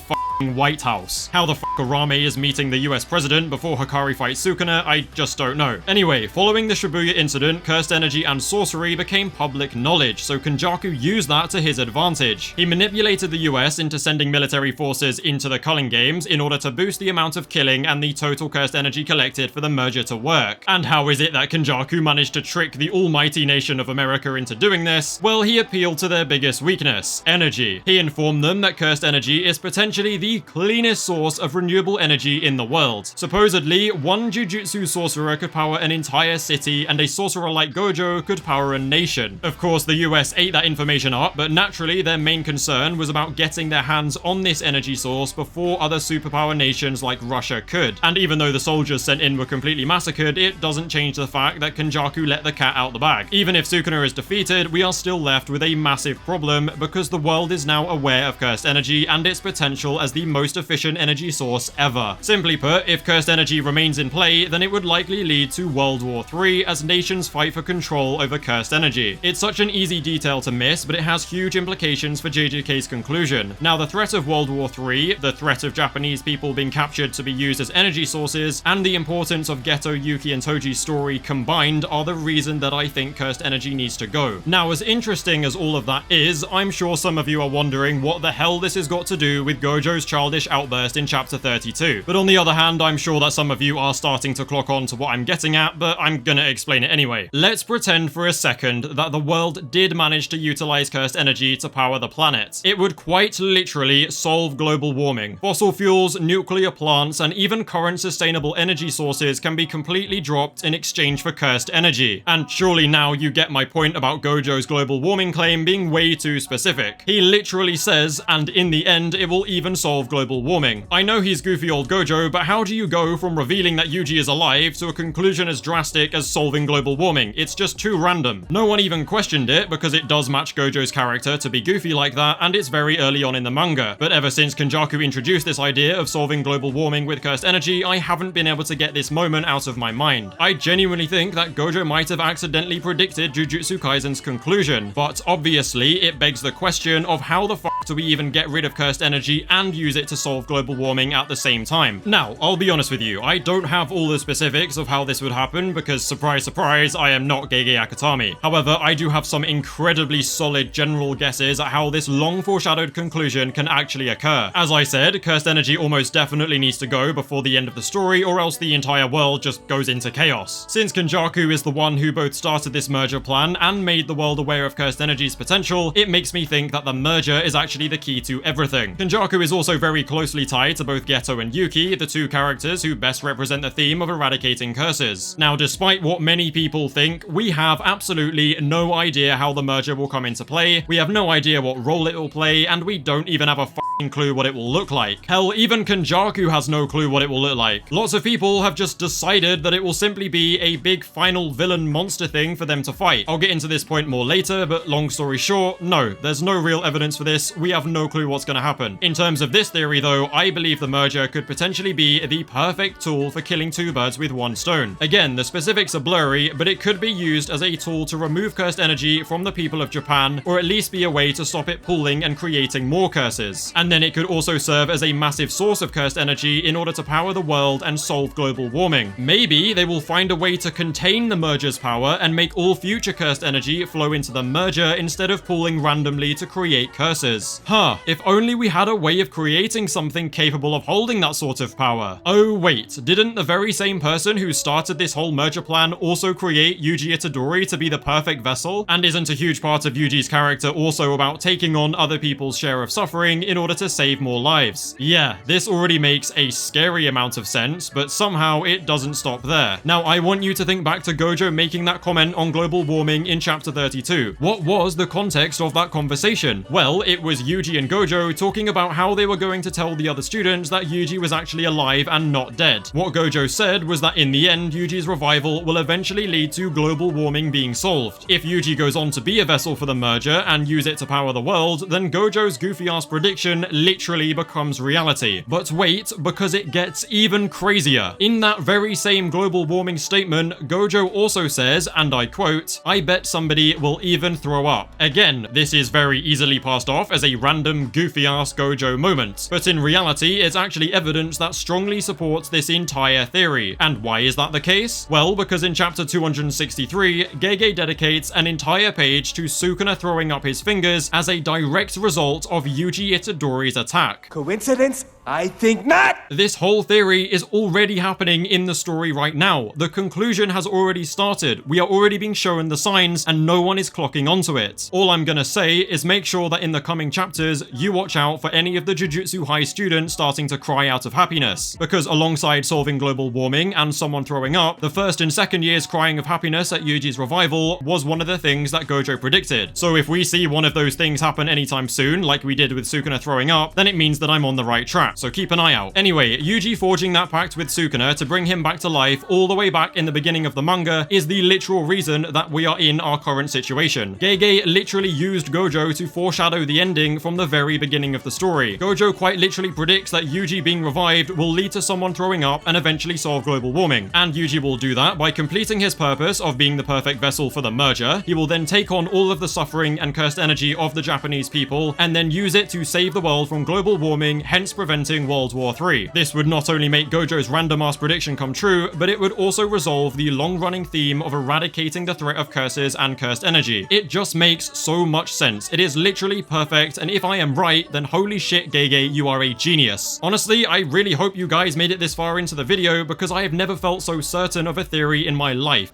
White House. How the fuck Arame is meeting the US president before Hikari fights Sukuna, I just don't know. Anyway, following the Shibuya incident, cursed energy and sorcery became public knowledge, so Kenjaku used that to his advantage. He manipulated the US into sending military forces into the Culling Games in order to boost the amount of killing and the total cursed energy collected for the merger to work. And how is it that Kenjaku managed to trick the almighty nation of America into doing this? Well, he appealed to their biggest weakness, energy. He informed them that cursed energy is potentially the cleanest source of renewable energy in the world. Supposedly, one Jujutsu sorcerer could power an entire city, and a sorcerer like Gojo could power a nation. Of course, the US ate that information up, but naturally their main concern was about getting their hands on this energy source before other superpower nations like Russia could. And even though the soldiers sent in were completely massacred, it doesn't change the fact that Kenjaku let the cat out the bag. Even if Sukuna is defeated, we are still left with a massive problem, because the world is now aware of cursed energy and its potential as the most efficient energy source ever. Simply put, if cursed energy remains in play, then it would likely lead to World War III as nations fight for control over cursed energy. It's such an easy detail to miss, but it has huge implications for JJK's conclusion. Now, the threat of World War III, the threat of Japanese people being captured to be used as energy sources, and the importance of Geto, Yuki, and Toji's story combined are the reason that I think cursed energy needs to go. Now, as interesting as all of that is, I'm sure some of you are wondering what the hell this has got to do with Gojo's Gojo's childish outburst in chapter 32. But on the other hand, I'm sure that some of you are starting to clock on to what I'm getting at, but I'm gonna explain it anyway. Let's pretend for a second that the world did manage to utilize cursed energy to power the planet. It would quite literally solve global warming. Fossil fuels, nuclear plants, and even current sustainable energy sources can be completely dropped in exchange for cursed energy. And surely now you get my point about Gojo's global warming claim being way too specific. He literally says, and in the end, it will even solve global warming. I know he's goofy old Gojo, but how do you go from revealing that Yuji is alive to a conclusion as drastic as solving global warming? It's just too random. No one even questioned it because it does match Gojo's character to be goofy like that, and it's very early on in the manga. But ever since Kenjaku introduced this idea of solving global warming with cursed energy, I haven't been able to get this moment out of my mind. I genuinely think that Gojo might have accidentally predicted Jujutsu Kaisen's conclusion, but obviously it begs the question of how the fuck do we even get rid of cursed energy and use it to solve global warming at the same time? Now, I'll be honest with you, I don't have all the specifics of how this would happen because, surprise surprise, I am not Gege Akutami. However, I do have some incredibly solid general guesses at how this long foreshadowed conclusion can actually occur. As I said, cursed energy almost definitely needs to go before the end of the story, or else the entire world just goes into chaos. Since Kenjaku is the one who both started this merger plan and made the world aware of cursed energy's potential, it makes me think that the merger is actually the key to everything. Kenjaku is also very closely tied to both Geto and Yuki, the two characters who best represent the theme of eradicating curses. Now, despite what many people think, we have absolutely no idea how the merger will come into play, we have no idea what role it will play, and we don't even have a f***ing clue what it will look like. Hell, even Kenjaku has no clue what it will look like. Lots of people have just decided that it will simply be a big final villain monster thing for them to fight. I'll get into this point more later, but long story short, no, there's no real evidence for this, we have no clue what's gonna happen. In terms of this theory though, I believe the merger could potentially be the perfect tool for killing two birds with one stone. Again, the specifics are blurry, but it could be used as a tool to remove cursed energy from the people of Japan, or at least be a way to stop it pooling and creating more curses. And then it could also serve as a massive source of cursed energy in order to power the world and solve global warming. Maybe they will find a way to contain the merger's power and make all future cursed energy flow into the merger instead of pooling randomly to create curses. Huh, if only we had a way of creating something capable of holding that sort of power. Oh wait, didn't the very same person who started this whole merger plan also create Yuji Itadori to be the perfect vessel? And isn't a huge part of Yuji's character also about taking on other people's share of suffering in order to save more lives? Yeah, this already makes a scary amount of sense, but somehow it doesn't stop there. Now, I want you to think back to Gojo making that comment on global warming in chapter 32. What was the context of that conversation? Well, it was Yuji and Gojo talking about how they were going to tell the other students that Yuji was actually alive and not dead. What Gojo said was that in the end, Yuji's revival will eventually lead to global warming being solved. If Yuji goes on to be a vessel for the merger and use it to power the world, then Gojo's goofy-ass prediction literally becomes reality. But wait, because it gets even crazier. In that very same global warming statement, Gojo also says, and I quote, "I bet somebody will even throw up." Again, this is very easily passed off as a random goofy-ass Gojo moment, but in reality, it's actually evidence that strongly supports this entire theory. And why is that the case? Well, because in chapter 263, Gege dedicates an entire page to Sukuna throwing up his fingers as a direct result of Yuji Itadori's attack. Coincidence? I think not! This whole theory is already happening in the story right now. The conclusion has already started. We are already being shown the signs and no one is clocking onto it. All I'm gonna say is make sure that in the coming chapters, you watch out for any of the Jujutsu High students starting to cry out of happiness. Because alongside solving global warming and someone throwing up, the first and second years crying of happiness at Yuji's revival was one of the things that Gojo predicted. So if we see one of those things happen anytime soon, like we did with Sukuna throwing up, then it means that I'm on the right track. So keep an eye out. Anyway, Yuji forging that pact with Sukuna to bring him back to life all the way back in the beginning of the manga is the literal reason that we are in our current situation. Gege literally used Gojo to foreshadow the ending from the very beginning of the story. Gojo quite literally predicts that Yuji being revived will lead to someone throwing up and eventually solve global warming. And Yuji will do that by completing his purpose of being the perfect vessel for the merger. He will then take on all of the suffering and cursed energy of the Japanese people and then use it to save the world from global warming, hence preventing preventing World War III. This would not only make Gojo's random-ass prediction come true, but it would also resolve the long-running theme of eradicating the threat of curses and cursed energy. It just makes so much sense. It is literally perfect, and if I am right, then holy shit, Gege, you are a genius. Honestly, I really hope you guys made it this far into the video, because I have never felt so certain of a theory in my life.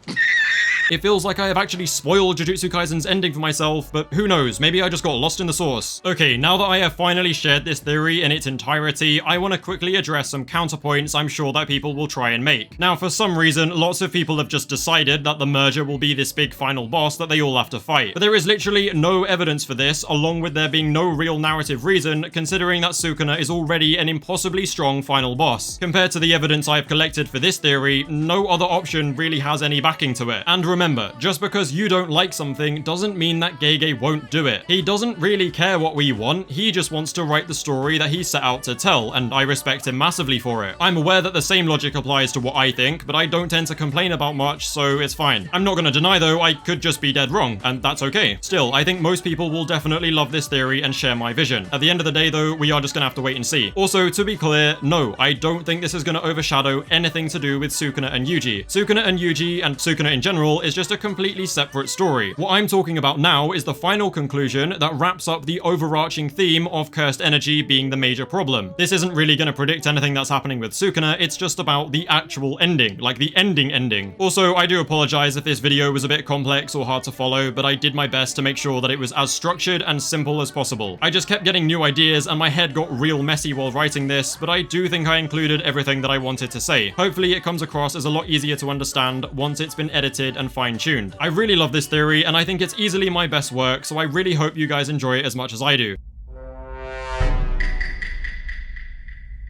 It feels like I have actually spoiled Jujutsu Kaisen's ending for myself, but who knows, maybe I just got lost in the source. Okay, now that I have finally shared this theory in its entirety, I want to quickly address some counterpoints I'm sure that people will try and make. Now, for some reason, lots of people have just decided that the merger will be this big final boss that they all have to fight. But there is literally no evidence for this, along with there being no real narrative reason, considering that Sukuna is already an impossibly strong final boss. Compared to the evidence I've collected for this theory, no other option really has any backing to it. And remember, just because you don't like something doesn't mean that Gege won't do it. He doesn't really care what we want, he just wants to write the story that he set out to tell, and I respect him massively for it. I'm aware that the same logic applies to what I think, but I don't tend to complain about much, so it's fine. I'm not gonna deny though, I could just be dead wrong, and that's okay. Still, I think most people will definitely love this theory and share my vision. At the end of the day though, we are just gonna have to wait and see. Also, to be clear, no, I don't think this is gonna overshadow anything to do with Sukuna and Yuji. Sukuna and Yuji, and Sukuna in general, is just a completely separate story. What I'm talking about now is the final conclusion that wraps up the overarching theme of cursed energy being the major problem. This isn't really going to predict anything that's happening with Sukuna, it's just about the actual ending, like the ending. Also, I do apologize if this video was a bit complex or hard to follow, but I did my best to make sure that it was as structured and simple as possible. I just kept getting new ideas and my head got real messy while writing this, but I do think I included everything that I wanted to say. Hopefully it comes across as a lot easier to understand once it's been edited and fine-tuned. I really love this theory and I think it's easily my best work, so I really hope you guys enjoy it as much as I do.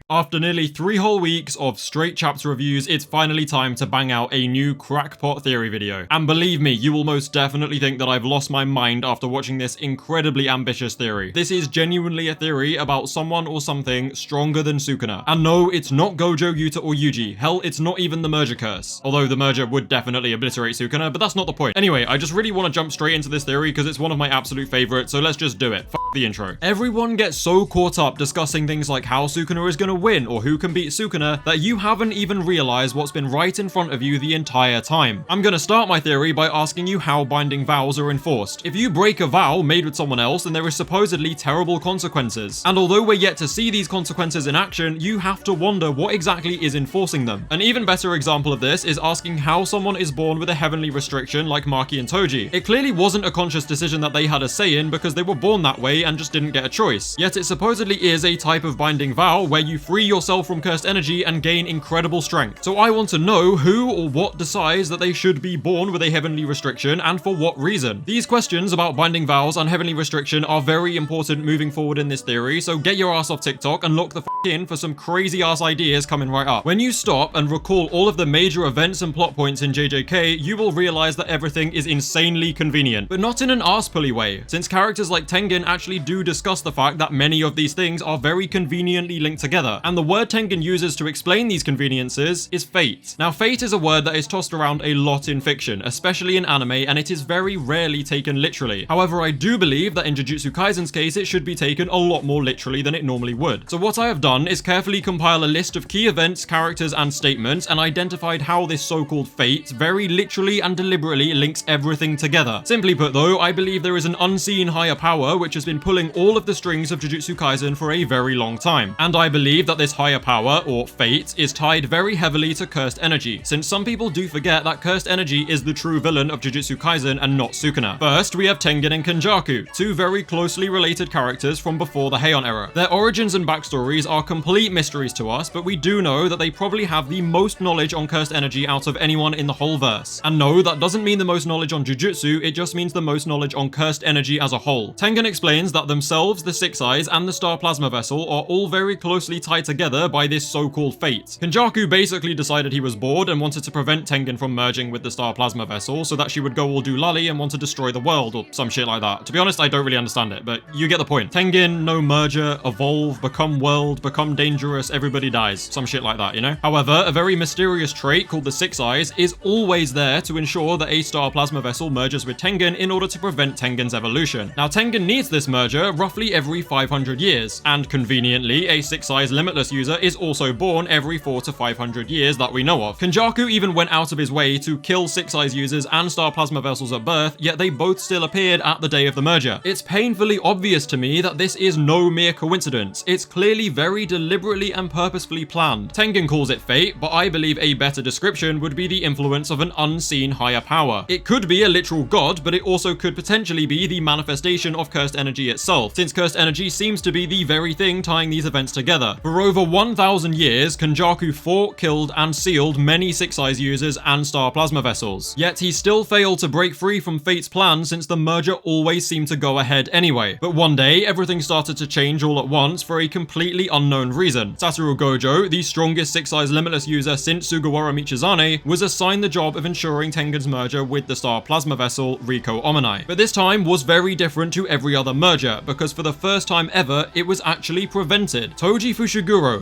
After nearly 3 whole weeks of straight chapter reviews, it's finally time to bang out a new crackpot theory video. And believe me, you will most definitely think that I've lost my mind after watching this incredibly ambitious theory. This is genuinely a theory about someone or something stronger than Sukuna. And no, it's not Gojo, Yuta, or Yuji. Hell, it's not even the merger curse. Although the merger would definitely obliterate Sukuna, but that's not the point. Anyway, I just really want to jump straight into this theory because it's one of my absolute favorites, so let's just do it. F the intro. Everyone gets so caught up discussing things like how Sukuna is gonna win or who can beat Sukuna that you haven't even realized what's been right in front of you the entire time. I'm gonna start my theory by asking you how binding vows are enforced. If you break a vow made with someone else, then there is supposedly terrible consequences. And although we're yet to see these consequences in action, you have to wonder what exactly is enforcing them. An even better example of this is asking how someone is born with a heavenly restriction like Maki and Toji. It clearly wasn't a conscious decision that they had a say in because they were born that way and just didn't get a choice. Yet it supposedly is a type of binding vow where you free yourself from cursed energy and gain incredible strength. So I want to know who or what decides that they should be born with a heavenly restriction and for what reason. These questions about binding vows and heavenly restriction are very important moving forward in this theory, so get your ass off TikTok and lock the f in for some crazy ass ideas coming right up. When you stop and recall all of the major events and plot points in JJK, you will realize that everything is insanely convenient, but not in an arse-pully way, since characters like Tengen actually do discuss the fact that many of these things are very conveniently linked together, and the word Tengen uses to explain these conveniences is fate. Now, fate is a word that is tossed around a lot in fiction, especially in anime, and it is very rarely taken literally. However, I do believe that in Jujutsu Kaisen's case, it should be taken a lot more literally than it normally would. So what I have done is carefully compile a list of key events, characters, and statements, and identified how this so-called fate very literally and deliberately links everything together. Simply put though, I believe there is an unseen higher power which has been pulling all of the strings of Jujutsu Kaisen for a very long time. And I believe that this higher power, or fate, is tied very heavily to cursed energy, since some people do forget that cursed energy is the true villain of Jujutsu Kaisen and not Sukuna. First, we have Tengen and Kenjaku, two very closely related characters from before the Heian era. Their origins and backstories are complete mysteries to us, but we do know that they probably have the most knowledge on cursed energy out of anyone in the whole verse. And no, that doesn't mean the most knowledge on Jujutsu, it just means the most knowledge on cursed energy as a whole. Tengen explains that themselves, the Six Eyes, and the Star Plasma Vessel are all very closely tied together by this so-called fate. Kenjaku basically decided he was bored and wanted to prevent Tengen from merging with the Star Plasma Vessel so that she would go all doolally and want to destroy the world or some shit like that. To be honest, I don't really understand it, but you get the point. Tengen, no merger, evolve, become world, become dangerous, everybody dies. Some shit like that, you know? However, a very mysterious trait called the Six Eyes is always there to ensure that a Star Plasma Vessel merges with Tengen in order to prevent Tengen's evolution. Now, Tengen needs this merger roughly every 500 years, and conveniently, a Six Eyes limitless user is also born every 400 to 500 years that we know of. Kenjaku even went out of his way to kill Six Eyes users and Star Plasma vessels at birth, yet they both still appeared at the day of the merger. It's painfully obvious to me that this is no mere coincidence. It's clearly very deliberately and purposefully planned. Tengen calls it fate, but I believe a better description would be the influence of an unseen higher power. It could be a literal god, but it also could potentially be the manifestation of cursed energy itself, since cursed energy seems to be the very thing tying these events together. For over 1,000 years, Kenjaku fought, killed, and sealed many Six Eyes users and Star Plasma vessels. Yet he still failed to break free from fate's plan since the merger always seemed to go ahead anyway. But one day, everything started to change all at once for a completely unknown reason. Satoru Gojo, the strongest Six Eyes limitless user since Sugawara Michizane, was assigned the job of ensuring Tengen's merger with the Star Plasma vessel Riko Omanai. But this time was very different to every other merger, because for the first time ever, it was actually prevented. Toji Fushiguro,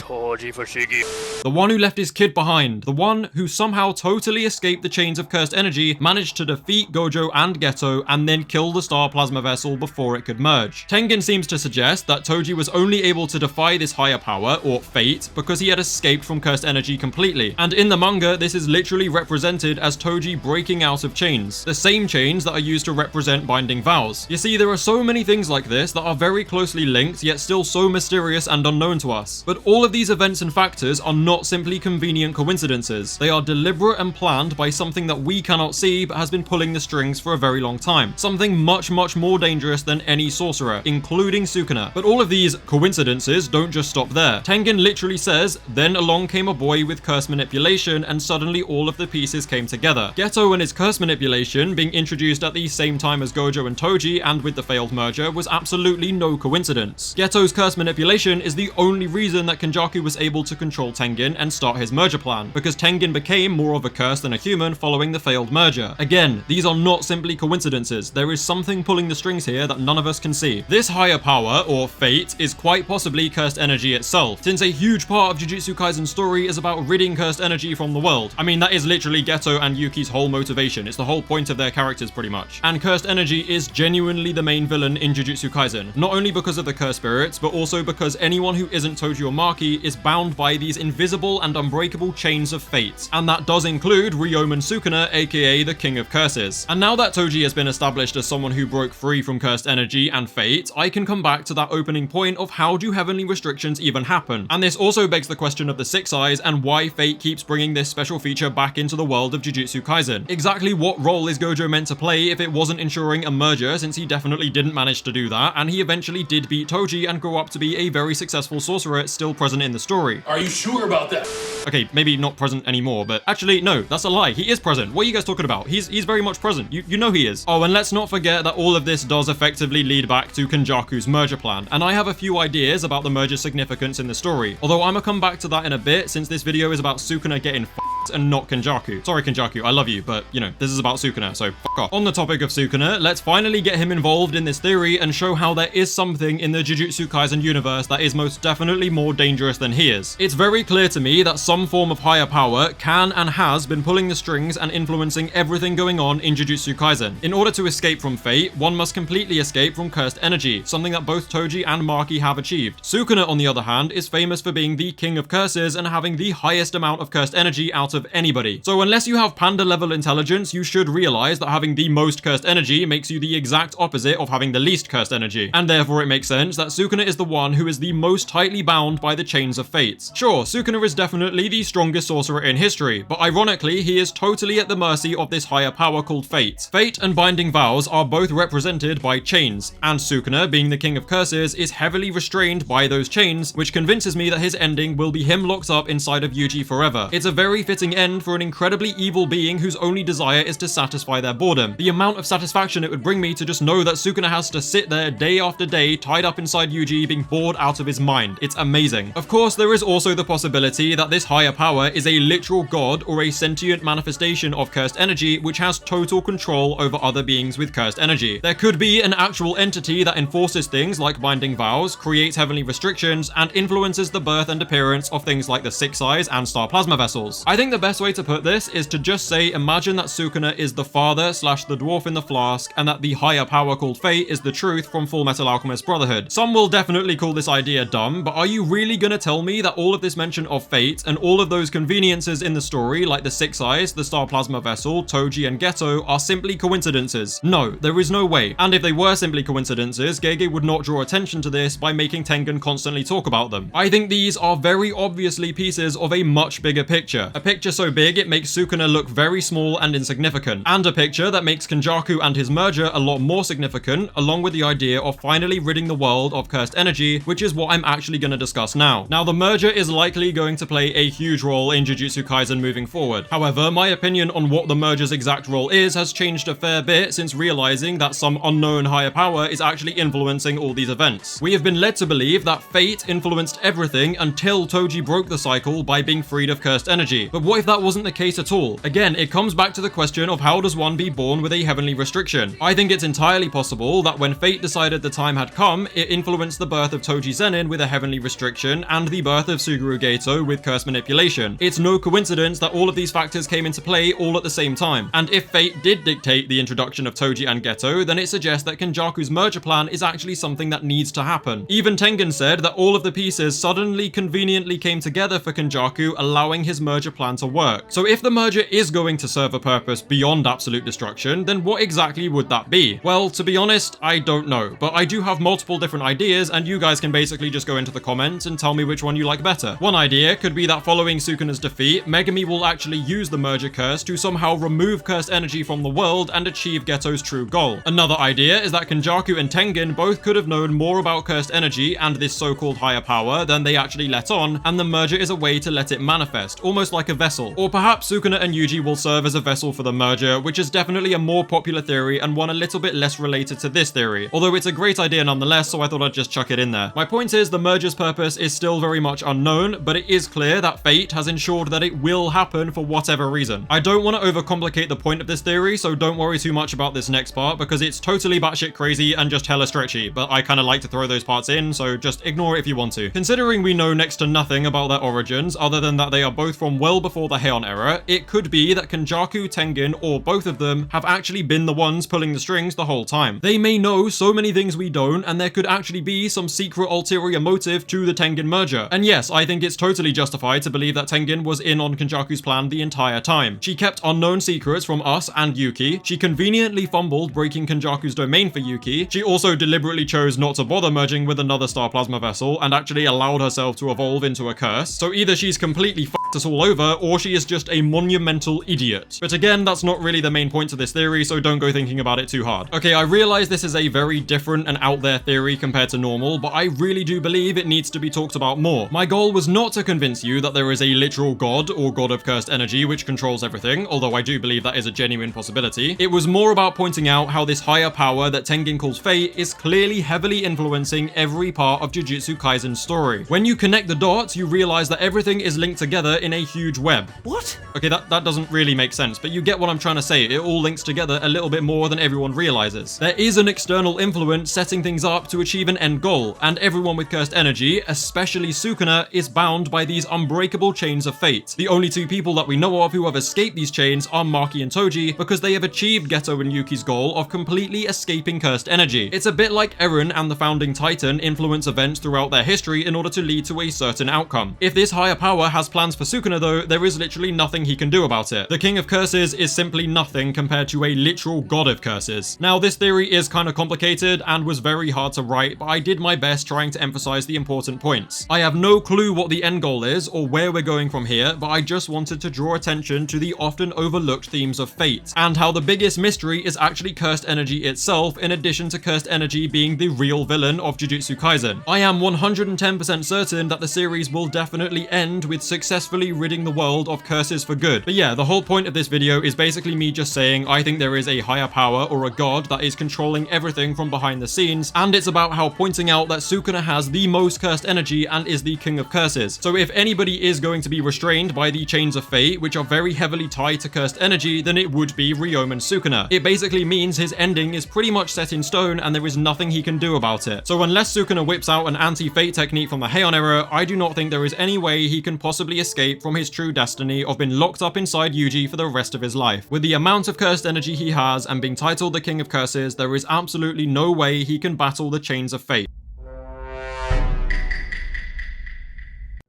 the one who left his kid behind, the one who somehow totally escaped the chains of cursed energy, managed to defeat Gojo and Geto and then kill the Star Plasma vessel before it could merge. Tengen seems to suggest that Toji was only able to defy this higher power, or fate, because he had escaped from cursed energy completely. And in the manga, this is literally represented as Toji breaking out of chains, the same chains that are used to represent binding vows. You see, there are so many things like this that are very closely linked, yet still so mysterious and unknown to us. But all of these events and factors are not simply convenient coincidences. They are deliberate and planned by something that we cannot see but has been pulling the strings for a very long time. Something much more dangerous than any sorcerer, including Sukuna. But all of these coincidences don't just stop there. Tengen literally says, then along came a boy with curse manipulation and suddenly all of the pieces came together. Geto and his curse manipulation being introduced at the same time as Gojo and Toji and with the failed merger was absolutely no coincidence. Geto's curse manipulation is the only reason that Kenjaku was able to control Tengen and start his merger plan, because Tengen became more of a curse than a human following the failed merger. Again, these are not simply coincidences. There is something pulling the strings here that none of us can see. This higher power, or fate, is quite possibly cursed energy itself, since a huge part of Jujutsu Kaisen's story is about ridding cursed energy from the world. I mean, that is literally Geto and Yuki's whole motivation. It's the whole point of their characters, pretty much. And cursed energy is genuinely the main villain in Jujutsu Kaisen, not only because of the cursed spirits, but also because anyone who isn't Toji or Maki is bound by these invisible and unbreakable chains of fate. And that does include Ryomen Sukuna, aka the King of Curses. And now that Toji has been established as someone who broke free from cursed energy and fate, I can come back to that opening point of how do heavenly restrictions even happen. And this also begs the question of the Six Eyes and why fate keeps bringing this special feature back into the world of Jujutsu Kaisen. Exactly what role is Gojo meant to play if it wasn't ensuring a merger, since he definitely didn't manage to do that, and he eventually did beat Toji and grow up to be a very successful sorcerer still present in the story. Are you sure about that? Okay, maybe not present anymore, but actually, no, that's a lie. He is present. What are you guys talking about? He's very much present. You know he is. Oh, and let's not forget that all of this does effectively lead back to Kenjaku's merger plan, and I have a few ideas about the merger's significance in the story, although I'm gonna come back to that in a bit, since this video is about Sukuna getting f***ed and not Kenjaku. Sorry, Kenjaku, I love you, but, you know, this is about Sukuna, so f*** off. On the topic of Sukuna, let's finally get him involved in this theory and show how there is something in the Jujutsu Kaisen universe that is most definitely more dangerous than he is. It's very clear to me that some form of higher power can and has been pulling the strings and influencing everything going on in Jujutsu Kaisen. In order to escape from fate, one must completely escape from cursed energy, something that both Toji and Maki have achieved. Sukuna, on the other hand, is famous for being the king of curses and having the highest amount of cursed energy out of anybody. So unless you have panda level intelligence, you should realize that having the most cursed energy makes you the exact opposite of having the least cursed energy. And therefore it makes sense that Sukuna is the one who is the most tightly bound by the chains of fate. Sure, Sukuna is definitely the strongest sorcerer in history, but ironically he is totally at the mercy of this higher power called fate. Fate and binding vows are both represented by chains, and Sukuna, being the king of curses, is heavily restrained by those chains, which convinces me that his ending will be him locked up inside of Yuji forever. It's a very fitting end for an incredibly evil being whose only desire is to satisfy their boredom. The amount of satisfaction it would bring me to just know that Sukuna has to sit there day after day tied up inside Yuji being bored out of his mind. It's amazing. Of course, there is also the possibility that this higher power is a literal god or a sentient manifestation of cursed energy which has total control over other beings with cursed energy. There could be an actual entity that enforces things like binding vows, creates heavenly restrictions, and influences the birth and appearance of things like the Six Eyes and Star Plasma Vessels. I think the best way to put this is to just say imagine that Sukuna is the father slash the dwarf in the flask, and that the higher power called fate is the truth from Full Metal Alchemist Brotherhood. Some will definitely call this idea dumb, but are you really gonna tell me that all of this mention of fate and all of those conveniences in the story like the Six Eyes, the Star Plasma Vessel, Toji, and Geto are simply coincidences? No, there is no way. And if they were simply coincidences, Gege would not draw attention to this by making Tengen constantly talk about them. I think these are very obviously pieces of a much bigger picture. A picture so big it makes Sukuna look very small and insignificant, and a picture that makes Kenjaku and his merger a lot more significant, along with the idea of finally ridding the world of cursed energy, which is what I'm actually going to discuss now. Now, the merger is likely going to play a huge role in Jujutsu Kaisen moving forward. However, my opinion on what the merger's exact role is has changed a fair bit since realizing that some unknown higher power is actually influencing all these events. We have been led to believe that fate influenced everything until Toji broke the cycle by being freed of cursed energy. But what if that wasn't the case at all? Again, it comes back to the question of how does one be born with a heavenly restriction? I think it's entirely possible that when fate decided the time had come, it influenced the birth of Toji Zenin with a heavenly restriction and the birth of Suguru Geto with curse manipulation. It's no coincidence that all of these factors came into play all at the same time. And if fate did dictate the introduction of Toji and Geto, then it suggests that Kenjaku's merger plan is actually something that needs to happen. Even Tengen said that all of the pieces suddenly conveniently came together for Kenjaku, allowing his merger plan to work. So if the merger is going to serve a purpose beyond absolute destruction, then what exactly would that be? Well, to be honest, I don't know, but I do have multiple different ideas, and you guys can basically just go into the comments and tell me which one you like better. One idea could be that following Sukuna's defeat, Megumi will actually use the merger curse to somehow remove cursed energy from the world and achieve Geto's true goal. Another idea is that Kenjaku and Tengen both could have known more about cursed energy and this so-called higher power than they actually let on, and the merger is a way to let it manifest, almost like a vessel. Or perhaps Sukuna and Yuji will serve as a vessel for the merger, which is definitely a more popular theory and one a little bit less related to this theory, although it's a great idea nonetheless, so I thought I'd just chuck it in there. My point is, the merger's purpose is still very much unknown, but it is clear that fate has ensured that it will happen for whatever reason. I don't want to overcomplicate the point of this theory, so don't worry too much about this next part because it's totally batshit crazy and just hella stretchy, but I kind of like to throw those parts in, so just ignore it if you want to. Considering we know next to nothing about their origins other than that they are both from well before the Heian era, it could be that Kenjaku, Tengen, or both of them have actually been the ones pulling the strings the whole time. They may know so many things we don't, and there could actually be some secret ulterior motive to the Tengen merger. And yes, I think it's totally justified to believe that Tengen was in on Kenjaku's plan the entire time. She kept unknown secrets from us and Yuki. She conveniently fumbled breaking Kenjaku's domain for Yuki. She also deliberately chose not to bother merging with another Star Plasma Vessel and actually allowed herself to evolve into a curse. So either she's completely f***ed us all over, or she is just a monumental idiot. But again, that's not really the main point to this theory, so don't go thinking about it too hard. Okay, I realize this is a very different and out there theory compared to normal, but I really do believe it needs to be talked about more. My goal was not to convince you that there is a literal god or god of cursed energy which controls everything, although I do believe that is a genuine possibility. It was more about pointing out how this higher power that Tengen calls fate is clearly heavily influencing every part of Jujutsu Kaisen's story. When you connect the dots, you realize that everything is linked together in a huge web. What? Okay, that doesn't really make sense, but you get what I'm trying to say. It all links together a little bit more than everyone realizes. There is an external influence setting things up to achieve an end goal, and everyone with cursed energy, especially Sukuna, is bound by these unbreakable chains of fate. The only two people that we know of who have escaped these chains are Maki and Toji, because they have achieved Geto and Yuki's goal of completely escaping cursed energy. It's a bit like Eren and the Founding Titan influence events throughout their history in order to lead to a certain outcome. If this higher power has plans for Sukuna though, there is literally nothing he can do about it. The King of Curses is simply nothing compared to a literal god of curses. Now, this theory is kind of complicated and was very hard to write, but I did my best trying to emphasize the important points. I have no clue what the end goal is or where we're going from here, but I just wanted to draw attention to the often overlooked themes of fate, and how the biggest mystery is actually cursed energy itself, in addition to cursed energy being the real villain of Jujutsu Kaisen. I am 110% certain that the series will definitely end with successfully hopefully ridding the world of curses for good. But yeah, the whole point of this video is basically me just saying I think there is a higher power or a god that is controlling everything from behind the scenes, and it's about how pointing out that Sukuna has the most cursed energy and is the king of curses. So if anybody is going to be restrained by the chains of fate, which are very heavily tied to cursed energy, then it would be Ryomen Sukuna. It basically means his ending is pretty much set in stone and there is nothing he can do about it. So unless Sukuna whips out an anti-fate technique from the Heian era, I do not think there is any way he can possibly escape from his true destiny of being locked up inside Yuji for the rest of his life. With the amount of cursed energy he has and being titled the king of curses, there is absolutely no way he can battle the chains of fate.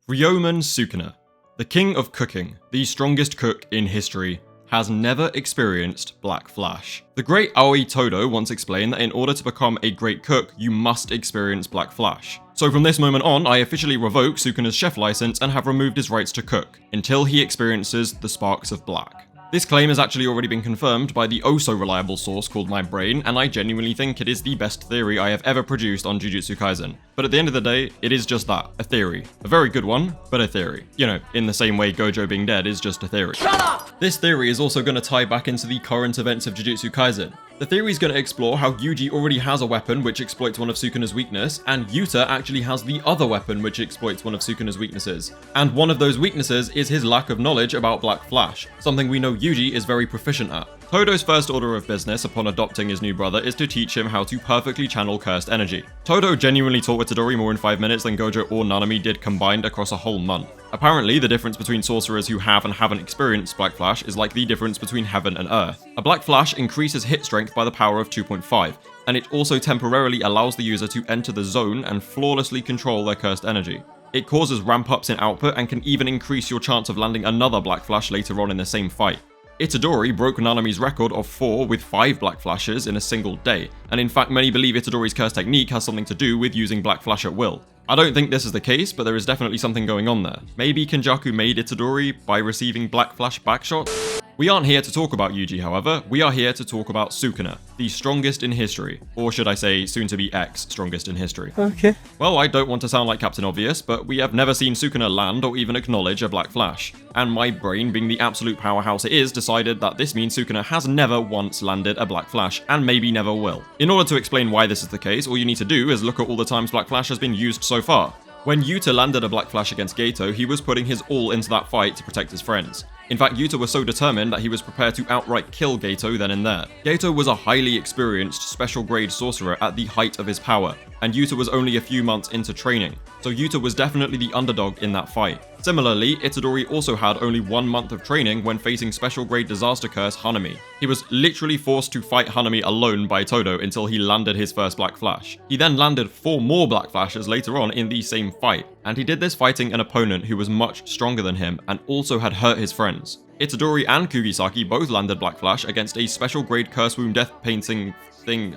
Ryomen Sukuna, the king of cooking, the strongest cook in history, has never experienced Black Flash. The great Aoi Todo once explained that in order to become a great cook, you must experience Black Flash. So from this moment on, I officially revoke Sukuna's chef license and have removed his rights to cook, until he experiences the sparks of black. This claim has actually already been confirmed by the oh-so-reliable source called my brain, and I genuinely think it is the best theory I have ever produced on Jujutsu Kaisen. But at the end of the day, it is just that, a theory. A very good one, but a theory. You know, in the same way Gojo being dead is just a theory. Shut up! This theory is also going to tie back into the current events of Jujutsu Kaisen. The theory is going to explore how Yuji already has a weapon which exploits one of Sukuna's weakness, and Yuta actually has the other weapon which exploits one of Sukuna's weaknesses. And one of those weaknesses is his lack of knowledge about Black Flash, something we know Yuji is very proficient at. Todo's first order of business upon adopting his new brother is to teach him how to perfectly channel cursed energy. Todo genuinely taught Itadori more in 5 minutes than Gojo or Nanami did combined across a whole month. Apparently, the difference between sorcerers who have and haven't experienced Black Flash is like the difference between heaven and earth. A Black Flash increases hit strength by the power of 2.5, and it also temporarily allows the user to enter the zone and flawlessly control their cursed energy. It causes ramp-ups in output and can even increase your chance of landing another Black Flash later on in the same fight. Itadori broke Nanami's record of 4 with 5 Black Flashes in a single day, and in fact many believe Itadori's curse technique has something to do with using Black Flash at will. I don't think this is the case, but there is definitely something going on there. Maybe Kenjaku made Itadori by receiving Black Flash backshots? We aren't here to talk about Yuji, however, we are here to talk about Sukuna, the strongest in history, or should I say soon-to-be ex-strongest in history. Okay. Well, I don't want to sound like Captain Obvious, but we have never seen Sukuna land or even acknowledge a Black Flash, and my brain, being the absolute powerhouse it is, decided that this means Sukuna has never once landed a Black Flash, and maybe never will. In order to explain why this is the case, all you need to do is look at all the times Black Flash has been used so far. When Yuta landed a Black Flash against Geto, he was putting his all into that fight to protect his friends. In fact, Yuta was so determined that he was prepared to outright kill Geto then and there. Geto was a highly experienced special grade sorcerer at the height of his power, and Yuta was only a few months into training, so Yuta was definitely the underdog in that fight. Similarly, Itadori also had only 1 month of training when facing special grade disaster curse Hanami. He was literally forced to fight Hanami alone by Todo until he landed his first Black Flash. He then landed 4 more Black Flashes later on in the same fight, and he did this fighting an opponent who was much stronger than him and also had hurt his friends. Itadori and Kugisaki both landed Black Flash against a special grade curse wound death painting thing.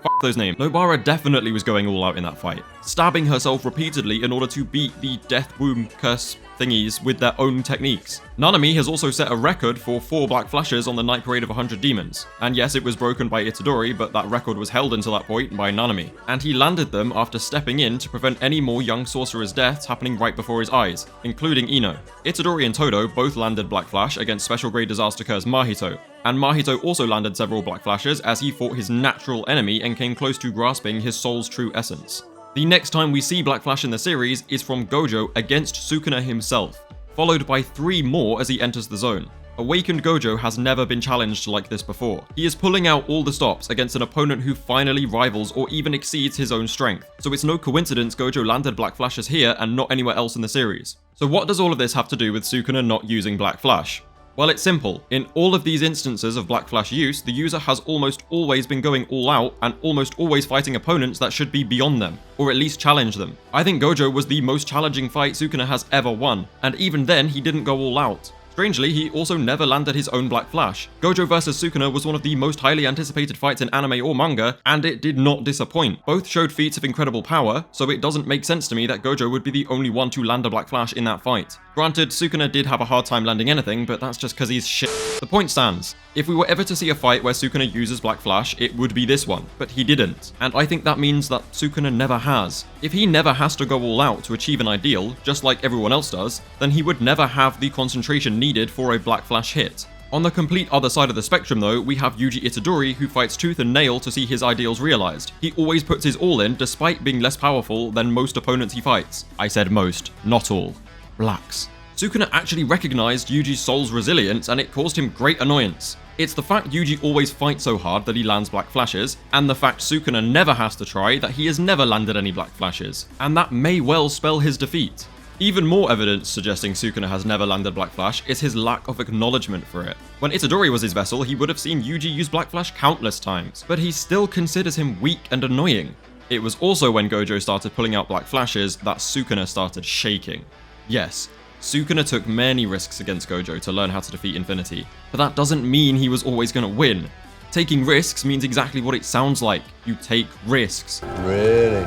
Fuck those names. Nobara definitely was going all out in that fight, stabbing herself repeatedly in order to beat the death womb curse thingies with their own techniques. Nanami has also set a record for 4 Black Flashes on the Night Parade of 100 Demons. And yes, it was broken by Itadori, but that record was held until that point by Nanami. And he landed them after stepping in to prevent any more young sorcerers' deaths happening right before his eyes, including Ino. Itadori and Todo both landed Black Flash against special grade disaster curse Mahito. And Mahito also landed several Black Flashes as he fought his natural enemy and came close to grasping his soul's true essence. The next time we see Black Flash in the series is from Gojo against Sukuna himself, followed by 3 more as he enters the zone. Awakened Gojo has never been challenged like this before. He is pulling out all the stops against an opponent who finally rivals or even exceeds his own strength, so it's no coincidence Gojo landed Black Flashes here and not anywhere else in the series. So what does all of this have to do with Sukuna not using Black Flash? Well, it's simple. In all of these instances of Black Flash use, the user has almost always been going all out and almost always fighting opponents that should be beyond them, or at least challenge them. I think Gojo was the most challenging fight Sukuna has ever won, and even then he didn't go all out. Strangely, he also never landed his own Black Flash. Gojo vs Sukuna was one of the most highly anticipated fights in anime or manga, and it did not disappoint. Both showed feats of incredible power, so it doesn't make sense to me that Gojo would be the only one to land a Black Flash in that fight. Granted, Sukuna did have a hard time landing anything, but that's just cause he's shit. The point stands. If we were ever to see a fight where Sukuna uses Black Flash, it would be this one, but he didn't. And I think that means that Sukuna never has. If he never has to go all out to achieve an ideal, just like everyone else does, then he would never have the concentration needed for a Black Flash hit. On the complete other side of the spectrum though, we have Yuji Itadori, who fights tooth and nail to see his ideals realized. He always puts his all in despite being less powerful than most opponents he fights. I said most, not all. Relax. Sukuna actually recognized Yuji's soul's resilience and it caused him great annoyance. It's the fact Yuji always fights so hard that he lands Black Flashes, and the fact Sukuna never has to try that he has never landed any Black Flashes, and that may well spell his defeat. Even more evidence suggesting Sukuna has never landed Black Flash is his lack of acknowledgement for it. When Itadori was his vessel, he would have seen Yuji use Black Flash countless times, but he still considers him weak and annoying. It was also when Gojo started pulling out Black Flashes that Sukuna started shaking. Yes, Sukuna took many risks against Gojo to learn how to defeat Infinity, but that doesn't mean he was always gonna win. Taking risks means exactly what it sounds like. You take risks. Really?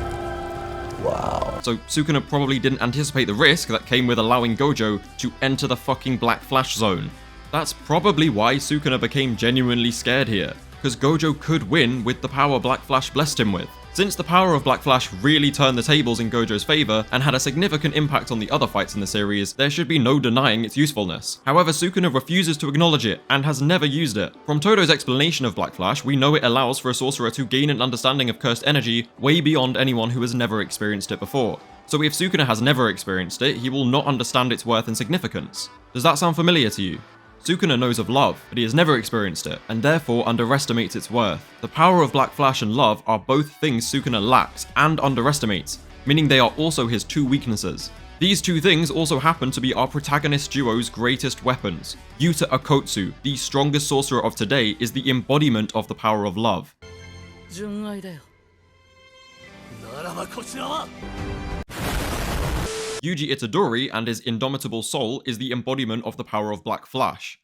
Wow. So Sukuna probably didn't anticipate the risk that came with allowing Gojo to enter the fucking Black Flash zone. That's probably why Sukuna became genuinely scared here, because Gojo could win with the power Black Flash blessed him with. Since the power of Black Flash really turned the tables in Gojo's favor and had a significant impact on the other fights in the series, there should be no denying its usefulness. However, Sukuna refuses to acknowledge it and has never used it. From Todo's explanation of Black Flash, we know it allows for a sorcerer to gain an understanding of cursed energy way beyond anyone who has never experienced it before. So if Sukuna has never experienced it, he will not understand its worth and significance. Does that sound familiar to you? Sukuna knows of love, but he has never experienced it, and therefore underestimates its worth. The power of Black Flash and love are both things Sukuna lacks and underestimates, meaning they are also his two weaknesses. These two things also happen to be our protagonist duo's greatest weapons. Yuta Akotsu, the strongest sorcerer of today, is the embodiment of the power of love. Yuji Itadori and his indomitable soul is the embodiment of the power of Black Flash.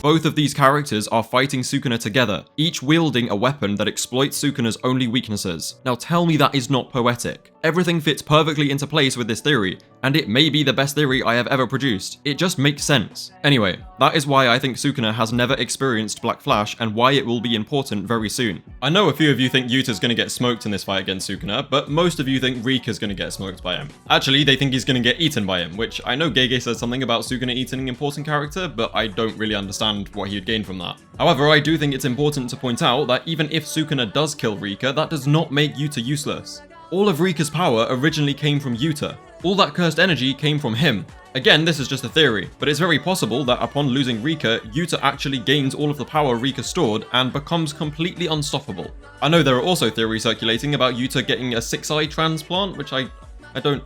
Both of these characters are fighting Sukuna together, each wielding a weapon that exploits Sukuna's only weaknesses. Now tell me that is not poetic. Everything fits perfectly into place with this theory, and it may be the best theory I have ever produced. It just makes sense. Anyway, that is why I think Sukuna has never experienced Black Flash and why it will be important very soon. I know a few of you think Yuta's gonna get smoked in this fight against Sukuna, but most of you think Rika's gonna get smoked by him. Actually, they think he's gonna get eaten by him, which I know Gege says something about Sukuna eating an important character, but I don't really understand what he'd gain from that. However, I do think it's important to point out that even if Sukuna does kill Rika, that does not make Yuta useless. All of Rika's power originally came from Yuta. All that cursed energy came from him. Again, this is just a theory, but it's very possible that upon losing Rika, Yuta actually gains all of the power Rika stored and becomes completely unstoppable. I know there are also theories circulating about Yuta getting a 6-eye transplant, which I don't...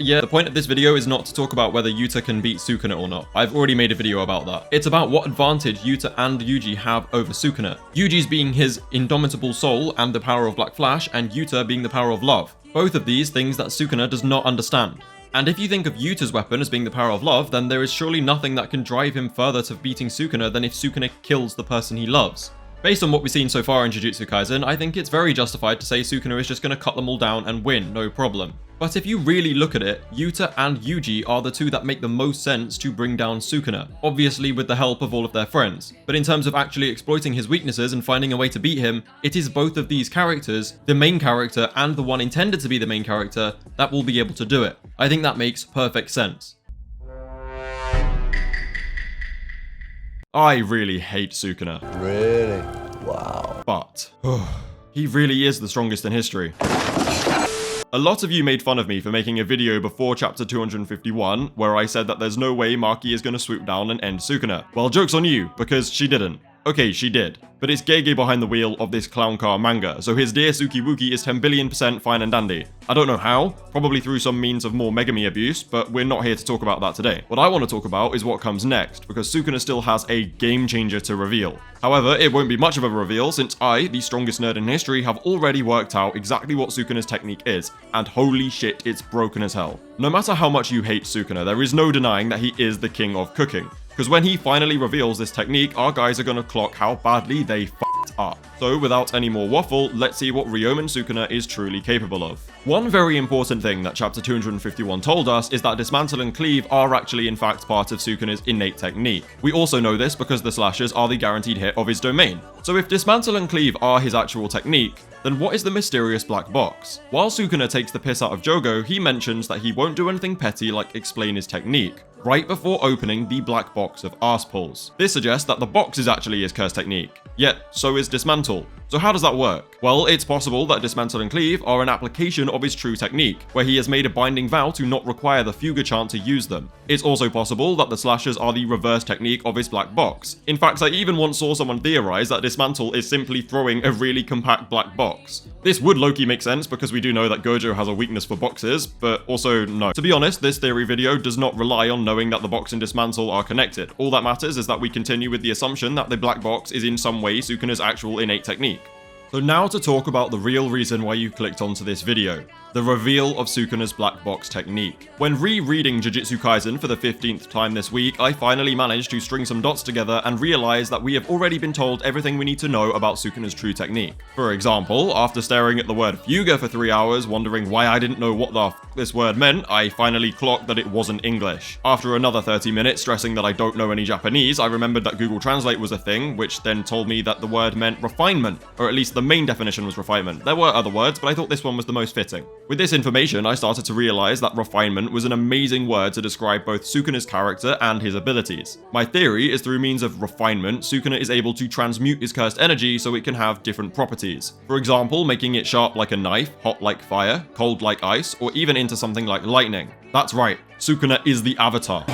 Yeah, the point of this video is not to talk about whether Yuta can beat Sukuna or not. I've already made a video about that. It's about what advantage Yuta and Yuji have over Sukuna. Yuji's being his indomitable soul and the power of Black Flash, and Yuta being the power of love. Both of these things that Sukuna does not understand. And if you think of Yuta's weapon as being the power of love, then there is surely nothing that can drive him further to beating Sukuna than if Sukuna kills the person he loves. Based on what we've seen so far in Jujutsu Kaisen, I think it's very justified to say Sukuna is just going to cut them all down and win, no problem. But if you really look at it, Yuta and Yuji are the two that make the most sense to bring down Sukuna, obviously with the help of all of their friends. But in terms of actually exploiting his weaknesses and finding a way to beat him, it is both of these characters, the main character and the one intended to be the main character, that will be able to do it. I think that makes perfect sense. I really hate Sukuna. Really? Wow. But he really is the strongest in history. A lot of you made fun of me for making a video before chapter 251 where I said that there's no way Maki is going to swoop down and end Sukuna. Well, joke's on you, because she didn't. Okay, she did. But it's Gege behind the wheel of this clown car manga, so his dear Sukiwuki is 10 billion% fine and dandy. I don't know how, probably through some means of more Megumi abuse, but we're not here to talk about that today. What I want to talk about is what comes next, because Sukuna still has a game changer to reveal. However, it won't be much of a reveal since I, the strongest nerd in history, have already worked out exactly what Sukuna's technique is, and holy shit, it's broken as hell. No matter how much you hate Sukuna, there is no denying that he is the king of cooking. Because when he finally reveals this technique, our guys are going to clock how badly they f***ed up. So without any more waffle, let's see what Ryomen Sukuna is truly capable of. One very important thing that chapter 251 told us is that dismantle and cleave are actually in fact part of Sukuna's innate technique. We also know this because the slashes are the guaranteed hit of his domain. So if dismantle and cleave are his actual technique, then what is the mysterious black box? While Sukuna takes the piss out of Jogo, he mentions that he won't do anything petty like explain his technique, right before opening the black box of arse-pulls. This suggests that the box is actually his curse technique, yet so is dismantle. So how does that work? Well, it's possible that dismantle and cleave are an application of his true technique, where he has made a binding vow to not require the Fuga chant to use them. It's also possible that the slashes are the reverse technique of his black box. In fact, I even once saw someone theorize that dismantle is simply throwing a really compact black box. This would low-key make sense because we do know that Gojo has a weakness for boxes, but also no. To be honest, this theory video does not rely on knowing that the box and dismantle are connected. All that matters is that we continue with the assumption that the black box is in some way Sukuna's actual innate technique. So now to talk about the real reason why you clicked onto this video. The reveal of Sukuna's black box technique. When rereading Jujutsu Kaisen for the 15th time this week, I finally managed to string some dots together and realize that we have already been told everything we need to know about Sukuna's true technique. For example, after staring at the word Fuga for 3 hours, wondering why I didn't know what the f this word meant, I finally clocked that it wasn't English. After another 30 minutes stressing that I don't know any Japanese, I remembered that Google Translate was a thing, which then told me that the word meant refinement, or at least the main definition was refinement. There were other words, but I thought this one was the most fitting. With this information, I started to realize that refinement was an amazing word to describe both Sukuna's character and his abilities. My theory is through means of refinement, Sukuna is able to transmute his cursed energy so it can have different properties. For example, making it sharp like a knife, hot like fire, cold like ice, or even into something like lightning. That's right, Sukuna is the Avatar.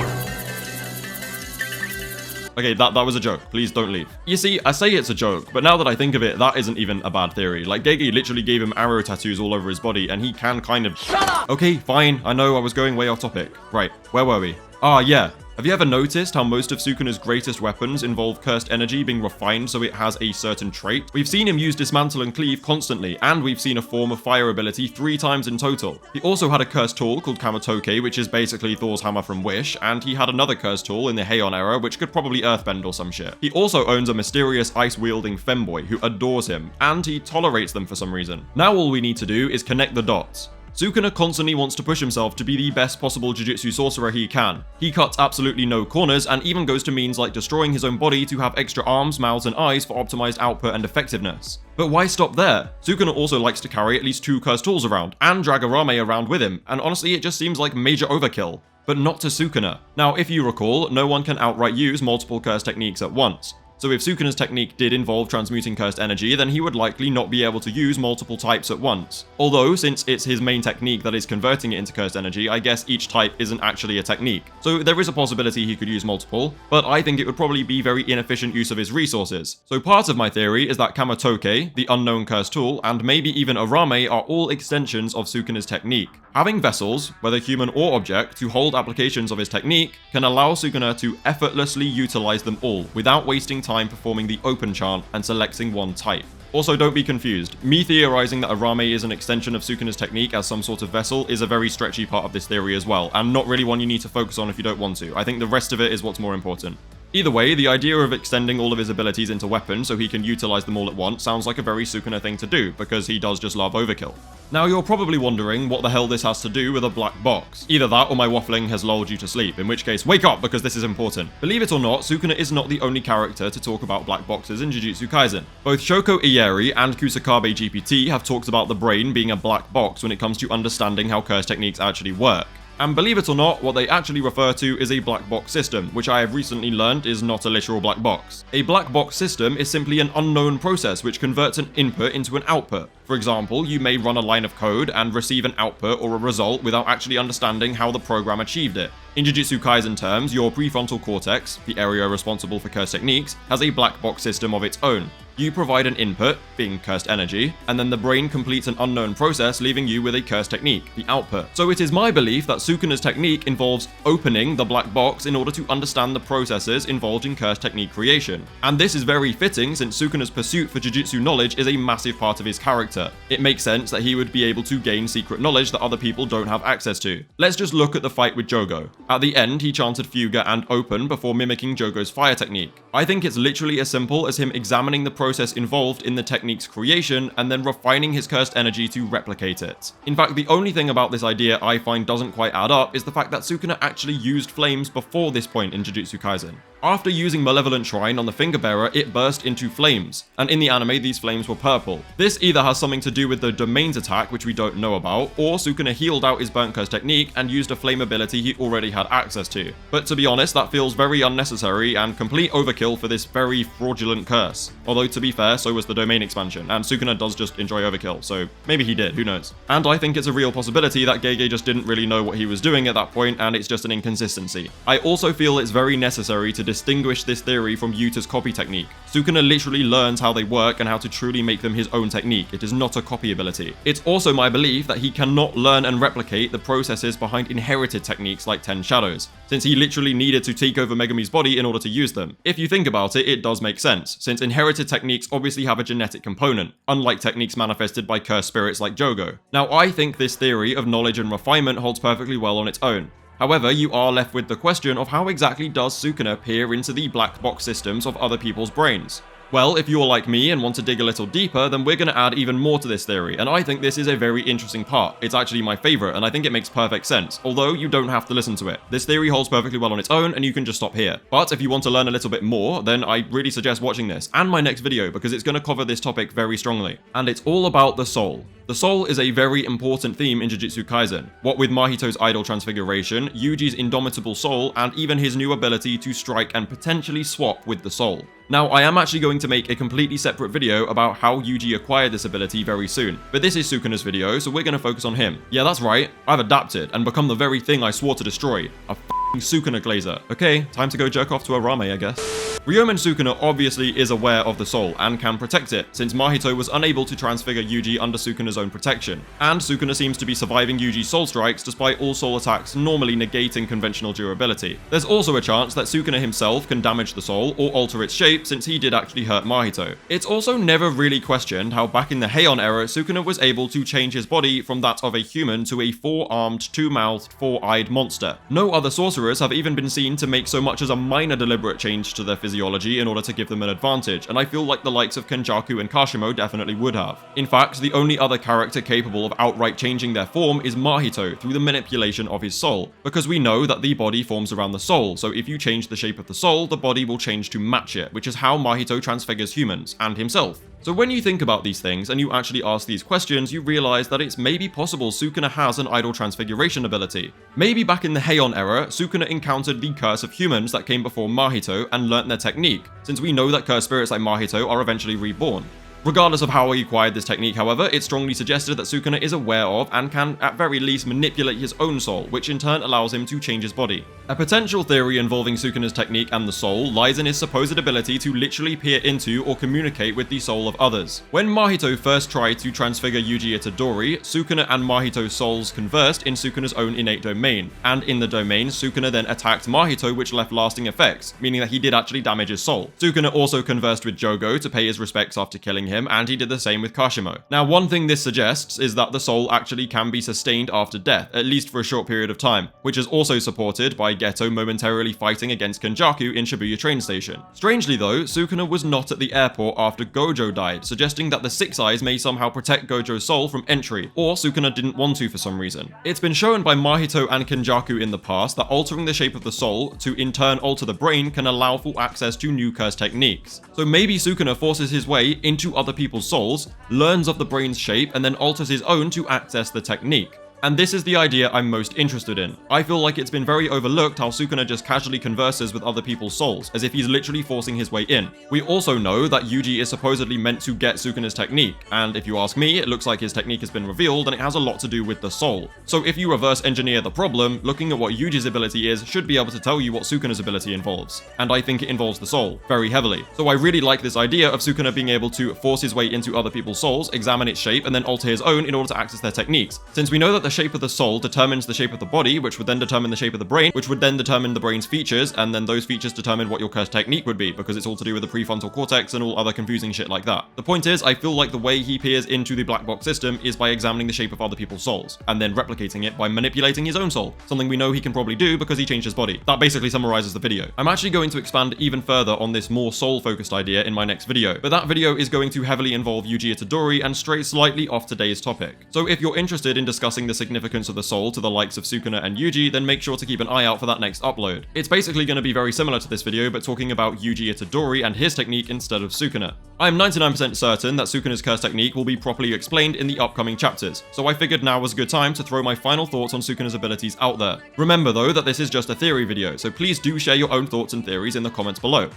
Okay, that was a joke. Please don't leave. You see, I say it's a joke, but now that I think of it, that isn't even a bad theory. Like, Gege literally gave him arrow tattoos all over his body, and he can kind of— Shut up! Okay, fine. I know I was going way off topic. Right, where were we? Ah, yeah. Have you ever noticed how most of Sukuna's greatest weapons involve cursed energy being refined so it has a certain trait? We've seen him use dismantle and cleave constantly, and we've seen a form of fire ability 3 times in total. He also had a cursed tool called Kamatoke, which is basically Thor's hammer from Wish, and he had another cursed tool in the Heion era, which could probably earthbend or some shit. He also owns a mysterious ice-wielding femboy who adores him, and he tolerates them for some reason. Now all we need to do is connect the dots. Sukuna constantly wants to push himself to be the best possible Jujutsu sorcerer he can. He cuts absolutely no corners and even goes to means like destroying his own body to have extra arms, mouths, and eyes for optimized output and effectiveness. But why stop there? Sukuna also likes to carry at least 2 cursed tools around, and drag Arame around with him, and honestly it just seems like major overkill. But not to Sukuna. Now, if you recall, no one can outright use multiple cursed techniques at once. So if Sukuna's technique did involve transmuting cursed energy, then he would likely not be able to use multiple types at once. Although, since it's his main technique that is converting it into cursed energy, I guess each type isn't actually a technique. So there is a possibility he could use multiple, but I think it would probably be very inefficient use of his resources. So part of my theory is that Kamatoke, the unknown cursed tool, and maybe even Arame are all extensions of Sukuna's technique. Having vessels, whether human or object, to hold applications of his technique can allow Sukuna to effortlessly utilize them all without wasting time performing the open chant and selecting one type. Also, don't be confused. Me theorizing that Arame is an extension of Sukuna's technique as some sort of vessel is a very stretchy part of this theory as well, and not really one you need to focus on if you don't want to. I think the rest of it is what's more important. Either way, the idea of extending all of his abilities into weapons so he can utilize them all at once sounds like a very Sukuna thing to do, because he does just love overkill. Now you're probably wondering what the hell this has to do with a black box. Either that or my waffling has lulled you to sleep, in which case wake up because this is important. Believe it or not, Sukuna is not the only character to talk about black boxes in Jujutsu Kaisen. Both Shoko Ieri and Kusakabe GPT have talked about the brain being a black box when it comes to understanding how curse techniques actually work. And believe it or not, what they actually refer to is a black box system, which I have recently learned is not a literal black box. A black box system is simply an unknown process which converts an input into an output. For example, you may run a line of code and receive an output or a result without actually understanding how the program achieved it. In Jujutsu Kaisen terms, your prefrontal cortex, the area responsible for curse techniques, has a black box system of its own. You provide an input, being cursed energy, and then the brain completes an unknown process, leaving you with a cursed technique, the output. So it is my belief that Sukuna's technique involves opening the black box in order to understand the processes involved in cursed technique creation. And this is very fitting since Sukuna's pursuit for Jujutsu knowledge is a massive part of his character. It makes sense that he would be able to gain secret knowledge that other people don't have access to. Let's just look at the fight with Jogo. At the end, he chanted Fuga and Open before mimicking Jogo's fire technique. I think it's literally as simple as him examining the process involved in the technique's creation and then refining his cursed energy to replicate it. In fact, the only thing about this idea I find doesn't quite add up is the fact that Sukuna actually used flames before this point in Jujutsu Kaisen. After using Malevolent Shrine on the finger bearer, it burst into flames, and in the anime these flames were purple. This either has something to do with the domain's attack, which we don't know about, or Sukuna healed out his burnt curse technique and used a flame ability he already had access to. But to be honest, that feels very unnecessary and complete overkill for this very fraudulent curse. Although to be fair, so was the domain expansion, and Sukuna does just enjoy overkill, so maybe he did, who knows. And I think it's a real possibility that Gege just didn't really know what he was doing at that point, and it's just an inconsistency. I also feel it's very necessary to distinguish this theory from Yuta's copy technique. Sukuna literally learns how they work and how to truly make them his own technique. It is not a copy ability. It's also my belief that he cannot learn and replicate the processes behind inherited techniques like Ten Shadows, since he literally needed to take over Megumi's body in order to use them. If you think about it, it does make sense, since inherited techniques obviously have a genetic component, unlike techniques manifested by cursed spirits like Jogo. Now, I think this theory of knowledge and refinement holds perfectly well on its own. However, you are left with the question of how exactly does Sukuna peer into the black box systems of other people's brains? Well, if you're like me and want to dig a little deeper, then we're going to add even more to this theory, and I think this is a very interesting part. It's actually my favorite, and I think it makes perfect sense, although you don't have to listen to it. This theory holds perfectly well on its own, and you can just stop here. But if you want to learn a little bit more, then I really suggest watching this, and my next video, because it's going to cover this topic very strongly. And it's all about the soul. The soul is a very important theme in Jujutsu Kaisen. What with Mahito's idol transfiguration, Yuji's indomitable soul, and even his new ability to strike and potentially swap with the soul. Now, I am actually going to make a completely separate video about how Yuji acquired this ability very soon, but this is Sukuna's video, so we're going to focus on him. Yeah, that's right, I've adapted and become the very thing I swore to destroy, a f***ing Sukuna glazer. Okay, time to go jerk off to a Rame, I guess. Ryomen Sukuna obviously is aware of the soul and can protect it, since Mahito was unable to transfigure Yuji under Sukuna's own protection, and Sukuna seems to be surviving Yuji's soul strikes despite all soul attacks normally negating conventional durability. There's also a chance that Sukuna himself can damage the soul or alter its shape, since he did actually hurt Mahito. It's also never really questioned how back in the Heian era, Sukuna was able to change his body from that of a human to a four-armed, two-mouthed, four-eyed monster. No other sorcerers have even been seen to make so much as a minor deliberate change to their physiology in order to give them an advantage, and I feel like the likes of Kenjaku and Kashimo definitely would have. In fact, the only other character capable of outright changing their form is Mahito through the manipulation of his soul, because we know that the body forms around the soul, so if you change the shape of the soul, the body will change to match it, which is how Mahito transfigures humans, and himself. So when you think about these things and you actually ask these questions, you realize that it's maybe possible Sukuna has an idol transfiguration ability. Maybe back in the Heian era, Sukuna encountered the curse of humans that came before Mahito and learnt their technique, since we know that cursed spirits like Mahito are eventually reborn. Regardless of how he acquired this technique, however, it's strongly suggested that Sukuna is aware of and can at very least manipulate his own soul, which in turn allows him to change his body. A potential theory involving Sukuna's technique and the soul lies in his supposed ability to literally peer into or communicate with the soul of others. When Mahito first tried to transfigure Yuji Itadori, Sukuna and Mahito's souls conversed in Sukuna's own innate domain, and in the domain, Sukuna then attacked Mahito, which left lasting effects, meaning that he did actually damage his soul. Sukuna also conversed with Jogo to pay his respects after killing him, and he did the same with Kashimo. Now, one thing this suggests is that the soul actually can be sustained after death, at least for a short period of time, which is also supported by Geto momentarily fighting against Kenjaku in Shibuya train station. Strangely though, Sukuna was not at the airport after Gojo died, suggesting that the Six Eyes may somehow protect Gojo's soul from entry, or Sukuna didn't want to for some reason. It's been shown by Mahito and Kenjaku in the past that altering the shape of the soul to in turn alter the brain can allow full access to new curse techniques. So maybe Sukuna forces his way into other people's souls, learns of the brain's shape, and then alters his own to access the technique. And this is the idea I'm most interested in. I feel like it's been very overlooked how Sukuna just casually converses with other people's souls, as if he's literally forcing his way in. We also know that Yuji is supposedly meant to get Sukuna's technique, and if you ask me, it looks like his technique has been revealed and it has a lot to do with the soul. So if you reverse engineer the problem, looking at what Yuji's ability is should be able to tell you what Sukuna's ability involves. And I think it involves the soul, very heavily. So I really like this idea of Sukuna being able to force his way into other people's souls, examine its shape, and then alter his own in order to access their techniques. Since we know that the shape of the soul determines the shape of the body, which would then determine the shape of the brain, which would then determine the brain's features, and then those features determine what your curse technique would be, because it's all to do with the prefrontal cortex and all other confusing shit like that. The point is, I feel like the way he peers into the black box system is by examining the shape of other people's souls, and then replicating it by manipulating his own soul, something we know he can probably do because he changed his body. That basically summarizes the video. I'm actually going to expand even further on this more soul-focused idea in my next video, but that video is going to heavily involve Yuji Itadori and stray slightly off today's topic. So if you're interested in discussing the significance of the soul to the likes of Sukuna and Yuji, then make sure to keep an eye out for that next upload. It's basically going to be very similar to this video, but talking about Yuji Itadori and his technique instead of Sukuna. I'm 99% certain that Sukuna's curse technique will be properly explained in the upcoming chapters, so I figured now was a good time to throw my final thoughts on Sukuna's abilities out there. Remember though that this is just a theory video, so please do share your own thoughts and theories in the comments below.